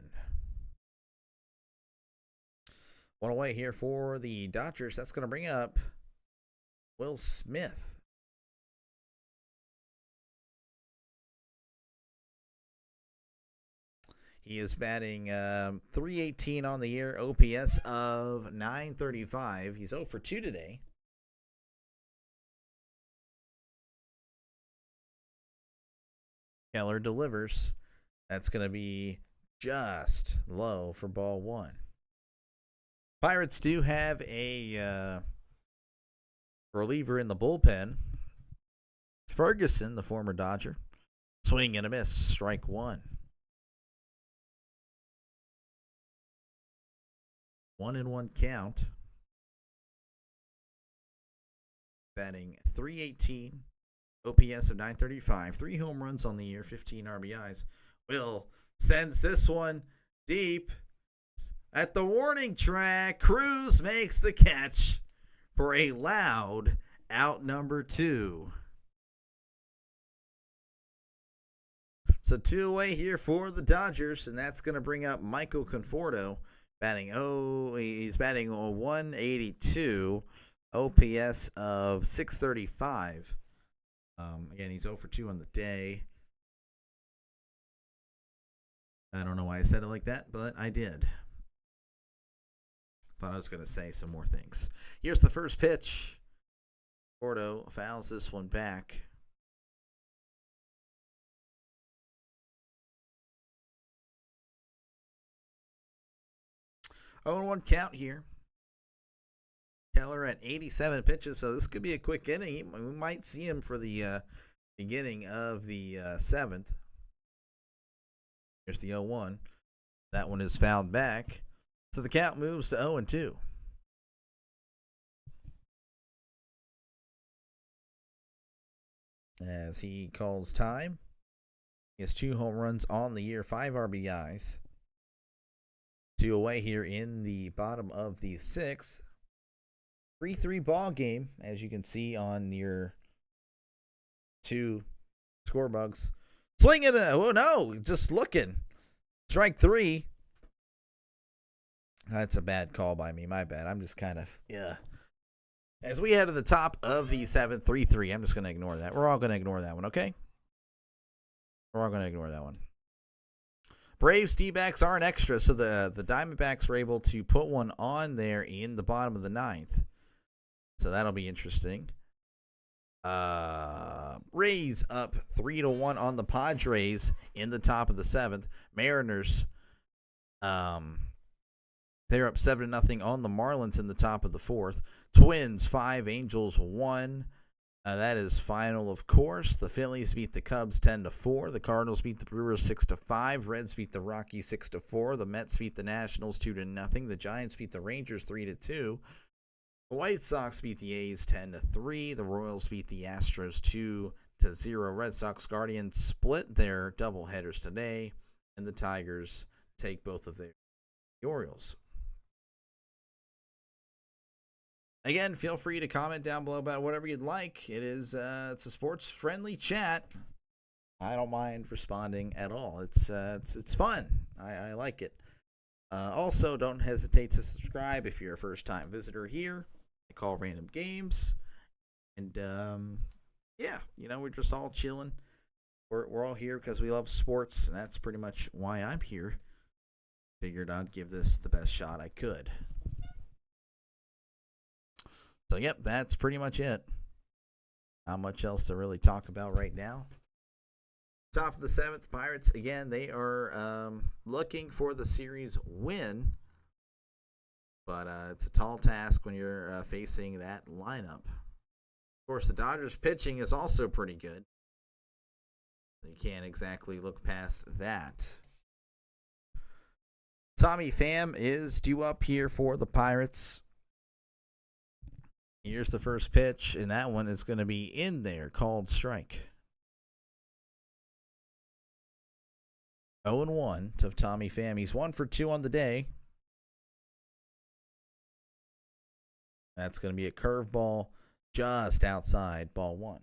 One away here for the Dodgers. That's going to bring up Will Smith. He is batting .318 on the year, OPS of .935. He's 0 for 2 today. Keller delivers. That's going to be just low for ball one. Pirates do have a reliever in the bullpen. Ferguson, the former Dodger. Swing and a miss. Strike one. 1-1 count. Batting .318. OPS of .935. 3 home runs on the year. 15 RBIs. Will sends this one deep. At the warning track, Cruz makes the catch for a loud out number 2. So 2 away here for the Dodgers, and that's going to bring up Michael Conforto. He's batting 182, OPS of 635. Again, he's 0 for 2 on the day. I don't know why I said it like that, but I did. Thought I was going to say some more things. Here's the first pitch. Porto fouls this one back. Oh, 1 count here. Keller at 87 pitches, so this could be a quick inning. We might see him for the beginning of the 7th. Here's the 0-1. That one is fouled back. So the count moves to 0-2. As he calls time. He has 2 home runs on the year, 5 RBIs. 2 away here in the bottom of the 6th. 3-3 ball game, as you can see on your 2 score bugs. Swinging it. Oh, no. Just looking. Strike 3. That's a bad call by me. My bad. I'm just kind of, As we head to the top of the 7th, 3-3, I'm just going to ignore that. We're all going to ignore that one, okay? We're all going to ignore that one. Braves D-backs are an extra, so the Diamondbacks were able to put one on there in the bottom of the 9th. So that'll be interesting. Rays up 3-1 on the Padres in the top of the 7th. Mariners They're up 7-0 on the Marlins in the top of the fourth. Twins 5, Angels 1. That is final, of course. The Phillies beat the Cubs 10-4. The Cardinals beat the Brewers 6-5. Reds beat the Rockies 6-4. The Mets beat the Nationals 2-0. The Giants beat the Rangers 3-2. The White Sox beat the A's 10-3. The Royals beat the Astros 2-0. Red Sox Guardians split their doubleheaders today, and the Tigers take both of the Orioles. Again, feel free to comment down below about whatever you'd like. It's a sports-friendly chat. I don't mind responding at all. It's fun. I like it. Also, don't hesitate to subscribe if you're a first-time visitor here. I call random games, and yeah, we're just all chilling. We're all here because we love sports, and that's pretty much why I'm here. Figured I'd give this the best shot I could. So, yep, that's pretty much it. Not much else to really talk about right now. Top of the seventh, Pirates, again, they are looking for the series win. But it's a tall task when you're facing that lineup. Of course, the Dodgers pitching is also pretty good. You can't exactly look past that. Tommy Pham is due up here for the Pirates. Here's the first pitch, and that one is going to be in there, called strike. 0-1 to Tommy Pham. He's 1 for 2 on the day. That's going to be a curveball just outside, ball 1.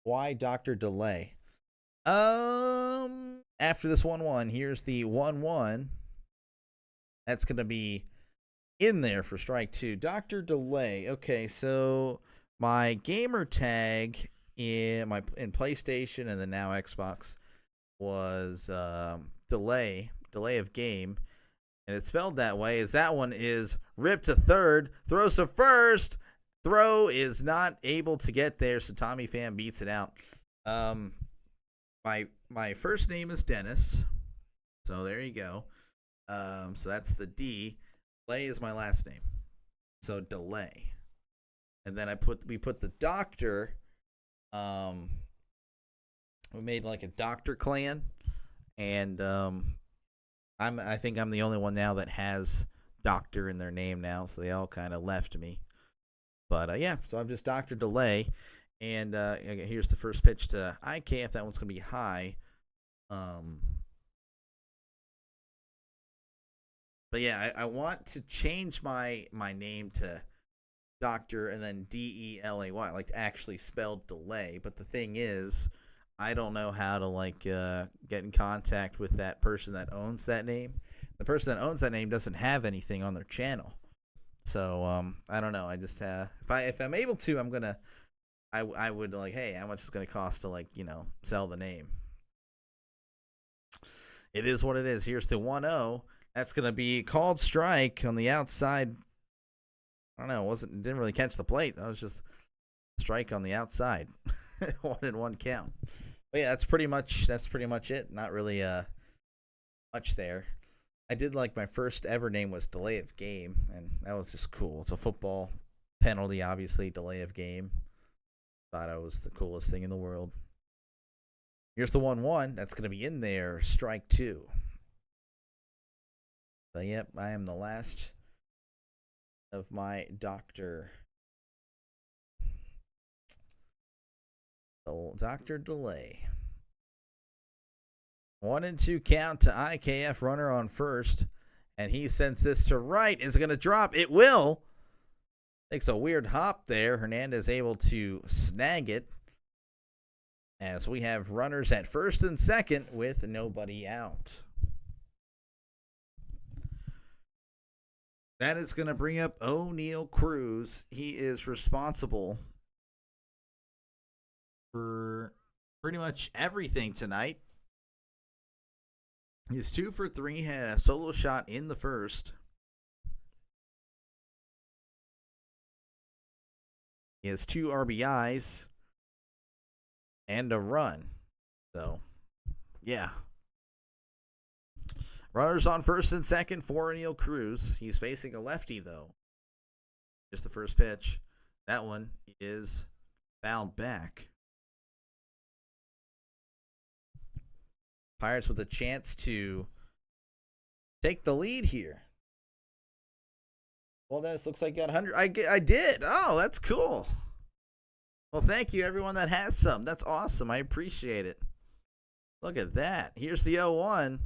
Why Dr. Delay? After this 1-1, here's the 1-1. That's going to be in there for strike 2. Dr. Delay. Okay, so my gamer tag in PlayStation and then now Xbox was delay of game, and it's spelled that way. As that one is ripped to third, throws to first. Throw is not able to get there, so Tommy Pham beats it out. My first name is Dennis, so there you go. So that's the D. Delay is my last name, so Delay. And then we put the doctor. We made like a doctor clan, and I think I'm the only one now that has doctor in their name now, so they all kind of left me. But yeah, so I'm just Dr. Delay, and here's the first pitch to IKF. That one's gonna be high. But yeah, I want to change my name to Doctor and then Delay, like actually spelled delay. But the thing is, I don't know how to get in contact with that person that owns that name. The person that owns that name doesn't have anything on their channel. So I don't know. I just if I'm able to, I would hey, how much is it gonna cost to sell the name? It is what it is. Here's the 1-0. That's gonna be called strike on the outside. I don't know. Didn't really catch the plate. That was just strike on the outside. 1-1 count. But yeah, that's pretty much it. Not really much there. I did my first ever name was delay of game, and that was just cool. It's a football penalty, obviously, delay of game. Thought it was the coolest thing in the world. Here's the 1-1. That's going to be in there. Strike 2. So, yep, I am the last of my doctor. Dr. Delay. 1-2 count to IKF, runner on first, and he sends this to right. Is it going to drop? It will. Takes a weird hop there. Hernandez able to snag it, as we have runners at first and second with nobody out. That is going to bring up O'Neal Cruz. He is responsible for pretty much everything tonight. He's 2 for 3, had a solo shot in the first. He has 2 RBIs and a run. So, yeah. Runners on first and second for Neil Cruz. He's facing a lefty, though. Just the first pitch. That one is fouled back. Pirates with a chance to take the lead here. Well, this looks like you got 100. I did. Oh, that's cool. Well, thank you, everyone that has some. That's awesome. I appreciate it. Look at that. Here's the 0-1.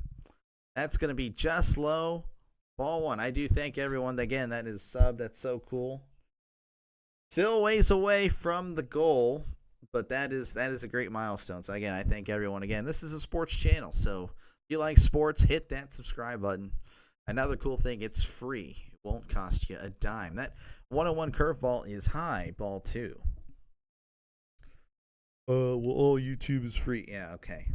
That's going to be just low. Ball one. I do thank everyone. Again, that is sub. That's so cool. Still ways away from the goal, but that is a great milestone. So, again, I thank everyone. Again, this is a sports channel, so if you like sports, hit that subscribe button. Another cool thing, it's free. It won't cost you a dime. That 101 curveball is high, ball 2. Well, all YouTube is free. Yeah, okay.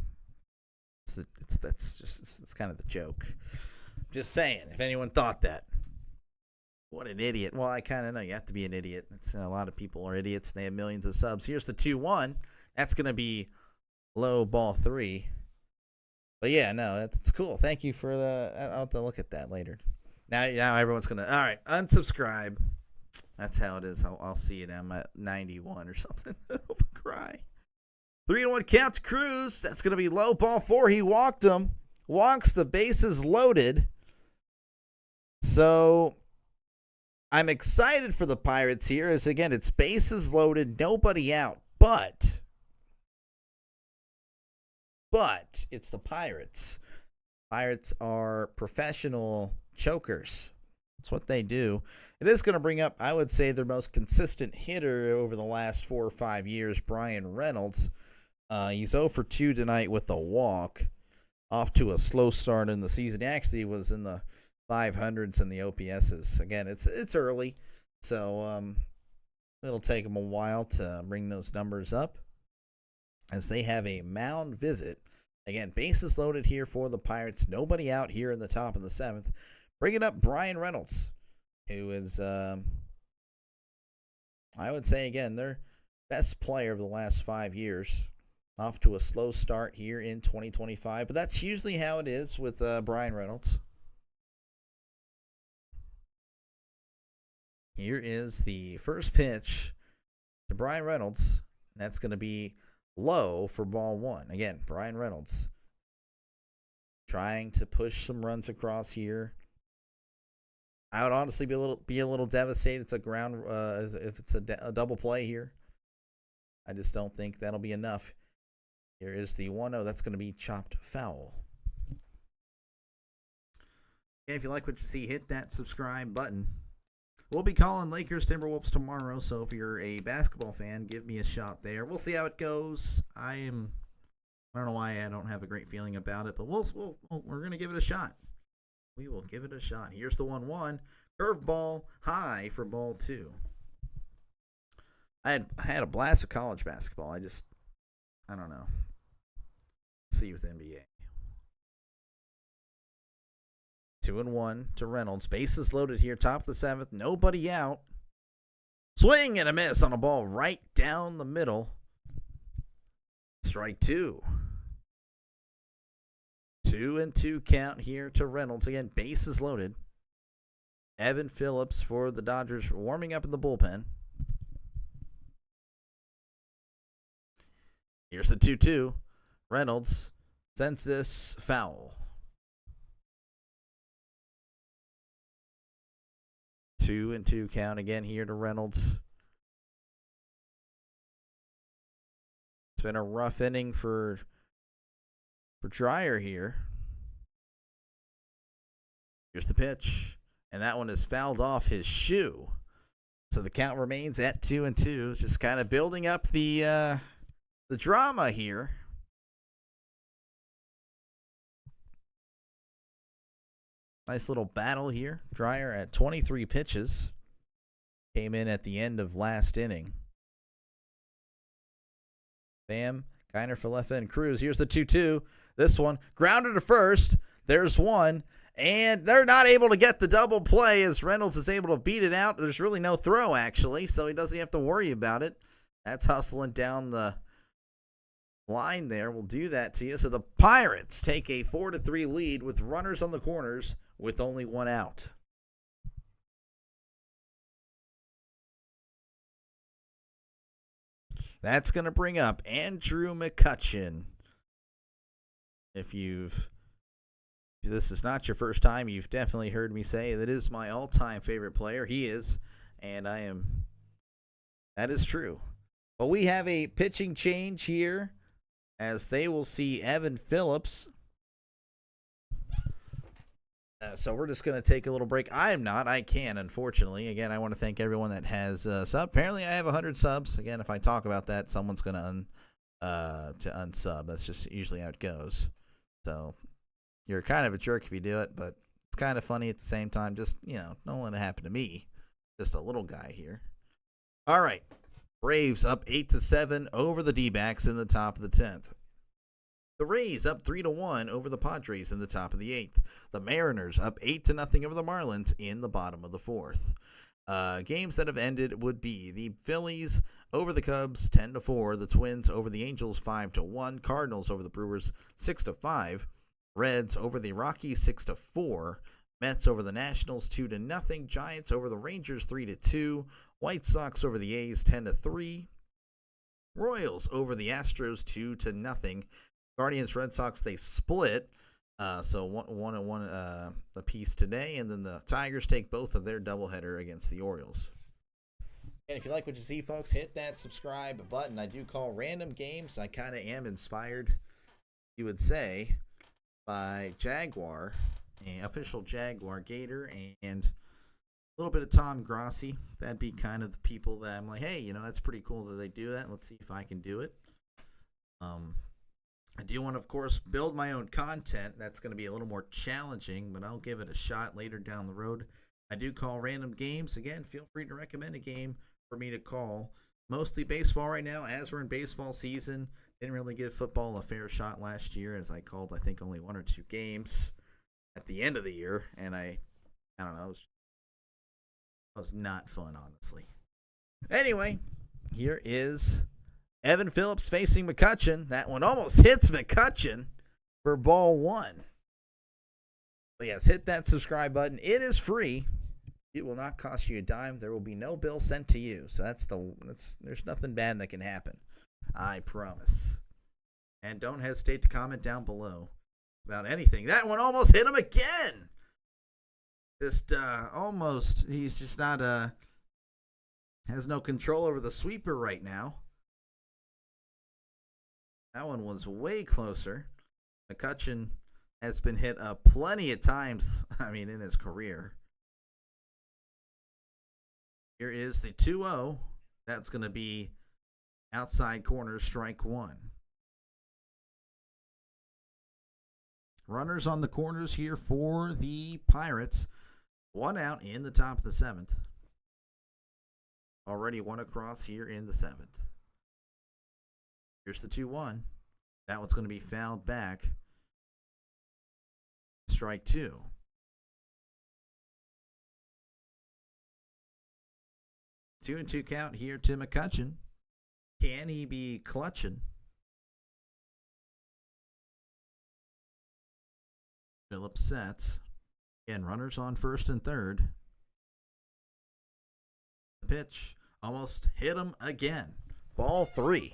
That's kind of the joke. Just saying, if anyone thought that. What an idiot. Well, I kind of know you have to be an idiot. A lot of people are idiots, and they have millions of subs. Here's the 2-1. That's going to be low, ball 3. But, yeah, no, that's cool. Thank you for the – I'll have to look at that later. Now everyone's going to – all right, unsubscribe. That's how it is. I'll see it. I'm at 91 or something. I'll cry. 3-1 count to Cruz. That's going to be low, ball 4. He walked him. Walks, the bases loaded. So I'm excited for the Pirates here. As again, it's bases loaded, nobody out. But it's the Pirates. Pirates are professional chokers. That's what they do. It is going to bring up, I would say, their most consistent hitter over the last 4 or 5 years, Brian Reynolds. He's 0 for 2 tonight with a walk. Off to a slow start in the season. He actually was in the 500s and the OPSs. Again, it's early, so it'll take them a while to bring those numbers up as they have a mound visit. Again, bases loaded here for the Pirates. Nobody out here in the top of the 7th. Bringing up Brian Reynolds, who is, I would say, again, their best player of the last 5 years. Off to a slow start here in 2025, but that's usually how it is with Brian Reynolds. Here is the first pitch to Brian Reynolds. That's going to be low for ball 1. Again, Brian Reynolds trying to push some runs across here. I would honestly be a little devastated. It's a ground if it's a double play here. I just don't think that'll be enough. Here is the 1-0. That's going to be chopped foul. If you like what you see, hit that subscribe button. We'll be calling Lakers Timberwolves tomorrow, so if you're a basketball fan, give me a shot there. We'll see how it goes. I don't know why I don't have a great feeling about it, but we're going to give it a shot. We will give it a shot. Here's the 1-1. Curveball high for ball 2. I had a blast with college basketball. I don't know. See with NBA. 2-1 to Reynolds. Bases loaded here, top of the 7th. Nobody out. Swing and a miss on a ball right down the middle. Strike 2. 2-2 count here to Reynolds. Again, bases loaded. Evan Phillips for the Dodgers warming up in the bullpen. Here's the 2-2. Reynolds sends this foul. 2-2 count again here to Reynolds. It's been a rough inning for Dreyer here. Here's the pitch. And that one is fouled off his shoe. So the count remains at 2-2. Just kind of building up the drama here. Nice little battle here. Dreyer at 23 pitches. Came in at the end of last inning. Bam. Kiner, Falefa, and Cruz. Here's the 2-2. This one grounded to first. There's one. And they're not able to get the double play as Reynolds is able to beat it out. There's really no throw, actually, so he doesn't have to worry about it. That's hustling down the line there will do that to you. So the Pirates take a 4-3 lead with runners on the corners with only one out. That's going to bring up Andrew McCutchen. If this is not your first time, you've definitely heard me say that is my all-time favorite player. He is, and I am. That is true. But we have a pitching change here, as they will see Evan Phillips. So we're just going to take a little break. I am not. I can, unfortunately. Again, I want to thank everyone that has sub. Apparently, I have 100 subs. Again, if I talk about that, someone's going to unsub. That's just usually how it goes. So you're kind of a jerk if you do it, but it's kind of funny at the same time. Just, don't let it happen to me. Just a little guy here. All right. Braves up 8-7 over the D-backs in the top of the 10th. The Rays up 3-1 over the Padres in the top of the 8th. The Mariners up 8-0 over the Marlins in the bottom of the 4th. Games that have ended would be the Phillies over the Cubs 10-4, the Twins over the Angels 5-1, Cardinals over the Brewers 6-5, Reds over the Rockies 6-4, Mets over the Nationals 2-0, Giants over the Rangers 3-2, White Sox over the A's 10-3, Royals over the Astros 2-0. Guardians, Red Sox, they split, so 1-1 apiece today, and then the Tigers take both of their doubleheader against the Orioles. And if you like what you see, folks, hit that subscribe button. I do call random games. I kind of am inspired, you would say, by Jaguar, official Jaguar Gator, and a little bit of Tom Grossi. That'd be kind of the people that I'm like, hey, that's pretty cool that they do that. Let's see if I can do it. I do want to, of course, build my own content. That's going to be a little more challenging, but I'll give it a shot later down the road. I do call random games. Again, feel free to recommend a game for me to call. Mostly baseball right now, as we're in baseball season. Didn't really give football a fair shot last year, as I called, I think, only 1 or 2 games at the end of the year. And I don't know, it was not fun, honestly. Anyway, here is Evan Phillips facing McCutchen. That one almost hits McCutchen for ball 1. But yes, hit that subscribe button. It is free. It will not cost you a dime. There will be no bill sent to you. So there's nothing bad that can happen. I promise. And don't hesitate to comment down below about anything. That one almost hit him again. Just almost. He's just not has no control over the sweeper right now. That one was way closer. McCutchen has been hit plenty of times, in his career. Here is the 2-0. That's going to be outside corner, strike 1. Runners on the corners here for the Pirates. 1 out in the top of the 7th. Already 1 across here in the 7th. Here's the 2-1. That one's going to be fouled back. Strike 2. Two and 2 count here to McCutchen. Can he be clutching? Phillips sets. Again, runners on first and third. The pitch almost hit him again. Ball 3.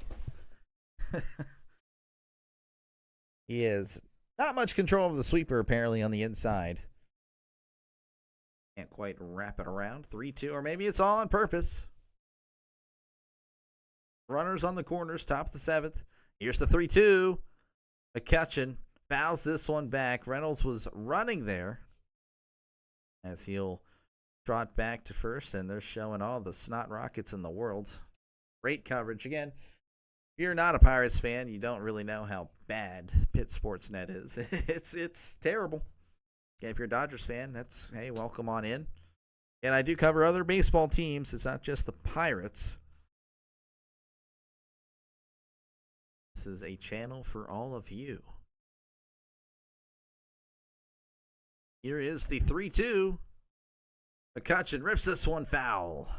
He has not much control of the sweeper, apparently, on the inside. Can't quite wrap it around. 3-2, or maybe it's all on purpose. Runners on the corners, top of the 7th. Here's the 3-2. McCutchen fouls this one back. Reynolds was running there as he'll trot back to first, and they're showing all the snot rockets in the world. Great coverage. Again, if you're not a Pirates fan, you don't really know how bad Pitt Sportsnet is. It's terrible. If you're a Dodgers fan, hey, welcome on in. And I do cover other baseball teams. It's not just the Pirates. This is a channel for all of you. Here is the 3-2. McCutchen rips this one foul.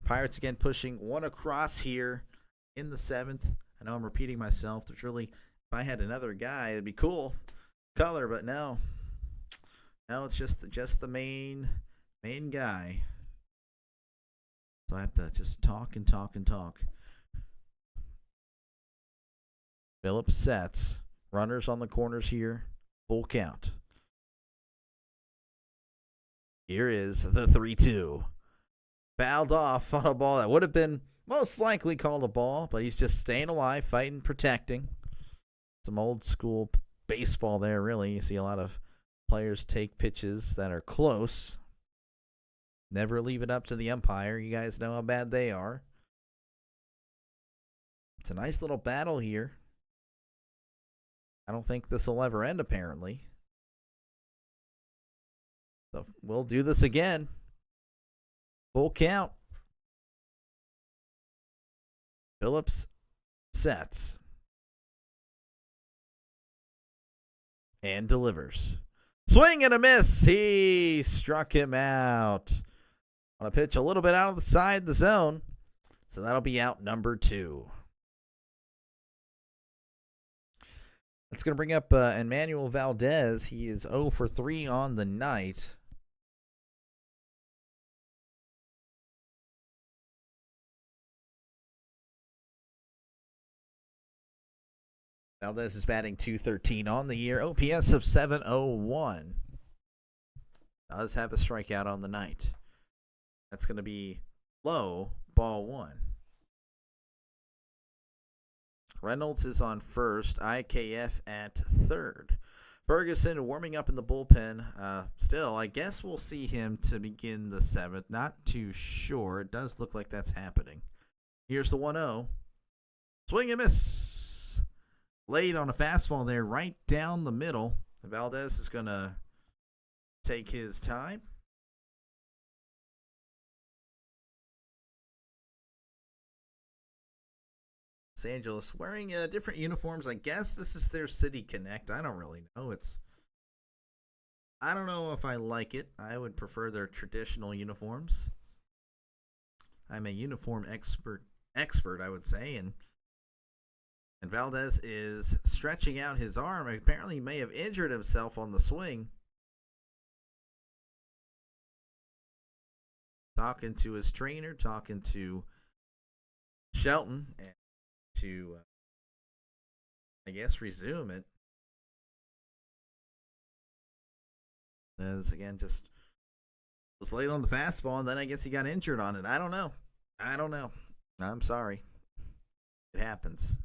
Pirates again pushing one across here in the 7th. I know I'm repeating myself. There's really, if I had another guy, it'd be cool color, but no. No, it's just the main guy. So I have to just talk and talk and talk. Phillips sets. Runners on the corners here. Full count. Here is the 3-2. Fouled off on a ball that would have been most likely called a ball, but he's just staying alive, fighting, protecting. Some old school baseball there, really. You see a lot of players take pitches that are close. Never leave it up to the umpire. You guys know how bad they are. It's a nice little battle here. I don't think this will ever end, apparently. So we'll do this again. Full count. Phillips sets. And delivers. Swing and a miss. He struck him out on a pitch a little bit out of the side of the zone. So that'll be out number 2. That's going to bring up Emmanuel Valdez. He is 0 for 3 on the night. Valdez is batting .213 on the year. OPS of .701. Does have a strikeout on the night. That's going to be low, ball 1. Reynolds is on first. IKF at third. Ferguson warming up in the bullpen. Still, I guess we'll see him to begin the 7th. Not too sure. It does look like that's happening. Here's the 1-0. Swing and miss. Laid on a fastball there right down the middle. Valdez is going to take his time. Los Angeles wearing different uniforms. I guess this is their City Connect. I don't really know. I don't know if I like it. I would prefer their traditional uniforms. I'm a uniform expert, I would say, and Valdez is stretching out his arm. Apparently, he may have injured himself on the swing. Talking to his trainer, talking to Shelton, and to, I guess, resume it. As again, just was late on the fastball, and then I guess he got injured on it. I don't know. I'm sorry. It happens.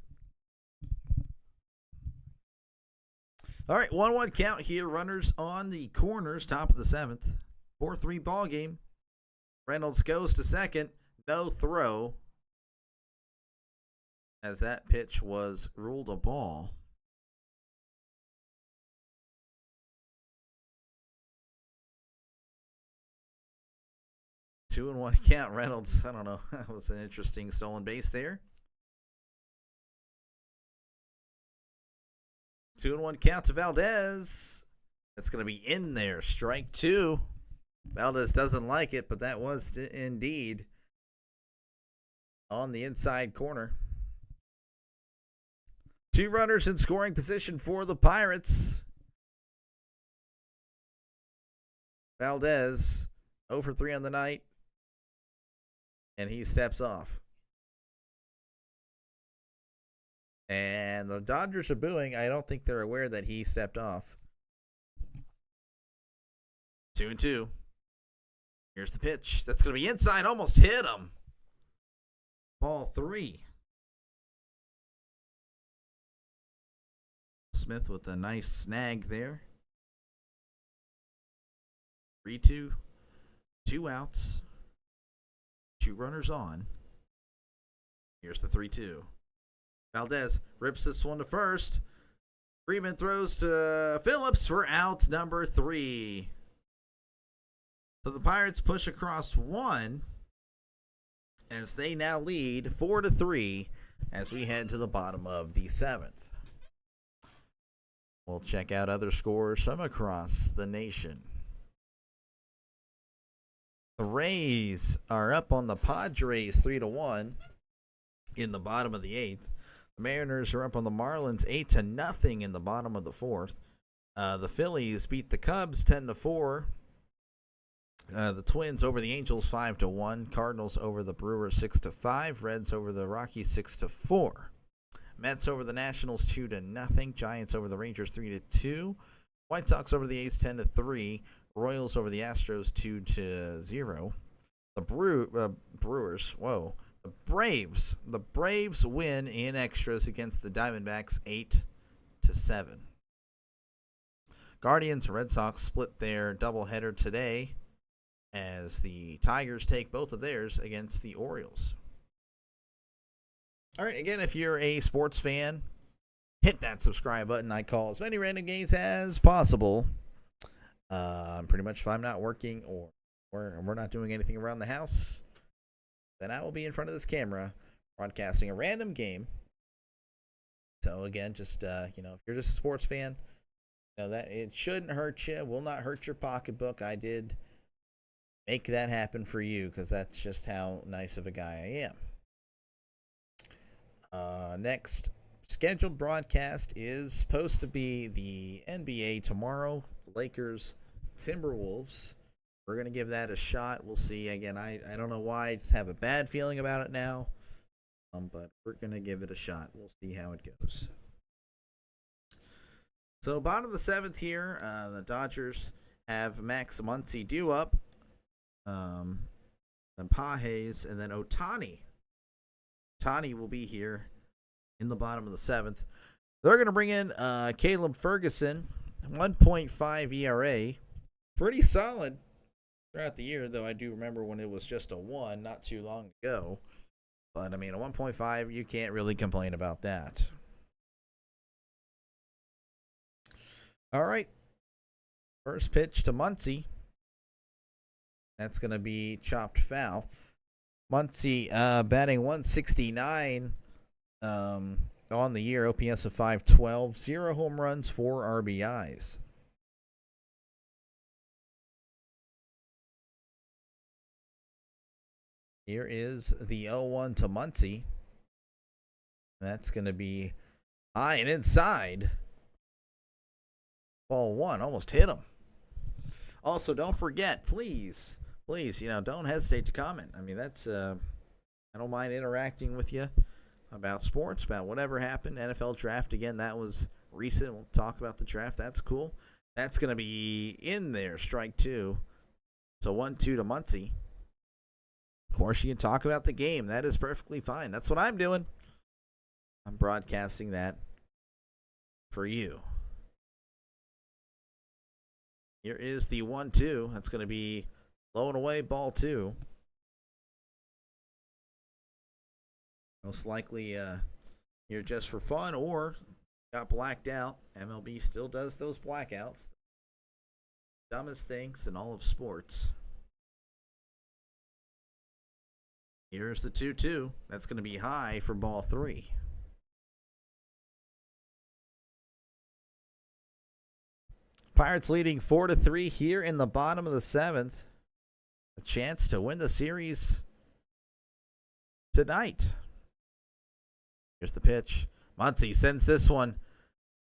All right, 1-1 count here. Runners on the corners, top of the 7th. 4-3 ball game. Reynolds goes to second. No throw, as that pitch was ruled a ball. Two and 1 count. Reynolds, I don't know. That was an interesting stolen base there. 2-1 count to Valdez. That's going to be in there. Strike 2. Valdez doesn't like it, but that was indeed on the inside corner. 2 runners in scoring position for the Pirates. Valdez 0 for 3 on the night, and he steps off. And the Dodgers are booing. I don't think they're aware that he stepped off. 2-2. Here's the pitch. That's going to be inside. Almost hit him. Ball 3. Smith with a nice snag there. 3-2. 2 outs. 2 runners on. Here's the 3-2. Valdez rips this one to first. Freeman throws to Phillips for out number 3. So the Pirates push across 1 as they now lead 4-3 as we head to the bottom of the 7th. We'll check out other scores from across the nation. The Rays are up on the Padres 3-1 in the bottom of the 8th. The Mariners are up on the Marlins 8-0 in the bottom of the 4th. The Phillies beat the Cubs 10-4. The Twins over the Angels 5-1. Cardinals over the Brewers 6-5. Reds over the Rockies 6-4. Mets over the Nationals 2-0. Giants over the Rangers 3-2. White Sox over the A's 10-3. Royals over the Astros 2-0. The Brewers. Whoa. The Braves win in extras against the Diamondbacks 8-7. Guardians Red Sox split their doubleheader today as the Tigers take both of theirs against the Orioles. All right, again, if you're a sports fan, hit that subscribe button. I call as many random games as possible. Pretty much if I'm not working or we're not doing anything around the house, then I will be in front of this camera broadcasting a random game. So again, just if you're just a sports fan, that it shouldn't hurt you, will not hurt your pocketbook. I did make that happen for you because that's just how nice of a guy I am. Next scheduled broadcast is supposed to be the NBA tomorrow. Lakers, Timberwolves. We're going to give that a shot. We'll see. Again, I don't know why. I just have a bad feeling about it now. But we're going to give it a shot. We'll see how it goes. So, bottom of the 7th here, the Dodgers have Max Muncy due up. Then Pages, and then Ohtani. Ohtani will be here in the bottom of the 7th. They're going to bring in Caleb Ferguson, 1.5 ERA. Pretty solid throughout the year, though I do remember when it was just a 1 not too long ago. But, I mean, a 1.5, you can't really complain about that. All right. First pitch to Muncy. That's going to be chopped foul. Muncy batting 169 on the year, OPS of 512, 0 home runs, 4 RBIs. Here is the 0-1 to Muncy. That's going to be high and inside. Ball 1, almost hit him. Also, don't forget, please, don't hesitate to comment. I mean, that's, I don't mind interacting with you about sports, about whatever happened. NFL draft, again, that was recent. We'll talk about the draft. That's cool. That's going to be in there, strike 2. So 1-2 to Muncy. Of course, you can talk about the game. That is perfectly fine. That's what I'm doing. I'm broadcasting that for you. Here is the 1-2. That's going to be low and away, ball 2. Most likely here just for fun or got blacked out. MLB still does those blackouts. Dumbest things in all of sports. Here's the 2-2. That's going to be high for ball 3. Pirates leading 4-3 here in the bottom of the 7th. A chance to win the series tonight. Here's the pitch. Muncy sends this one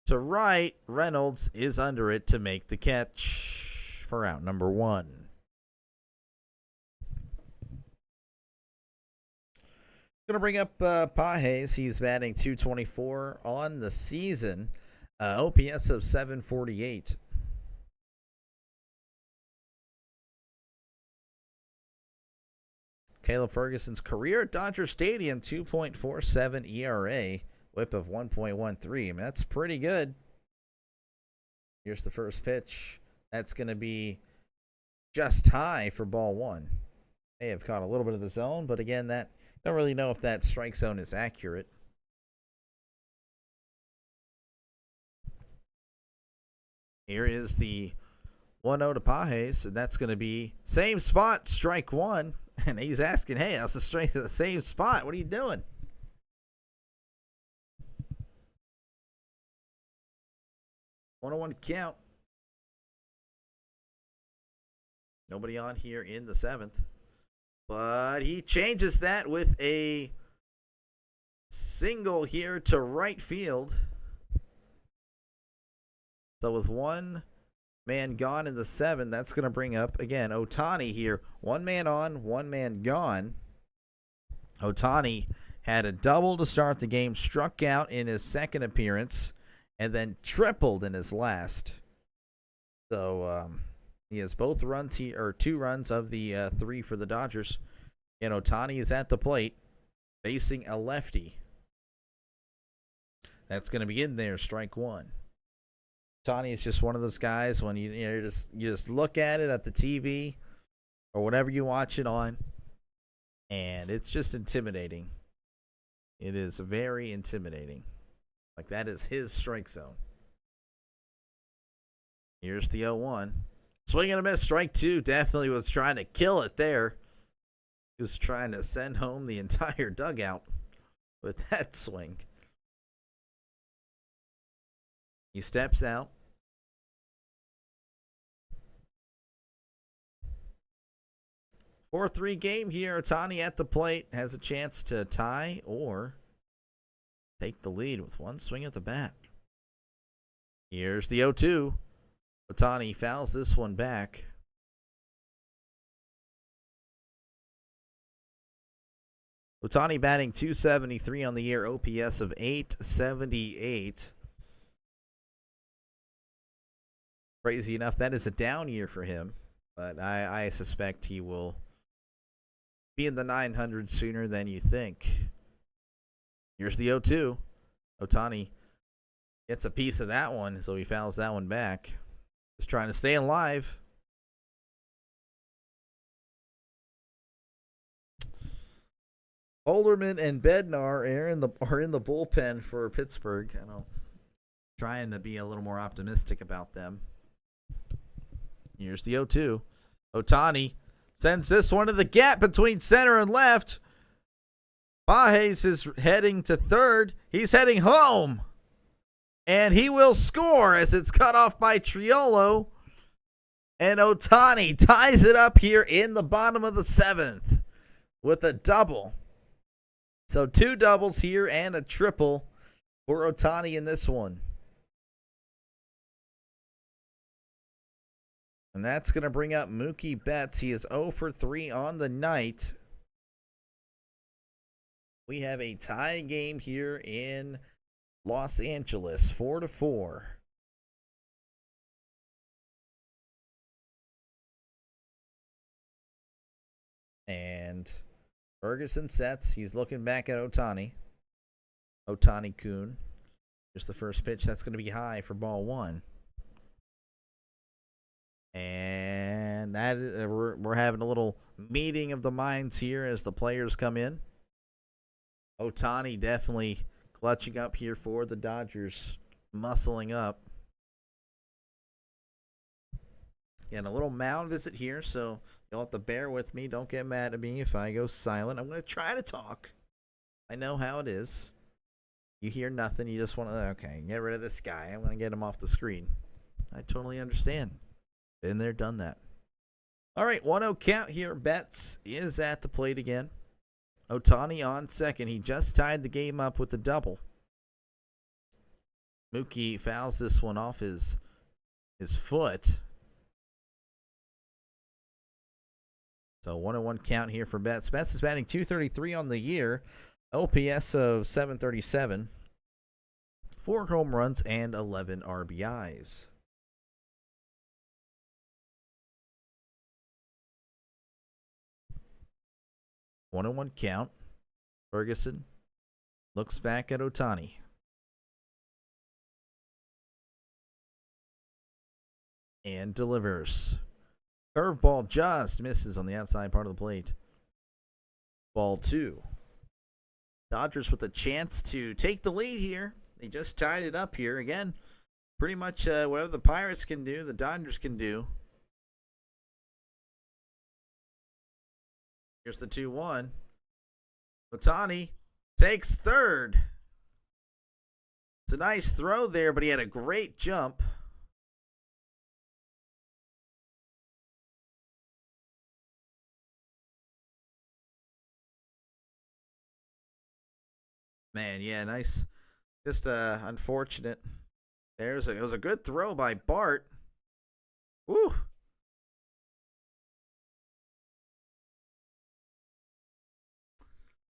to right. Reynolds is under it to make the catch for out number 1. Going to bring up Pages. He's batting .224 on the season. OPS of 748. Caleb Ferguson's career at Dodger Stadium, 2.47 ERA, whip of 1.13. I mean, that's pretty good. Here's the first pitch. That's going to be just high for ball 1. May have caught a little bit of the zone, but again, that don't really know if that strike zone is accurate. Here is the 1-0 to Pages, and that's going to be same spot, strike 1. And he's asking, hey, that's the same spot. What are you doing? One-on-one count. Nobody on here in the 7th. But he changes that with a single here to right field. So with one man gone in the 7th, that's going to bring up, again, Ohtani here. One man on, one man gone. Ohtani had a double to start the game, struck out in his second appearance, and then tripled in his last. So he has both runs here, or 2 runs of the 3 for the Dodgers. And Ohtani is at the plate, facing a lefty. That's going to be in there, strike 1. Ohtani is just one of those guys when you just look at it at the TV or whatever you watch it on, and it's just intimidating. It is very intimidating. Like, that is his strike zone. Here's the 0-1. Swing and a miss, strike 2. Definitely was trying to kill it there. He was trying to send home the entire dugout with that swing. He steps out. 4-3 game here. Ohtani at the plate has a chance to tie or take the lead with one swing at the bat. Here's the 0-2. Ohtani fouls this one back. Ohtani batting .273 on the year, OPS of .878. Crazy enough, that is a down year for him, but I suspect he will be in the 900s sooner than you think. Here's the 0-2. Ohtani gets a piece of that one, so he fouls that one back. Just trying to stay alive. Olderman and Bednar are in the bullpen for Pittsburgh. Trying to be a little more optimistic about them. Here's the 0-2. Ohtani sends this one to the gap between center and left. Pages is heading to third. He's heading home. And he will score as it's cut off by Triolo. And Ohtani ties it up here in the bottom of the 7th with a double. So 2 doubles here and a triple for Ohtani in this one. And that's going to bring up Mookie Betts. He is 0 for 3 on the night. We have a tie game here in Los Angeles, 4-4. And Ferguson sets. He's looking back at Ohtani. Ohtani-kun. Here's the first pitch. That's going to be high for ball 1. And that we're having a little meeting of the minds here as the players come in. Ohtani definitely clutching up here for the Dodgers, muscling up. And a little mound visit here, so you'll have to bear with me. Don't get mad at me if I go silent. I'm going to try to talk. I know how it is. You hear nothing. You just want to, okay, get rid of this guy. I'm going to get him off the screen. I totally understand. Been there, done that. All right, 1-0 count here. Betts is at the plate again. Ohtani on second. He just tied the game up with a double. Mookie fouls this one off his foot. So 1-1 count here for Betts. Betts is batting .233 on the year. OPS of .737. 4 home runs and 11 RBIs. One and 1 count. Ferguson looks back at Ohtani. And delivers. Curveball just misses on the outside part of the plate. Ball 2. Dodgers with a chance to take the lead here. They just tied it up here. Again, pretty much whatever the Pirates can do, the Dodgers can do. Here's the 2-1. Ohtani takes third. It's a nice throw there, but he had a great jump. Man, yeah, nice. Just unfortunate. It was a good throw by Bart. Woo.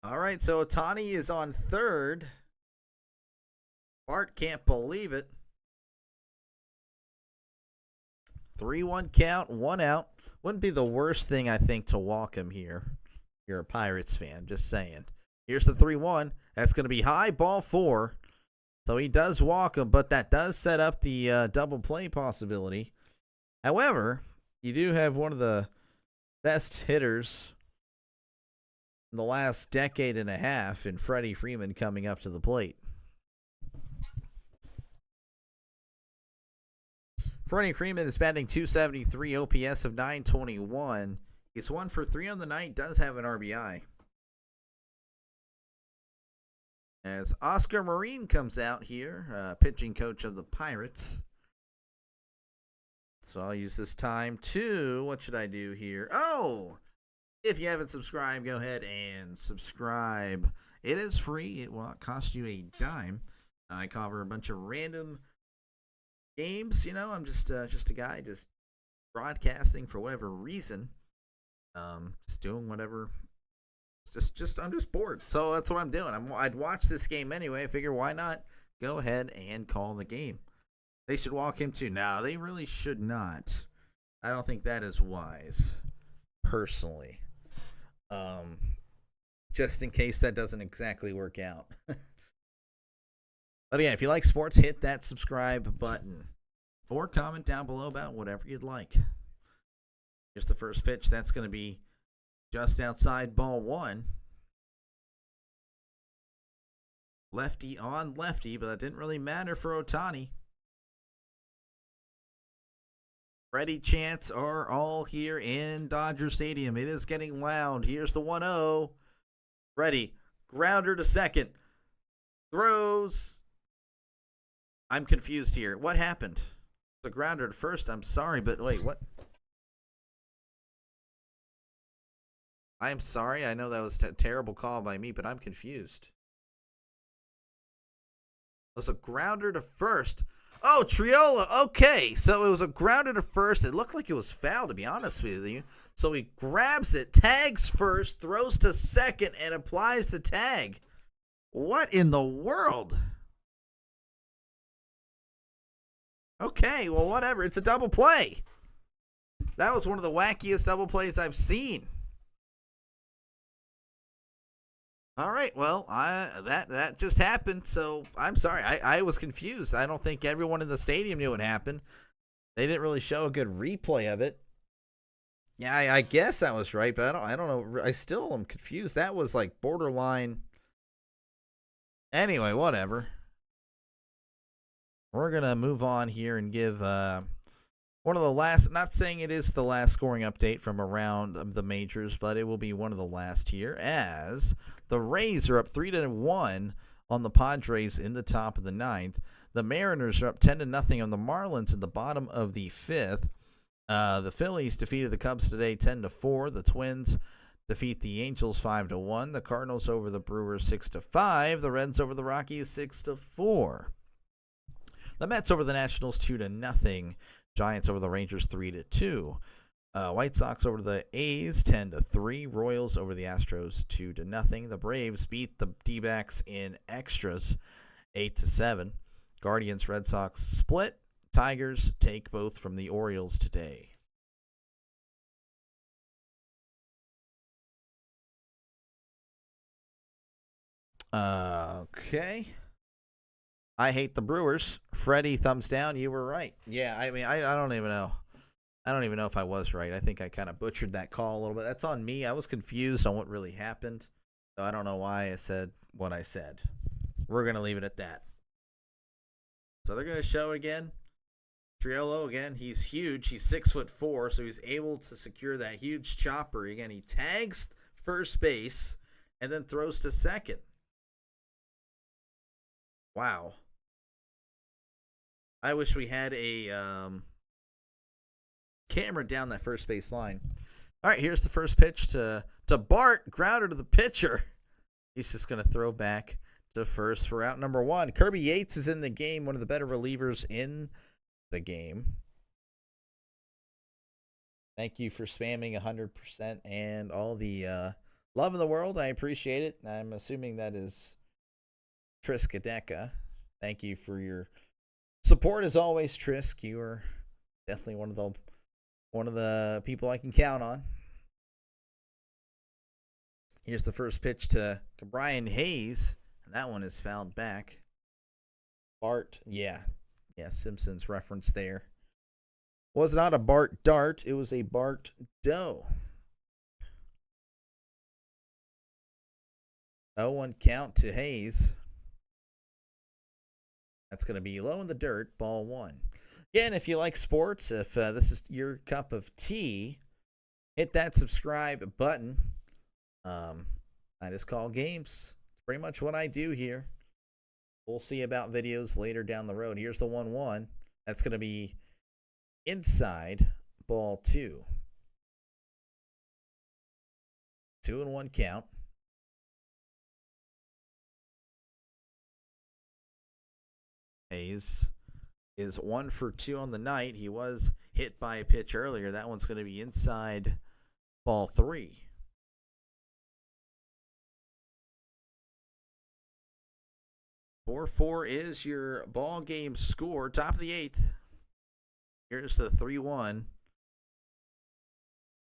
All right, so Otani is on third. Bart can't believe it. 3-1 count, 1 out. Wouldn't be the worst thing, I think, to walk him here. You're a Pirates fan, just saying. Here's the 3-1. That's going to be high, ball 4. So he does walk him, but that does set up the double play possibility. However, you do have one of the best hitters in the last decade and a half in Freddie Freeman coming up to the plate. Freddie Freeman is batting .273, OPS of .921. He's 1 for 3 on the night, does have an RBI. As Oscar Marine comes out here, pitching coach of the Pirates. So I'll use this time to, what should I do here? Oh, if you haven't subscribed, go ahead and subscribe. It is free. It will not cost you a dime. I cover a bunch of random games. You know, I'm just a guy just broadcasting for whatever reason. Just doing whatever. I'm just bored. So that's what I'm doing. I'd watch this game anyway. I figure why not go ahead and call the game. They should walk him too. No, they really should not. I don't think that is wise, personally. Just in case that doesn't exactly work out. But again, if you like sports, hit that subscribe button. Or comment down below about whatever you'd like. Here's the first pitch. That's going to be just outside ball 1. Lefty on lefty, but that didn't really matter for Otani. Freddie chants are all here in Dodger Stadium. It is getting loud. Here's the 1-0. Freddie, grounder to second. Throws. I'm confused here. What happened? The grounder at first. I'm sorry, but wait, what? I'm sorry. I know that was a terrible call by me, but I'm confused. It was a grounder to first. Oh, Triola. Okay, so it was a grounder to first. It looked like it was foul, to be honest with you. So he grabs it, tags first, throws to second, and applies the tag. What in the world? Okay, well, whatever. It's a double play. That was one of the wackiest double plays I've seen. All right, well, that just happened, so I'm sorry. I was confused. I don't think everyone in the stadium knew what happened. They didn't really show a good replay of it. Yeah, I guess I was right, but I don't know. I still am confused. That was like borderline. Anyway, whatever. We're going to move on here and give one of the last, not saying it is the last scoring update from around the majors, but it will be one of the last here as the Rays are up 3-1 on the Padres in the top of the 9th. The Mariners are up 10-0 on the Marlins in the bottom of the 5th. The Phillies defeated the Cubs today 10-4. The Twins defeat the Angels 5-1. The Cardinals over the Brewers 6-5. The Reds over the Rockies 6-4. The Mets over the Nationals 2-0. Giants over the Rangers 3-2. White Sox over the A's 10-3. Royals over the Astros 2-0. The Braves beat the D-backs in extras 8-7. Guardians Red Sox split. Tigers take both from the Orioles today. Okay. I hate the Brewers. Freddie, thumbs down. You were right. Yeah, I mean, I don't even know. I don't even know if I was right. I think I kind of butchered that call a little bit. That's on me. I was confused on what really happened. So I don't know why I said what I said. We're going to leave it at that. So they're going to show it again. Triolo, again, he's huge. He's 6'4", so he's able to secure that huge chopper. Again, he tags first base and then throws to second. Wow. I wish we had a camera down that first base line. All right, here's the first pitch to Bart. Grounder to the pitcher. He's just going to throw back to first for out number 1. Kirby Yates is in the game, one of the better relievers in the game. Thank you for spamming 100% and all the love in the world. I appreciate it. I'm assuming that is Triskadeka. Thank you for your support as always, Trisk. You are definitely one of the people I can count on. Here's the first pitch to Brian Hayes, and that one is fouled back. Bart, yeah, Simpsons reference there. Was not a Bart Dart, it was a Bart Doe. 0-1 count to Hayes. That's going to be low in the dirt, ball 1. Again, if you like sports, if this is your cup of tea, hit that subscribe button. I just call games. It's pretty much what I do here. We'll see about videos later down the road. Here's the 1-1. That's going to be inside, ball 2. 2-1 count. Hayes is 1 for 2 on the night. He was hit by a pitch earlier. That one's going to be inside, ball 3. 4-4 is your ball game score. Top of the 8th. Here's the 3-1.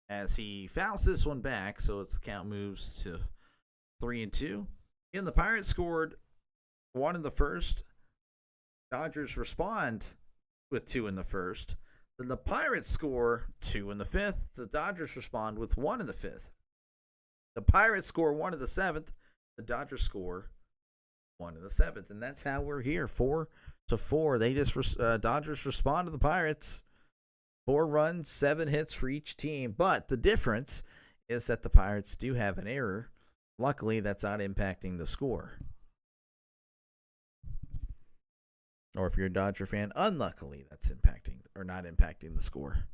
As he fouls this one back, so its count moves to 3-2. Again, the Pirates scored 1 in the first. Dodgers respond with 2 in the first. Then the Pirates score 2 in the 5th. The Dodgers respond with 1 in the 5th. The Pirates score 1 in the 7th. The Dodgers score 1 in the 7th. And that's how we're here. 4-4. They just Dodgers respond to the Pirates. 4 runs, 7 hits for each team. But the difference is that the Pirates do have an error. Luckily, that's not impacting the score. Or if you're a Dodger fan, unluckily, that's impacting or not impacting the score.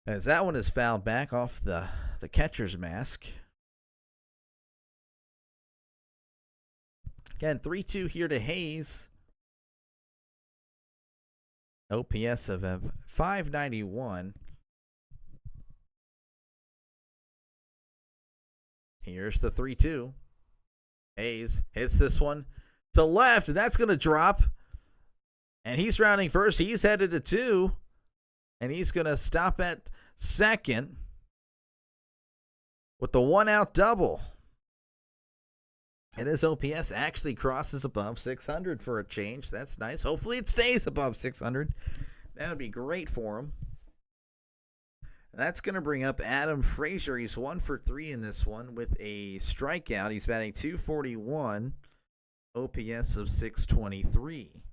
As that one is fouled back off the catcher's mask. Again, 3-2 here to Hayes. OPS of 591. Here's the 3-2. Hayes hits this one to left, and that's going to drop. And he's rounding first. He's headed to 2. And he's going to stop at second with the 1-out double. And his OPS actually crosses above 600 for a change. That's nice. Hopefully it stays above 600. That would be great for him. That's going to bring up Adam Frazier. He's 1 for 3 in this one with a strikeout. He's batting .241, OPS of 623.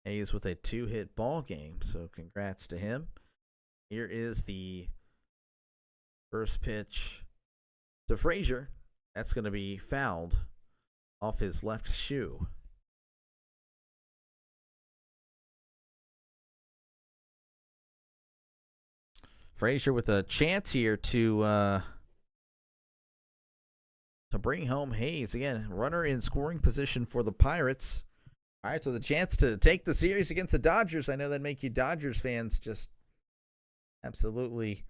Hayes with a 2-hit ball game, so congrats to him. Here is the first pitch to Frazier. That's going to be fouled off his left shoe. Frazier with a chance here to bring home Hayes. Again, runner in scoring position for the Pirates. Pirates with a chance to take the series against the Dodgers. I know that'd make you Dodgers fans just absolutely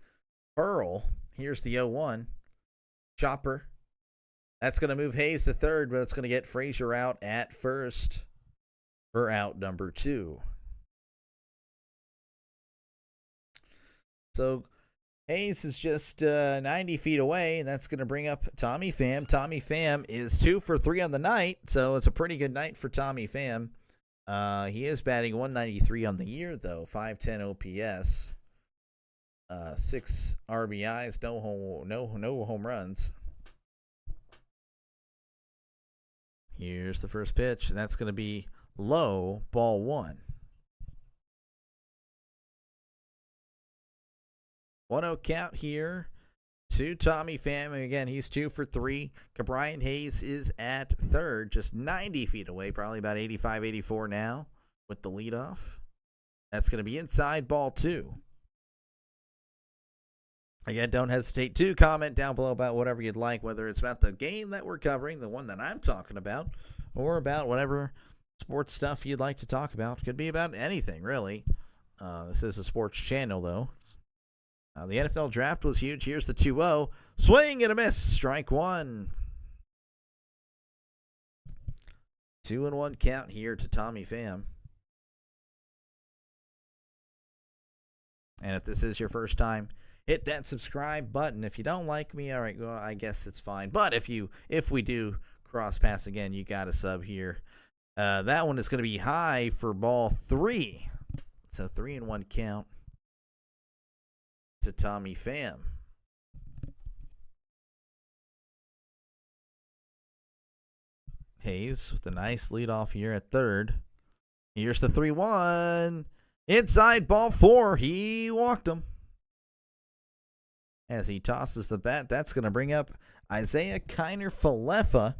hurl. Here's the 0-1. Chopper. That's going to move Hayes to third, but it's going to get Frazier out at first for out number 2. So Hayes is just 90 feet away, and that's going to bring up Tommy Pham. Tommy Pham is 2 for 3 on the night, so it's a pretty good night for Tommy Pham. He is batting .193 on the year, though, 510 OPS. 6 RBIs, no home runs. Here's the first pitch, and that's going to be low, ball 1. 1-0 count here to Tommy Pham. Again, he's 2 for 3. Brian Hayes is at third, just 90 feet away, probably about 85, 84 now with the leadoff. That's going to be inside, ball 2. Again, don't hesitate to comment down below about whatever you'd like, whether it's about the game that we're covering, the one that I'm talking about, or about whatever sports stuff you'd like to talk about. Could be about anything, really. This is a sports channel, though. The NFL draft was huge. Here's the 2-0. Swing and a miss. Strike one. 2-1 count here to Tommy Pham. And if this is your first time, hit that subscribe button. If you don't like me, all right, well, I guess it's fine. But if we do cross paths again, you got a sub here. That one is going to be high for ball 3. So 3-1 count to Tommy Pham. Hayes with a nice leadoff here at third. Here's the 3-1. Inside ball 4. He walked him. As he tosses the bat, that's going to bring up Isaiah Kiner-Falefa.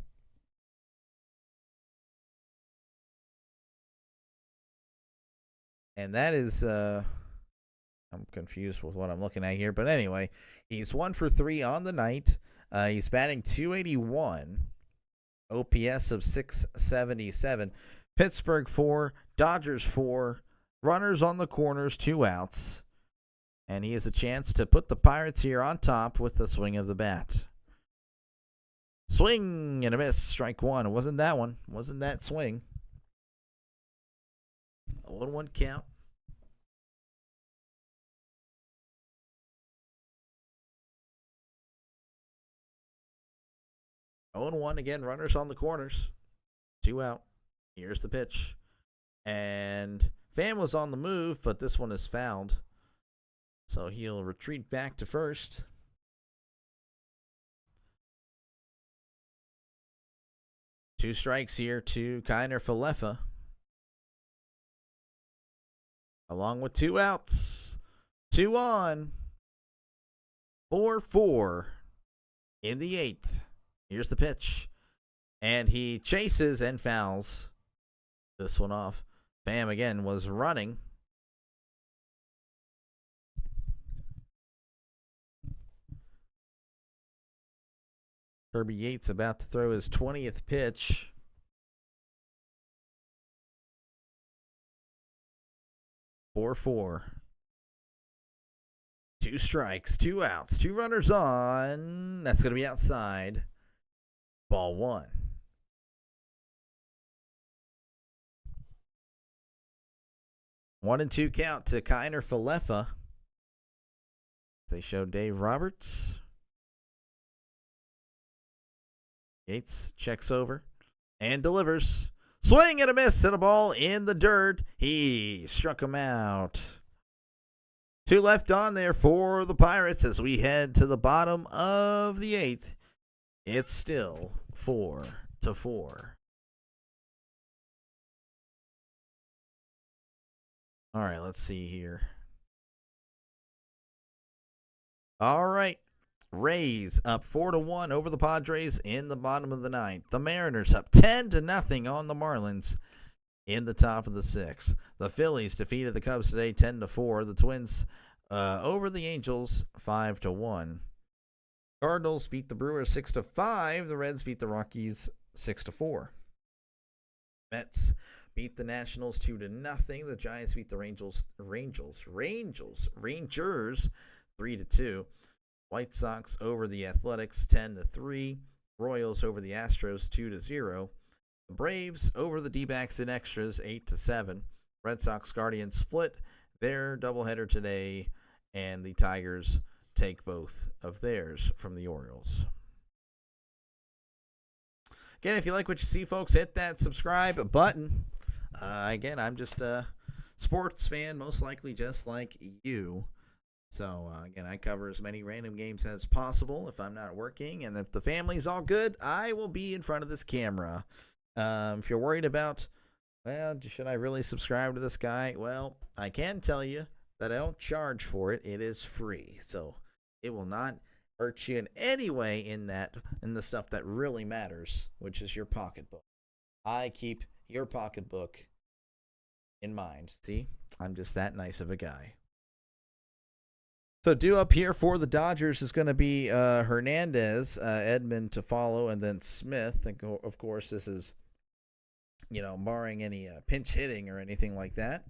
And that is, I'm confused with what I'm looking at here. But anyway, he's 1 for 3 on the night. He's batting .281. OPS of .677. Pittsburgh 4, Dodgers 4. Runners on the corners, 2 outs. And he has a chance to put the Pirates here on top with the swing of the bat. Swing and a miss. Strike one. It wasn't that one. It wasn't that swing. 0-1 count. Oh and 1 again. Runners on the corners. 2 out. Here's the pitch. And Pham was on the move, but this one is fouled. So he'll retreat back to first. Two strikes here to Kiner-Falefa. Along with 2 outs. 2 on. 4-4 in the 8th. Here's the pitch. And he chases and fouls this one off. Pham again was running. Kirby Yates about to throw his 20th pitch. .44. 2 strikes, 2 outs, 2 runners on. That's going to be outside. Ball 1. One and 2 count to Kiner-Falefa. They show Dave Roberts. Yates checks over and delivers. Swing and a miss and a ball in the dirt. He struck him out. 2 left on there for the Pirates as we head to the bottom of the 8th. It's still 4-4. All right, let's see here. All right. Rays up 4-1 over the Padres in the bottom of the 9th. The Mariners up 10-0 on the Marlins in the top of the 6th. The Phillies defeated the Cubs today 10-4. The Twins over the Angels 5-1. Cardinals beat the Brewers 6-5. The Reds beat the Rockies 6-4. Mets beat the Nationals 2-0. The Giants beat the Rangers 3-2. White Sox over the Athletics 10-3. Royals over the Astros 2-0. The Braves over the D-backs in extras 8-7. Red Sox Guardians split their doubleheader today, and the Tigers take both of theirs from the Orioles. Again, if you like what you see, folks, hit that subscribe button. Again, I'm just a sports fan, most likely just like you. So, again, I cover as many random games as possible if I'm not working. And if the family's all good, I will be in front of this camera. If you're worried about, well, should I really subscribe to this guy? Well, I can tell you that I don't charge for it. It is free. So it will not hurt you in any way in the stuff that really matters, which is your pocketbook. I keep your pocketbook in mind. See, I'm just that nice of a guy. So due up here for the Dodgers is going to be Hernandez, Edman to follow, and then Smith. And of course, this is, barring any pinch hitting or anything like that.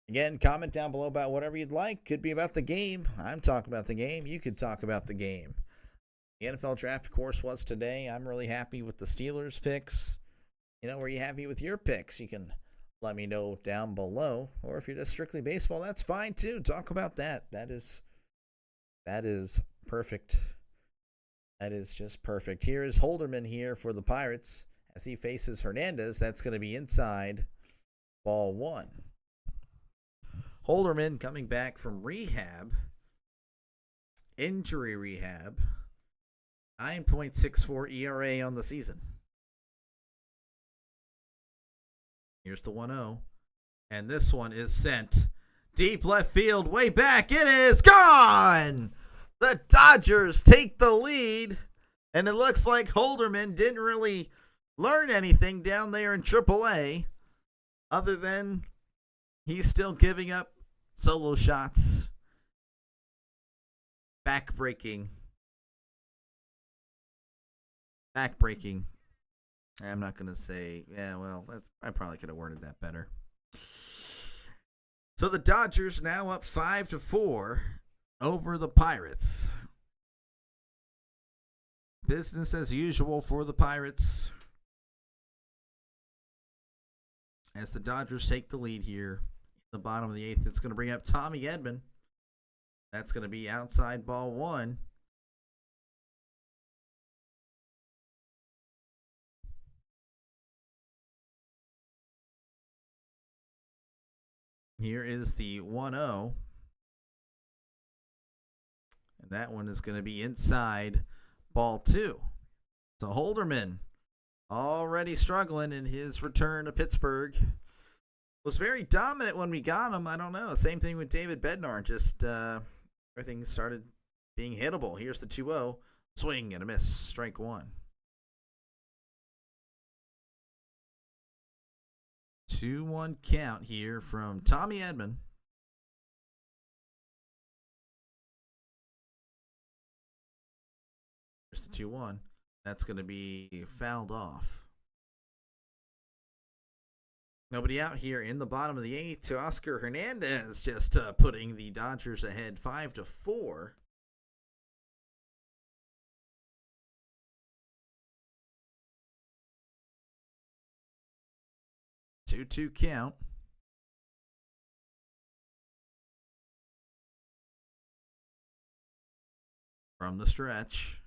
Again, comment down below about whatever you'd like. Could be about the game. I'm talking about the game. You could talk about the game. The NFL draft, of course, was today. I'm really happy with the Steelers picks. Were you happy with your picks? You can let me know down below. Or if you're just strictly baseball, that's fine too. Talk about that. That is perfect. That is just perfect. Here is Holderman here for the Pirates as he faces Hernandez. That's going to be inside ball 1. Holderman coming back from rehab, injury rehab, 9.64 ERA on the season. Here's the 1-0. And this one is sent deep left field, way back. It is gone! The Dodgers take the lead. And it looks like Holderman didn't really learn anything down there in AAA other than he's still giving up solo shots. Backbreaking. I'm not going to say, I probably could have worded that better. So the Dodgers now up 5-4 over the Pirates. Business as usual for the Pirates as the Dodgers take the lead here. The bottom of the 8th, it's going to bring up Tommy Edman. That's going to be outside ball 1. Here is the 1-0. And that one is going to be inside ball 2. So Holderman already struggling in his return to Pittsburgh. Was very dominant when we got him. I don't know. Same thing with David Bednar. Just everything started being hittable. Here's the 2-0. Swing and a miss. Strike 1. 2-1 count here from Tommy Edman. Here's the 2-1. That's going to be fouled off. Nobody out here in the bottom of the 8th to Oscar Hernandez, just putting the Dodgers ahead 5-4. Two count. From the stretch.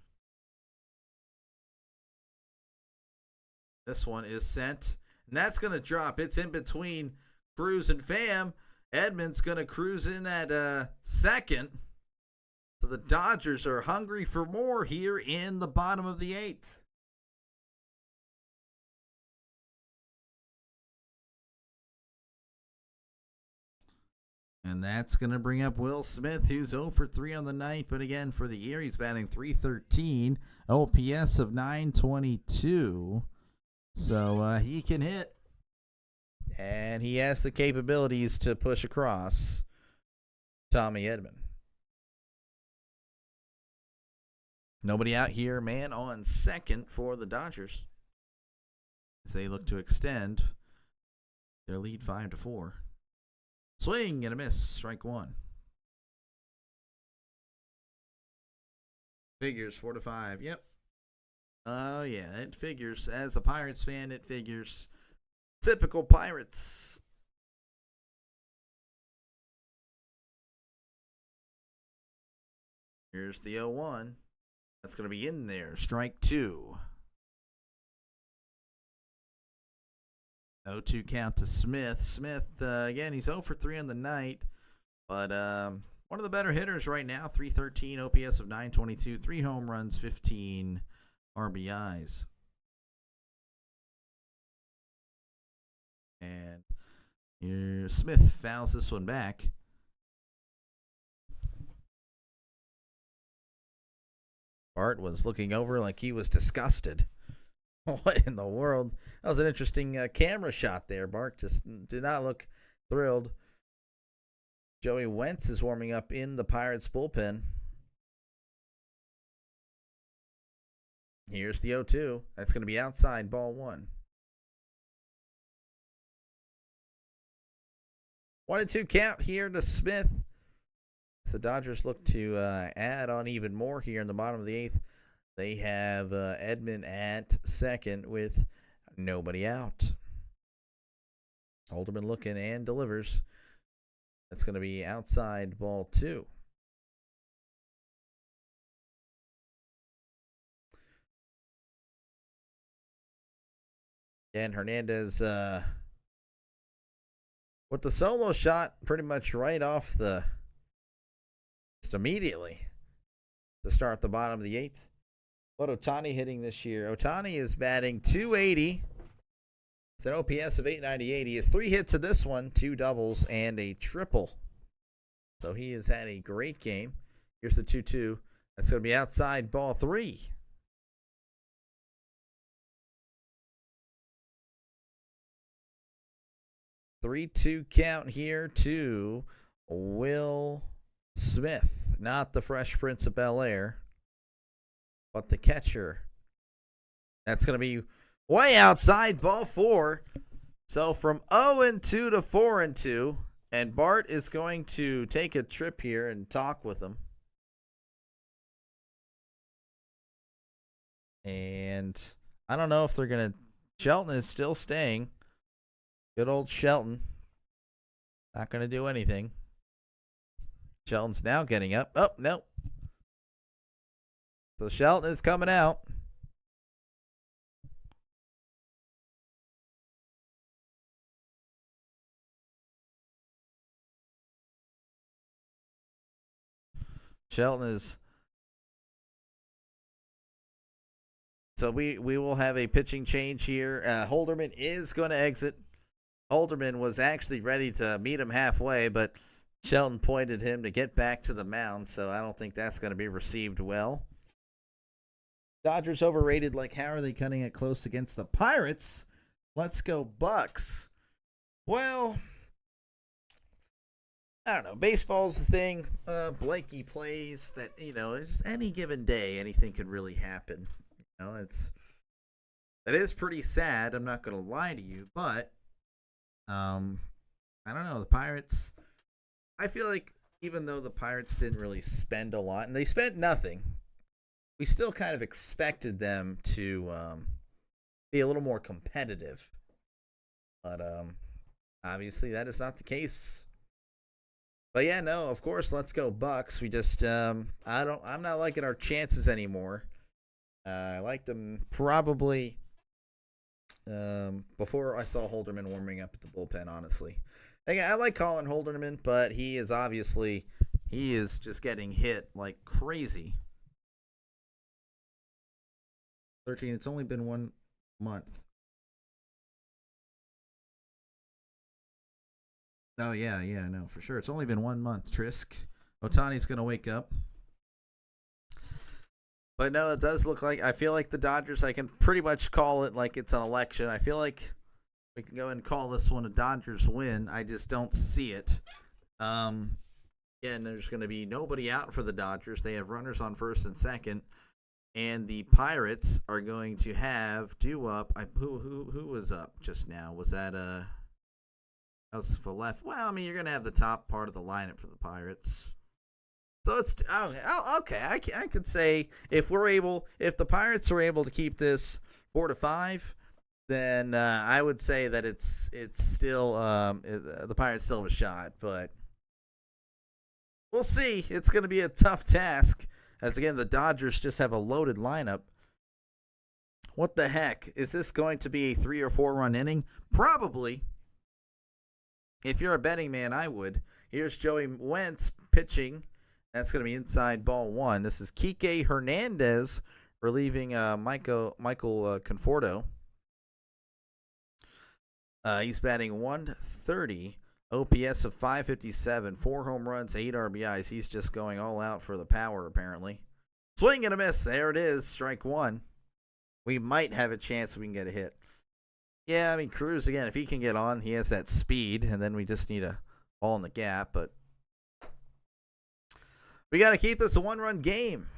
This one is sent. And that's going to drop. It's in between Cruz and Pham. Edman's going to cruise in at second. So the Dodgers are hungry for more here in the bottom of the 8th. And that's going to bring up Will Smith, who's 0 for 3 on the night. But again, for the year, he's batting .313. OPS of .922. So he can hit. And he has the capabilities to push across Tommy Edman. Nobody out here, man on second for the Dodgers as they look to extend their lead 5-4. Swing and a miss. Strike 1. Figures 4-5. Yep. Oh, yeah, it figures. As a Pirates fan, it figures. Typical Pirates. Here's the 0-1. That's going to be in there. Strike 2. 0-2 count to Smith. Smith, again, he's 0 for 3 on the night. But one of the better hitters right now. .313, OPS of .922. 3 home runs, 15 RBIs. And here Smith fouls this one back. Bart was looking over like he was disgusted. What in the world? That was an interesting camera shot there. Bart just did not look thrilled. Joey Wentz is warming up in the Pirates bullpen. Here's the 0-2. That's going to be outside, ball 1. 1-2 count here to Smith. The Dodgers look to add on even more here in the bottom of the 8th. They have Edman at second with nobody out. Holderman looking and delivers. That's going to be outside, ball 2. And Hernandez with the solo shot pretty much right off the, just immediately to start the bottom of the 8th. What Ohtani hitting this year? Ohtani is batting .280 with an OPS of .898. He has 3 hits in this one, 2 doubles, and a triple. So he has had a great game. Here's the 2-2. That's going to be outside, ball 3. Three-two count here to Will Smith. Not the Fresh Prince of Bel-Air, but the catcher. That's going to be way outside, ball 4. So from 0-2 to 4-2, and Bart is going to take a trip here and talk with him. And I don't know if they're going to... Shelton is still staying. Good old Shelton. Not going to do anything. Shelton's now getting up. Oh, no. So Shelton is coming out. Shelton is... So we will have a pitching change here. Holderman is going to exit. Holderman was actually ready to meet him halfway, but Shelton pointed him to get back to the mound, so I don't think that's going to be received well. Dodgers overrated. Like, how are they cutting it close against the Pirates? Let's go Bucks. Well, I don't know. Baseball's the thing. Blakey plays that, just any given day, anything could really happen. It is pretty sad. I'm not going to lie to you, but I don't know. The Pirates, I feel like even though the Pirates didn't really spend a lot, and they spent nothing, we still kind of expected them to be a little more competitive. But obviously that is not the case. But yeah, no, of course, let's go Bucks. We just I'm not liking our chances anymore. I liked them probably before I saw Holderman warming up at the bullpen, honestly. Again, I like Colin Holderman, but he is just getting hit like crazy. 13, it's only been 1 month. Oh, yeah, no, for sure. It's only been 1 month, Trisk. Ohtani's going to wake up. But no, it does look like, I feel like the Dodgers, I can pretty much call it like it's an election. I feel like we can go and call this one a Dodgers win. I just don't see it. And there's going to be nobody out for the Dodgers. They have runners on first and second. And the Pirates are going to have due up. Who was up just now? Was that that was for left? Well, I mean, you're going to have the top part of the lineup for the Pirates. So it's okay. I could say if the Pirates are able to keep this 4-5, then I would say that it's still the Pirates still have a shot, but we'll see. It's going to be a tough task, as again the Dodgers just have a loaded lineup. What the heck is this going to be? A 3 or 4 run inning? Probably. If you're a betting man, I would. Here's Joey Wentz pitching. That's going to be inside, ball 1. This is Kike Hernandez relieving Michael Conforto. He's batting .130, OPS of .557, 4 home runs, 8 RBIs. He's just going all out for the power, apparently. Swing and a miss. There it is, strike 1. We might have a chance we can get a hit. Yeah, I mean, Cruz, again, if he can get on, he has that speed, and then we just need a ball in the gap, but We got to keep this a one-run game.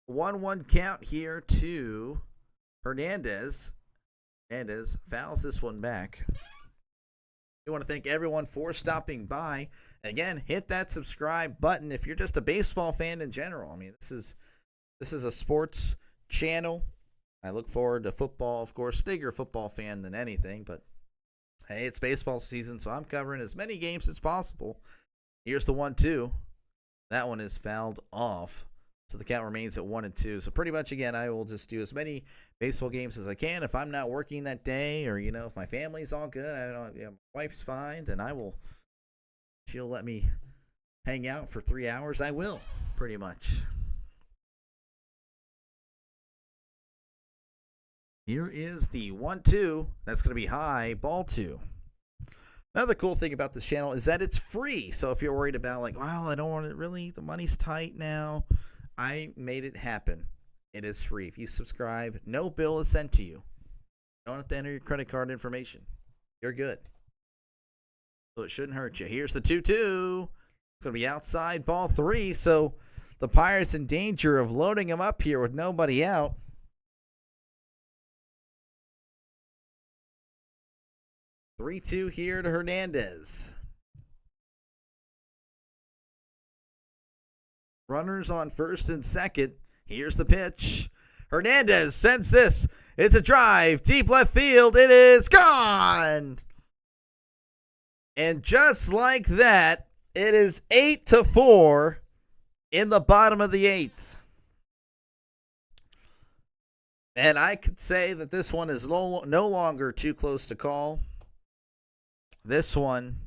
1-1 count here to Hernandez. Hernandez fouls this one back. We want to thank everyone for stopping by. Again, hit that subscribe button if you're just a baseball fan in general. I mean, this is a sports channel. I look forward to football, of course. Bigger football fan than anything, but hey, it's baseball season, so I'm covering as many games as possible. Here's the 1-2. That one is fouled off. So the count remains at 1-2. So pretty much, again, I will just do as many baseball games as I can. If I'm not working that day, or if my family's all good, my wife's fine, then she'll let me hang out for 3 hours. I will, pretty much. Here is the 1-2. That's going to be high, ball 2. Another cool thing about this channel is that it's free. So if you're worried about I don't want it really, the money's tight now, I made it happen. It is free. If you subscribe, no bill is sent to you. You don't have to enter your credit card information. You're good. So it shouldn't hurt you. Here's the 2-2. It's going to be outside, ball 3. So the Pirates in danger of loading them up here with nobody out. Three-2 here to Hernandez. Runners on first and second. Here's the pitch. Hernandez sends this. It's a drive. Deep left field. It is gone. And just like that, it is 8-4 in the bottom of the 8th. And I could say that this one is no longer too close to call. This one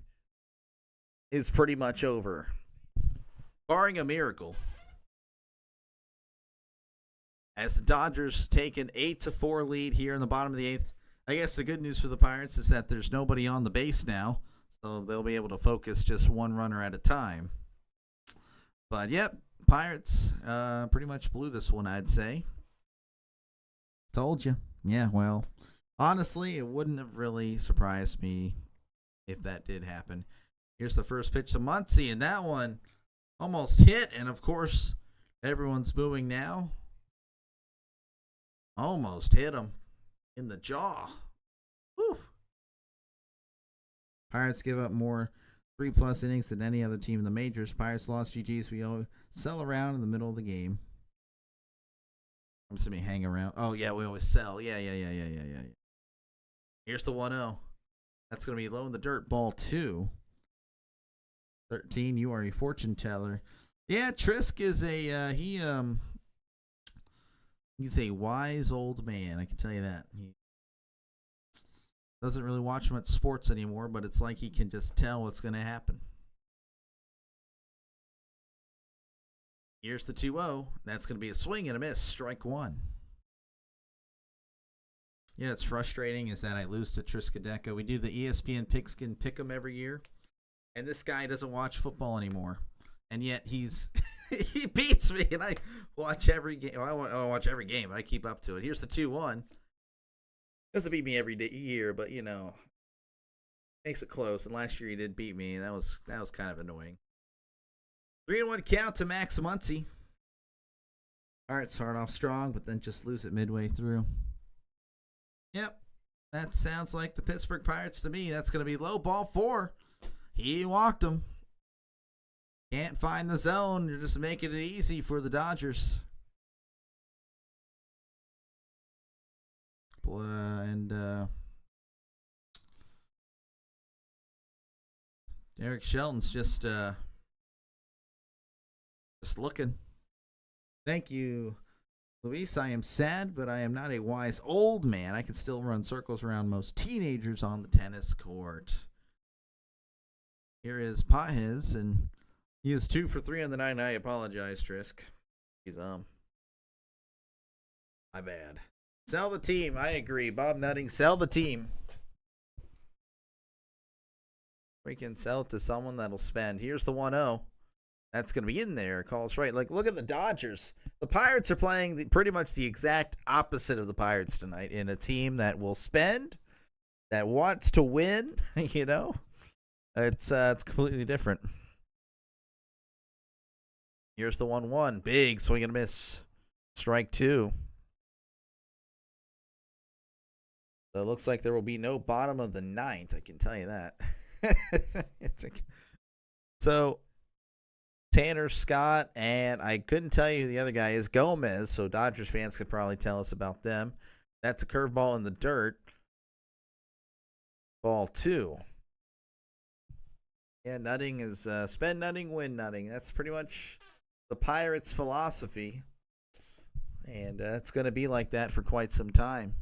is pretty much over, barring a miracle. As the Dodgers take an 8-4 lead here in the bottom of the 8th. I guess the good news for the Pirates is that there's nobody on the base now, so they'll be able to focus just one runner at a time. But, yep, Pirates pretty much blew this one, I'd say. Told you. Yeah, well, honestly, it wouldn't have really surprised me if that did happen. Here's the first pitch to Muncy, and that one almost hit, and of course, everyone's booing now. Almost hit him in the jaw. Whew. Pirates give up more 3+ innings than any other team in the majors. Pirates lost GGs. We always sell around in the middle of the game. I'm assuming hang around. Oh, yeah, we always sell. Yeah. Here's the 1-0. That's going to be low in the dirt, ball 2. 13, you are a fortune teller. Yeah, Trisk is he's a wise old man, I can tell you that. He doesn't really watch much sports anymore, but it's like he can just tell what's going to happen. Here's the 2-0. That's going to be a swing and a miss, strike 1. Yeah, it's frustrating is that I lose to Triskaideka. We do the ESPN Pigskin Pick'em every year, and this guy doesn't watch football anymore, and yet he beats me, and I watch every game. Well, I don't watch every game, but I keep up to it. Here's the 2-1. Doesn't beat me every year, but makes it close. And last year he did beat me, and that was kind of annoying. 3-1 count to Max Muncy. All right, start off strong, but then just lose it midway through. Yep, that sounds like the Pittsburgh Pirates to me. That's going to be low, ball 4. He walked him. Can't find the zone. You're just making it easy for the Dodgers. And Derek Shelton's just looking. Thank you, Luis. I am sad, but I am not a wise old man. I can still run circles around most teenagers on the tennis court. Here is Pajes, and he is 2 for 3 on the night. I apologize, Trisk. He's my bad. Sell the team. I agree. Bob Nutting, sell the team. Freaking sell it to someone that'll spend. Here's the 1-0. That's going to be in there. Calls right. Look at the Dodgers. The Pirates are playing pretty much the exact opposite of the Pirates tonight in a team that will spend, that wants to win. It's completely different. Here's the 1-1. Big swing and a miss. Strike 2. So it looks like there will be no bottom of the 9th. I can tell you that. So Tanner Scott, and I couldn't tell you who the other guy is, Gomez, so Dodgers fans could probably tell us about them. That's a curveball in the dirt. Ball 2. Yeah, nutting is spend nutting, win nutting. That's pretty much the Pirates' philosophy. And it's going to be like that for quite some time.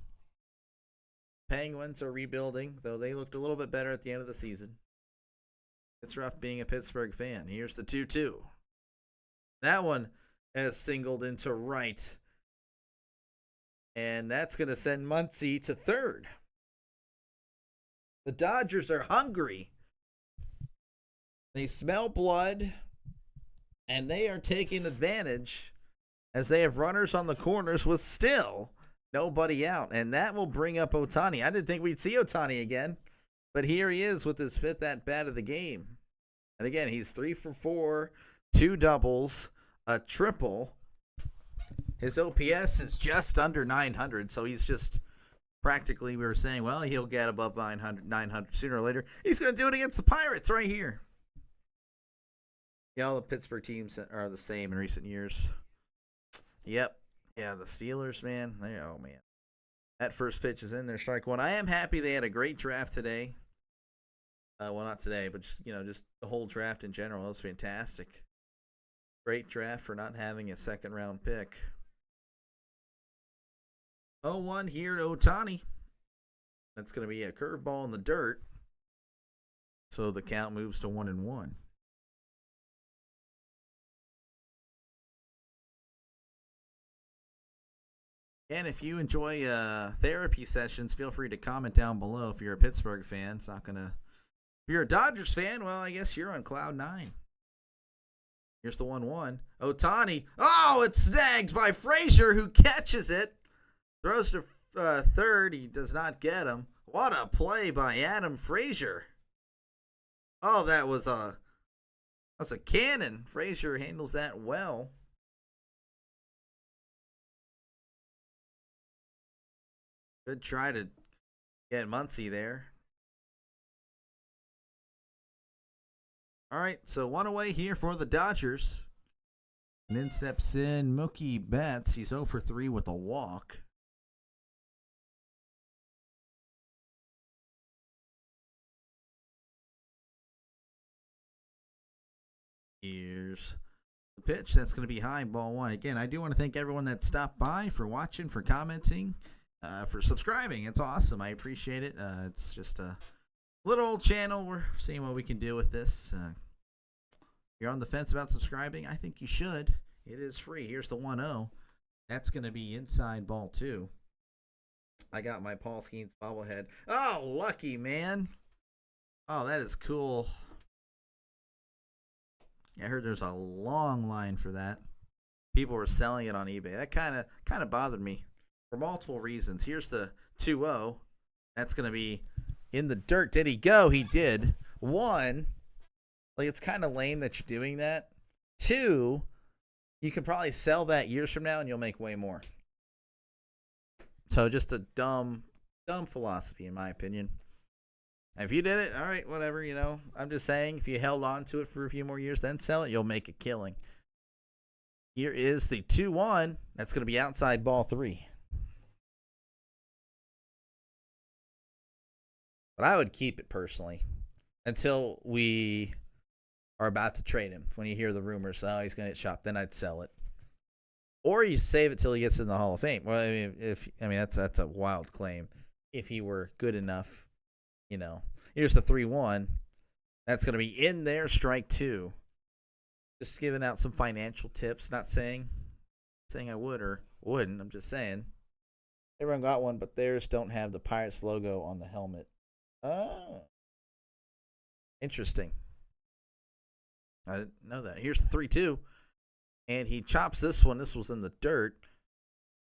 Penguins are rebuilding, though they looked a little bit better at the end of the season. It's rough being a Pittsburgh fan. Here's the 2-2. That one has singled into right. And that's going to send Muncy to third. The Dodgers are hungry. They smell blood. And they are taking advantage as they have runners on the corners with still nobody out. And that will bring up Ohtani. I didn't think we'd see Ohtani again. But here he is with his 5th at-bat of the game. And again, he's 3 for 4, 2 doubles, a triple. His OPS is just under 900, so he's just practically, we were saying, well, he'll get above 900 sooner or later. He's going to do it against the Pirates right here. Yeah, all the Pittsburgh teams are the same in recent years. Yep. Yeah, the Steelers, man. Oh, man. That first pitch is in there, strike 1. I am happy they had a great draft today. Well, not today, but just the whole draft in general. It was fantastic. Great draft for not having a second-round pick. 0-1 here to Ohtani. That's going to be a curveball in the dirt. So the count moves to 1-1. And if you enjoy therapy sessions, feel free to comment down below if you're a Pittsburgh fan. It's not going to... If you're a Dodgers fan, well, I guess you're on cloud 9. Here's the 1-1. Ohtani. Oh, it's snagged by Frazier, who catches it. Throws to third. He does not get him. What a play by Adam Frazier. Oh, that's a cannon. Frazier handles that well. Good try to get Muncy there. All right, so 1 away here for the Dodgers. And then steps in Mookie Betts. He's 0 for 3 with a walk. Here's the pitch. That's going to be high, ball 1. Again, I do want to thank everyone that stopped by, for watching, for commenting, for subscribing. It's awesome. I appreciate it. It's just a little old channel. We're seeing what we can do with this. You're on the fence about subscribing? I think you should. It is free. Here's the 1-0. That's going to be inside, ball 2. I got my Paul Skeens bobblehead. Oh, lucky, man. Oh, that is cool. I heard there's a long line for that. People were selling it on eBay. That kind of bothered me for multiple reasons. Here's the 2-0. That's going to be in the dirt. Did he go? He did. 1, like, it's kind of lame that you're doing that. 2, you could probably sell that years from now and you'll make way more. So just a dumb philosophy, in my opinion. If you did it, all right, whatever, I'm just saying, if you held on to it for a few more years, then sell it, you'll make a killing. Here is the 2-1. That's going to be outside, ball 3. But I would keep it personally until we are about to trade him. When you hear the rumors, oh, he's going to get shopped, then I'd sell it. Or you save it till he gets in the Hall of Fame. Well, that's a wild claim. If he were good enough. Here's the 3-1. That's going to be in there, strike 2. Just giving out some financial tips. Not saying I would or wouldn't. I'm just saying. Everyone got one, but theirs don't have the Pirates logo on the helmet. Oh. Interesting. I didn't know that. Here's the 3-2. And he chops this one. This was in the dirt.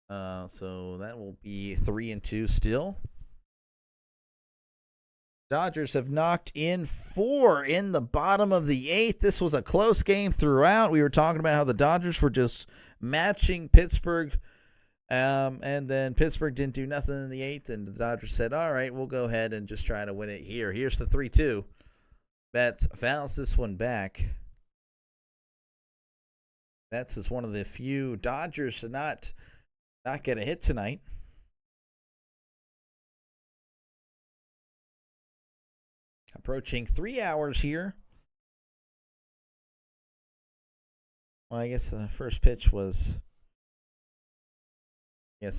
So that will be 3-2 still. Dodgers have knocked in 4 in the bottom of the 8th. This was a close game throughout. We were talking about how the Dodgers were just matching Pittsburgh, and then Pittsburgh didn't do nothing in the 8th, and the Dodgers said, all right, we'll go ahead and just try to win it here. Here's the 3-2. Betts fouls this one back. Betts is one of the few Dodgers to not get a hit tonight. Approaching 3 hours here. Well, I guess the first pitch was, 2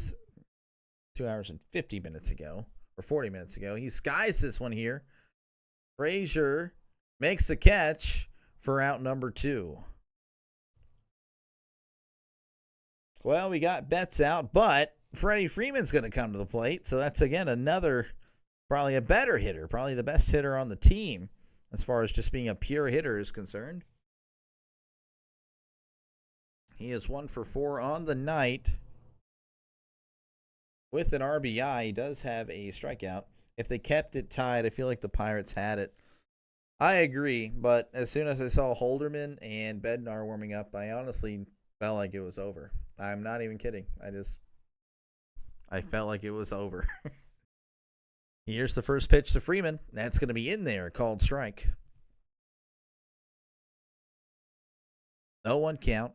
hours and 50 minutes ago, or 40 minutes ago. He skies this one here. Frazier makes the catch for out number 2. Well, we got Betts out, but Freddie Freeman's going to come to the plate. So that's, again, another, probably a better hitter, probably the best hitter on the team as far as just being a pure hitter is concerned. He is 1 for 4 on the night with an RBI. He does have a strikeout. If they kept it tied, I feel like the Pirates had it. I agree, but as soon as I saw Holderman and Bednar warming up, I honestly felt like it was over. I'm not even kidding. I felt like it was over. Here's the first pitch to Freeman. That's going to be in there, called strike. 0-1 count.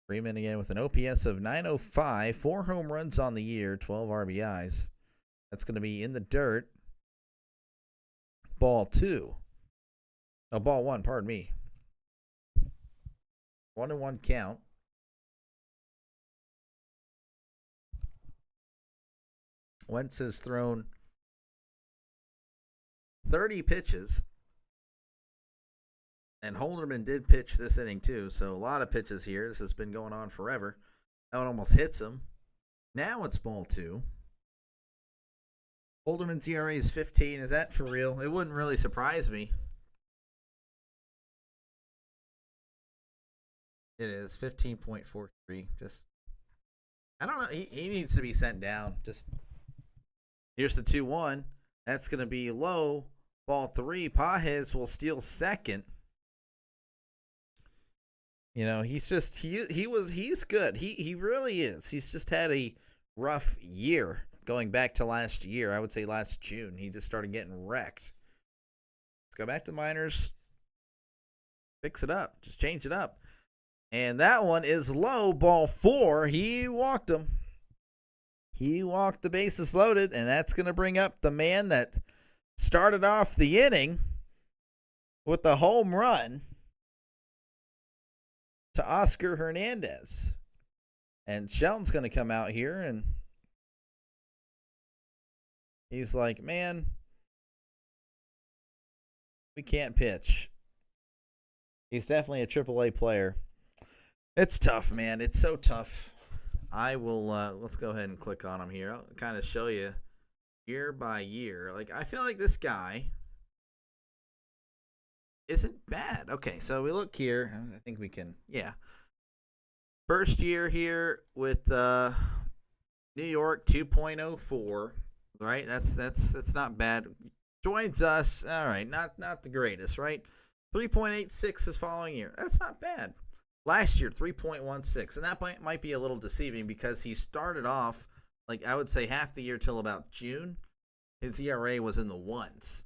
Freeman again with an OPS of 905, 4 home runs on the year, 12 RBIs. That's going to be in the dirt. Ball 2. Oh, ball 1, pardon me. 1-1 count. Wentz has thrown 30 pitches. And Holderman did pitch this inning too, so a lot of pitches here. This has been going on forever. That one almost hits him. Now it's ball 2. Holderman's ERA is 15. Is that for real? It wouldn't really surprise me. It is 15.43. Just, I don't know. He needs to be sent down. Just, here's the 2-1. That's going to be low. Ball 3. Pages will steal second. You know, he's just, he's good. He really is. He's just had a rough year going back to last year. I would say last June. He just started getting wrecked. Let's go back to the minors. Fix it up. Just change it up. And that one is low. Ball 4. He walked him. He walked the bases loaded, and that's going to bring up the man that started off the inning with the home run to Oscar Hernandez. And Shelton's going to come out here, and he's like, man, we can't pitch. He's definitely a AAA player. It's tough, man. It's so tough. I will, let's go ahead and click on him here. I'll kind of show you year by year. Like, I feel like this guy isn't bad. Okay, so we look here. I think we can, yeah. First year here with New York, 2.04. Right? That's not bad. Joins us. All right, not the greatest, right? 3.86 his following year. That's not bad. Last year, 3.16, and that might be a little deceiving because he started off, like I would say half the year till about June. His ERA was in the ones.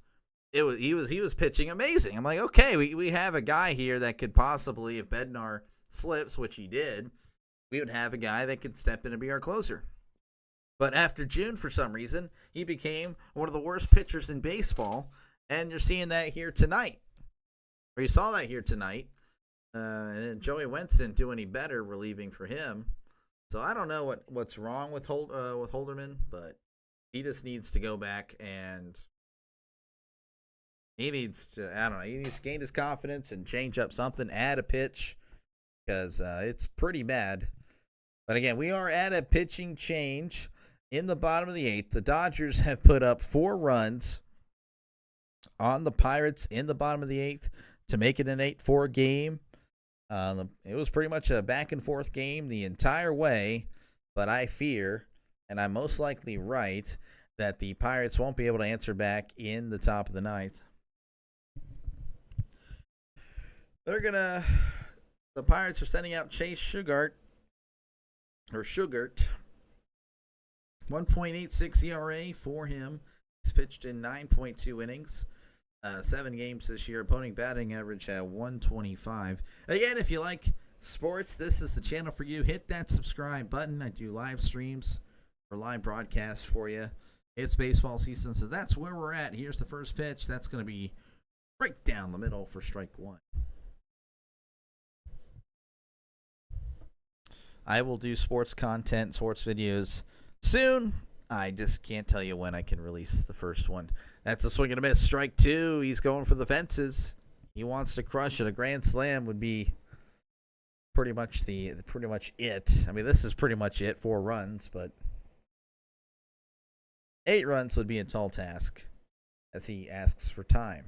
He was pitching amazing. I'm like, okay, we have a guy here that could possibly, if Bednar slips, which he did, we would have a guy that could step in and be our closer. But after June, for some reason, he became one of the worst pitchers in baseball, and you're seeing that here tonight. Or you saw that here tonight. And Joey Wentz didn't do any better relieving for him. So I don't know what's wrong with Holderman, but he just needs to go back and he needs to, I don't know, he needs to gain his confidence and change up something, add a pitch, because it's pretty bad. But again, we are at a pitching change in the bottom of the 8th. The Dodgers have put up 4 runs on the Pirates in the bottom of the 8th to make it an 8-4 game. It was pretty much a back-and-forth game the entire way, but I fear and I'm most likely right, that the Pirates won't be able to answer back in the top of the ninth. The Pirates are sending out Chase Sugart, 1.86 ERA for him. He's pitched in 9.2 innings, 7 games this year. Opponent batting average at 125. Again, if you like sports, this is the channel for you. Hit that subscribe button. I do live streams or live broadcasts for you. It's baseball season, so that's where we're at. Here's the first pitch. That's going to be right down the middle for strike one. I will do sports content, sports videos soon. I just can't tell you when I can release the first one. That's a swing and a miss. Strike two. He's going for the fences. He wants to crush it. A grand slam would be pretty much it. I mean, this is pretty much it. 4 runs, but 8 runs would be a tall task as he asks for time.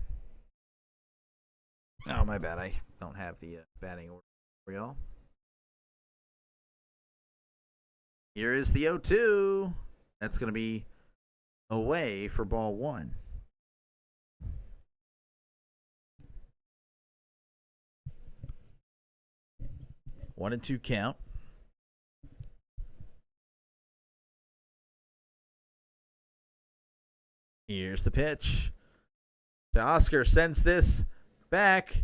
Oh, my bad. I don't have the batting order for y'all. Here is the 0-2. That's going to be away for ball 1. One and 2 count. Here's the pitch. To Oscar, sends this back.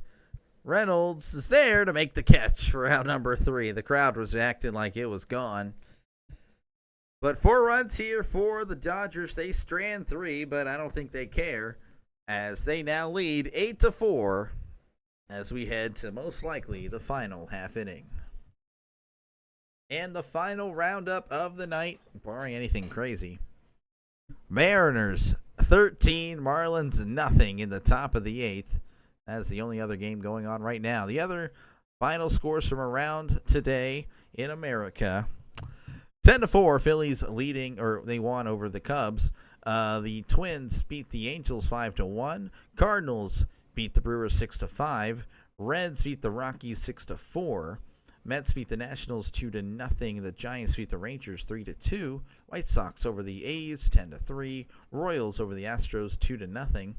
Reynolds is there to make the catch for out number 3. The crowd was acting like it was gone. But 4 runs here for the Dodgers. They strand 3, but I don't think they care, as they now lead 8-4 as we head to most likely the final half inning. And the final roundup of the night, barring anything crazy. Mariners 13, Marlins nothing in the top of the 8th. That is the only other game going on right now. The other final scores from around today in America. 10-4, Phillies leading, or they won over the Cubs. The Twins beat the Angels 5-1. Cardinals beat the Brewers 6-5. Reds beat the Rockies 6-4. Mets beat the Nationals 2-0. The Giants beat the Rangers 3-2. White Sox over the A's 10-3. Royals over the Astros 2-0.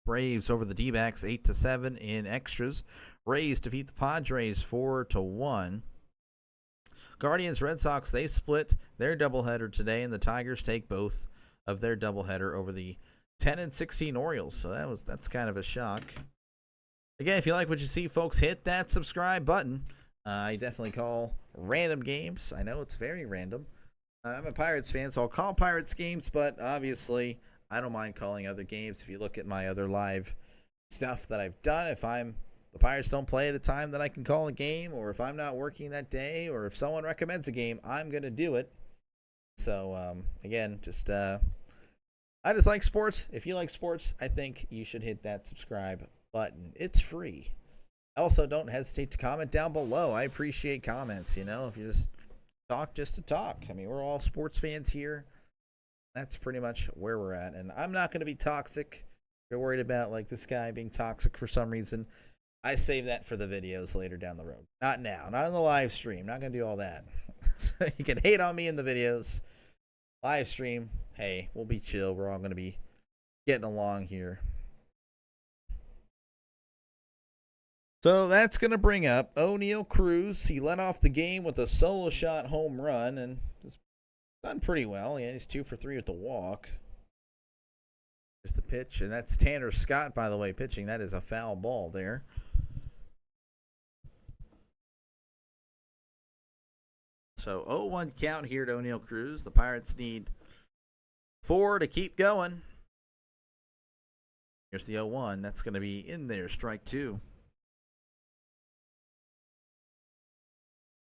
Braves over the D-backs 8-7 in extras. Rays defeat the Padres 4-1. Guardians, Red Sox, they split their doubleheader today, and the Tigers take both of their doubleheader over the 10-16 Orioles. So that's kind of a shock. Again, if you like what you see, folks, hit that subscribe button. I definitely call random games. I know it's very random. I'm a Pirates fan, so I'll call Pirates games, but obviously I don't mind calling other games. If you look at my other live stuff that I've done, if the Pirates don't play at a time that I can call a game, or if I'm not working that day, or if someone recommends a game, I'm going to do it. So, again, I just like sports. If you like sports, I think you should hit that subscribe button. It's free. Also, don't hesitate to comment down below. I appreciate comments, if you just to talk. I mean, we're all sports fans here. That's pretty much where we're at. And I'm not going to be toxic. If you're worried about, like, this guy being toxic for some reason, I save that for the videos later down the road. Not now. Not on the live stream. Not going to do all that. So you can hate on me in the videos. Live stream, hey, we'll be chill. We're all going to be getting along here. So that's going to bring up O'Neal Cruz. He led off the game with a solo shot home run and has done pretty well. Yeah, he's 2 for 3 with the walk. Here's the pitch, and that's Tanner Scott, by the way, pitching. That is a foul ball there. So 0-1 count here to O'Neal Cruz. The Pirates need 4 to keep going. Here's the 0-1. That's going to be in there. Strike 2.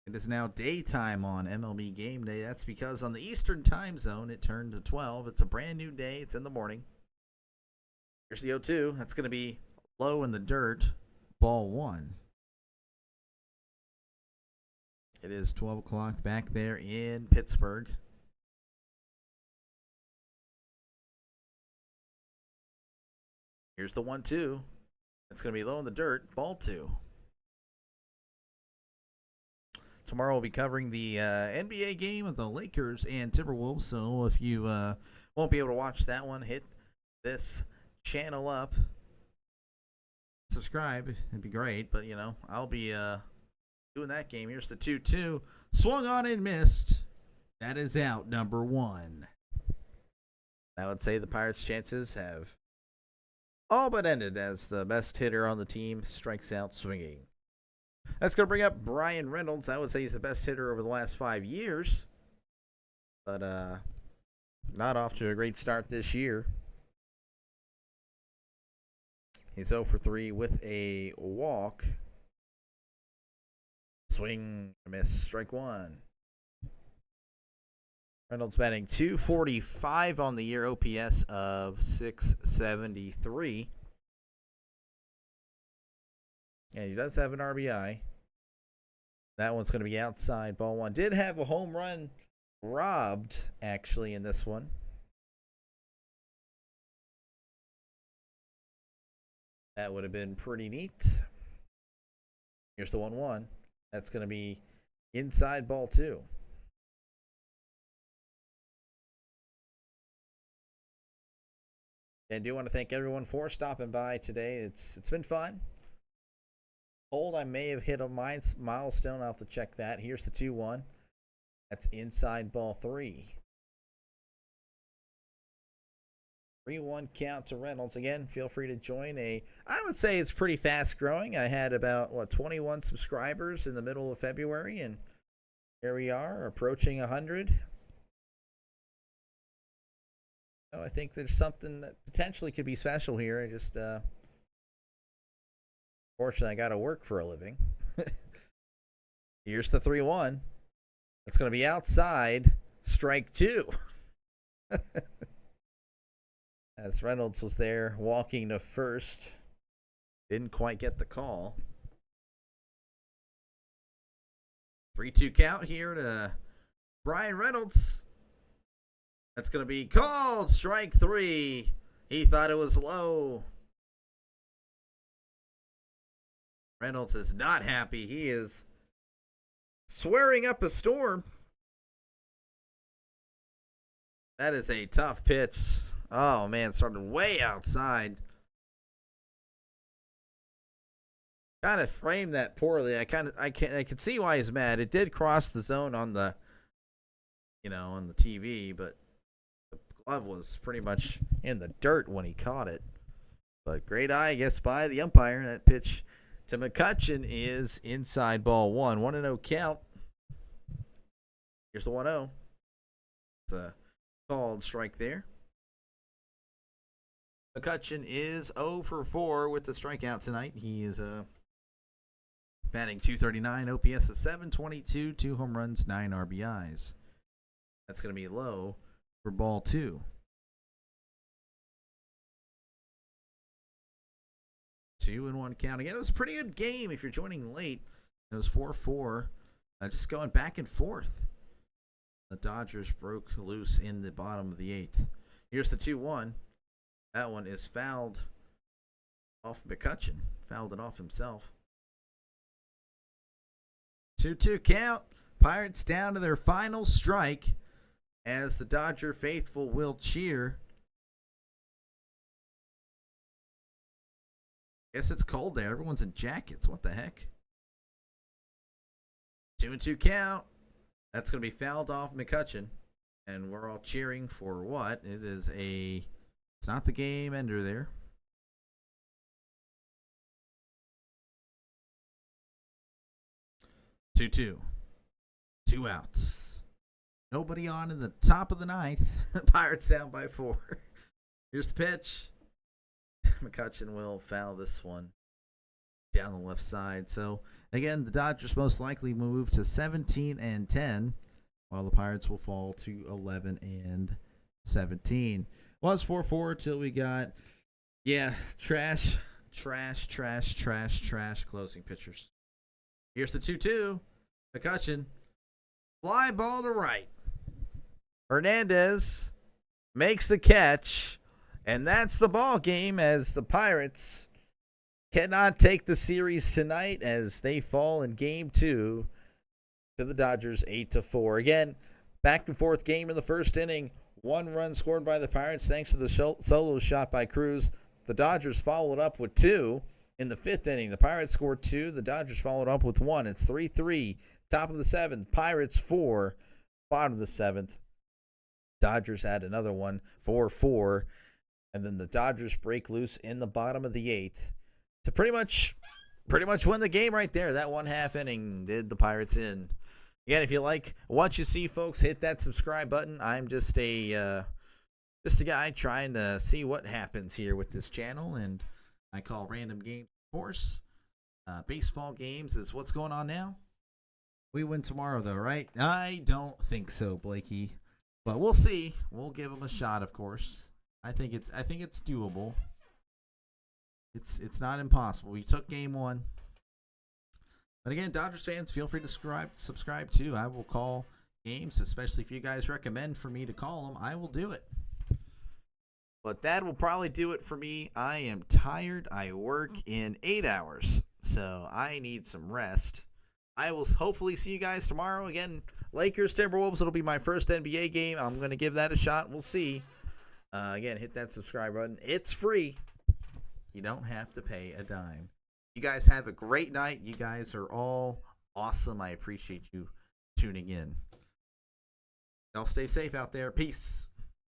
It is now daytime on MLB Game Day. That's because on the Eastern time zone, it turned to 12. It's a brand new day. It's in the morning. Here's the 0-2. That's going to be low in the dirt. Ball 1. It is 12 o'clock back there in Pittsburgh. Here's the 1-2. It's going to be low in the dirt. Ball 2. Tomorrow we'll be covering the NBA game of the Lakers and Timberwolves. So if you won't be able to watch that one, hit this channel up. Subscribe. It'd be great. But, I'll be doing that game. Here's the 2-2. Swung on and missed. That is out, number 1. I would say the Pirates' chances have all but ended as the best hitter on the team strikes out swinging. That's going to bring up Brian Reynolds. I would say he's the best hitter over the last 5 years. But not off to a great start this year. He's 0 for 3 with a walk. Swing, miss, strike 1. Reynolds batting .245 on the year, OPS of .673. And he does have an RBI. That one's going to be outside, ball 1. Did have a home run robbed, actually, in this one. That would have been pretty neat. Here's the 1-1. That's going to be inside, ball 2. And I do want to thank everyone for stopping by today. It's been fun. I may have hit a milestone. I'll have to check that. Here's the 2-1. That's inside, ball 3. 3-1 count to Reynolds. Again, feel free to join I would say it's pretty fast growing. I had about 21 subscribers in the middle of February, and here we are approaching 100. I think there's something that potentially could be special here. I just fortunately I got to work for a living. Here's the 3-1. It's going to be outside, strike 2. As Reynolds was there walking to first. Didn't quite get the call. 3-2 count here to Brian Reynolds. That's going to be called strike 3. He thought it was low. Reynolds is not happy. He is swearing up a storm. That is a tough pitch. Oh, man, started way outside. Kind of framed that poorly. I could see why he's mad. It did cross the zone on the on the TV, but the glove was pretty much in the dirt when he caught it. But great eye, I guess, by the umpire. That pitch to McCutchen is inside, ball 1. 1-0 count. Here's the 1-0. It's a called strike there. McCutchen is 0 for 4 with the strikeout tonight. He is batting .239, OPS is .722, 2 home runs, 9 RBIs. That's going to be low for ball 2. 2-1 count. Again, it was a pretty good game if you're joining late. It was 4-4, just going back and forth. The Dodgers broke loose in the bottom of the 8th. Here's the 2-1. That one is fouled off McCutchen. Fouled it off himself. 2-2 count. Pirates down to their final strike as the Dodger faithful will cheer. Guess it's cold there. Everyone's in jackets. What the heck? 2-2 count. That's going to be fouled off McCutchen. And we're all cheering for what? It's not the game ender there. 2-2. 2 outs. Nobody on in the top of the 9th. Pirates down by 4. Here's the pitch. McCutchen will foul this one down the left side. So, again, the Dodgers most likely move to 17-10, while the Pirates will fall to 11-17. Well, it's 4-4 till we got, trash closing pitchers. Here's the 2-2. McCutchen. Fly ball to right. Hernandez makes the catch. And that's the ball game as the Pirates cannot take the series tonight as they fall in game 2 to the Dodgers, 8-4. Again, back and forth game in the first inning. 1 run scored by the Pirates thanks to the solo shot by Cruz. The Dodgers followed up with 2 in the 5th inning. The Pirates scored 2. The Dodgers followed up with 1. It's 3-3. Top of the 7th. Pirates 4. Bottom of the 7th. Dodgers add another one, 4-4. And then the Dodgers break loose in the bottom of the 8th to pretty much win the game right there. That 1/2 inning did the Pirates in. Again, if you like what you see, folks, hit that subscribe button. I'm just a guy trying to see what happens here with this channel, and I call random games, of course. Baseball games is what's going on now. We win tomorrow, though, right? I don't think so, Blakey, but we'll see. We'll give them a shot, of course. I think it's doable. It's not impossible. We took game 1. But again, Dodgers fans, feel free to subscribe too. I will call games, especially if you guys recommend for me to call them. I will do it. But that will probably do it for me. I am tired. I work in 8 hours, so I need some rest. I will hopefully see you guys tomorrow. Again, Lakers, Timberwolves. It'll be my first NBA game. I'm going to give that a shot. We'll see. Again, hit that subscribe button. It's free. You don't have to pay a dime. You guys have a great night. You guys are all awesome. I appreciate you tuning in. Y'all stay safe out there. Peace.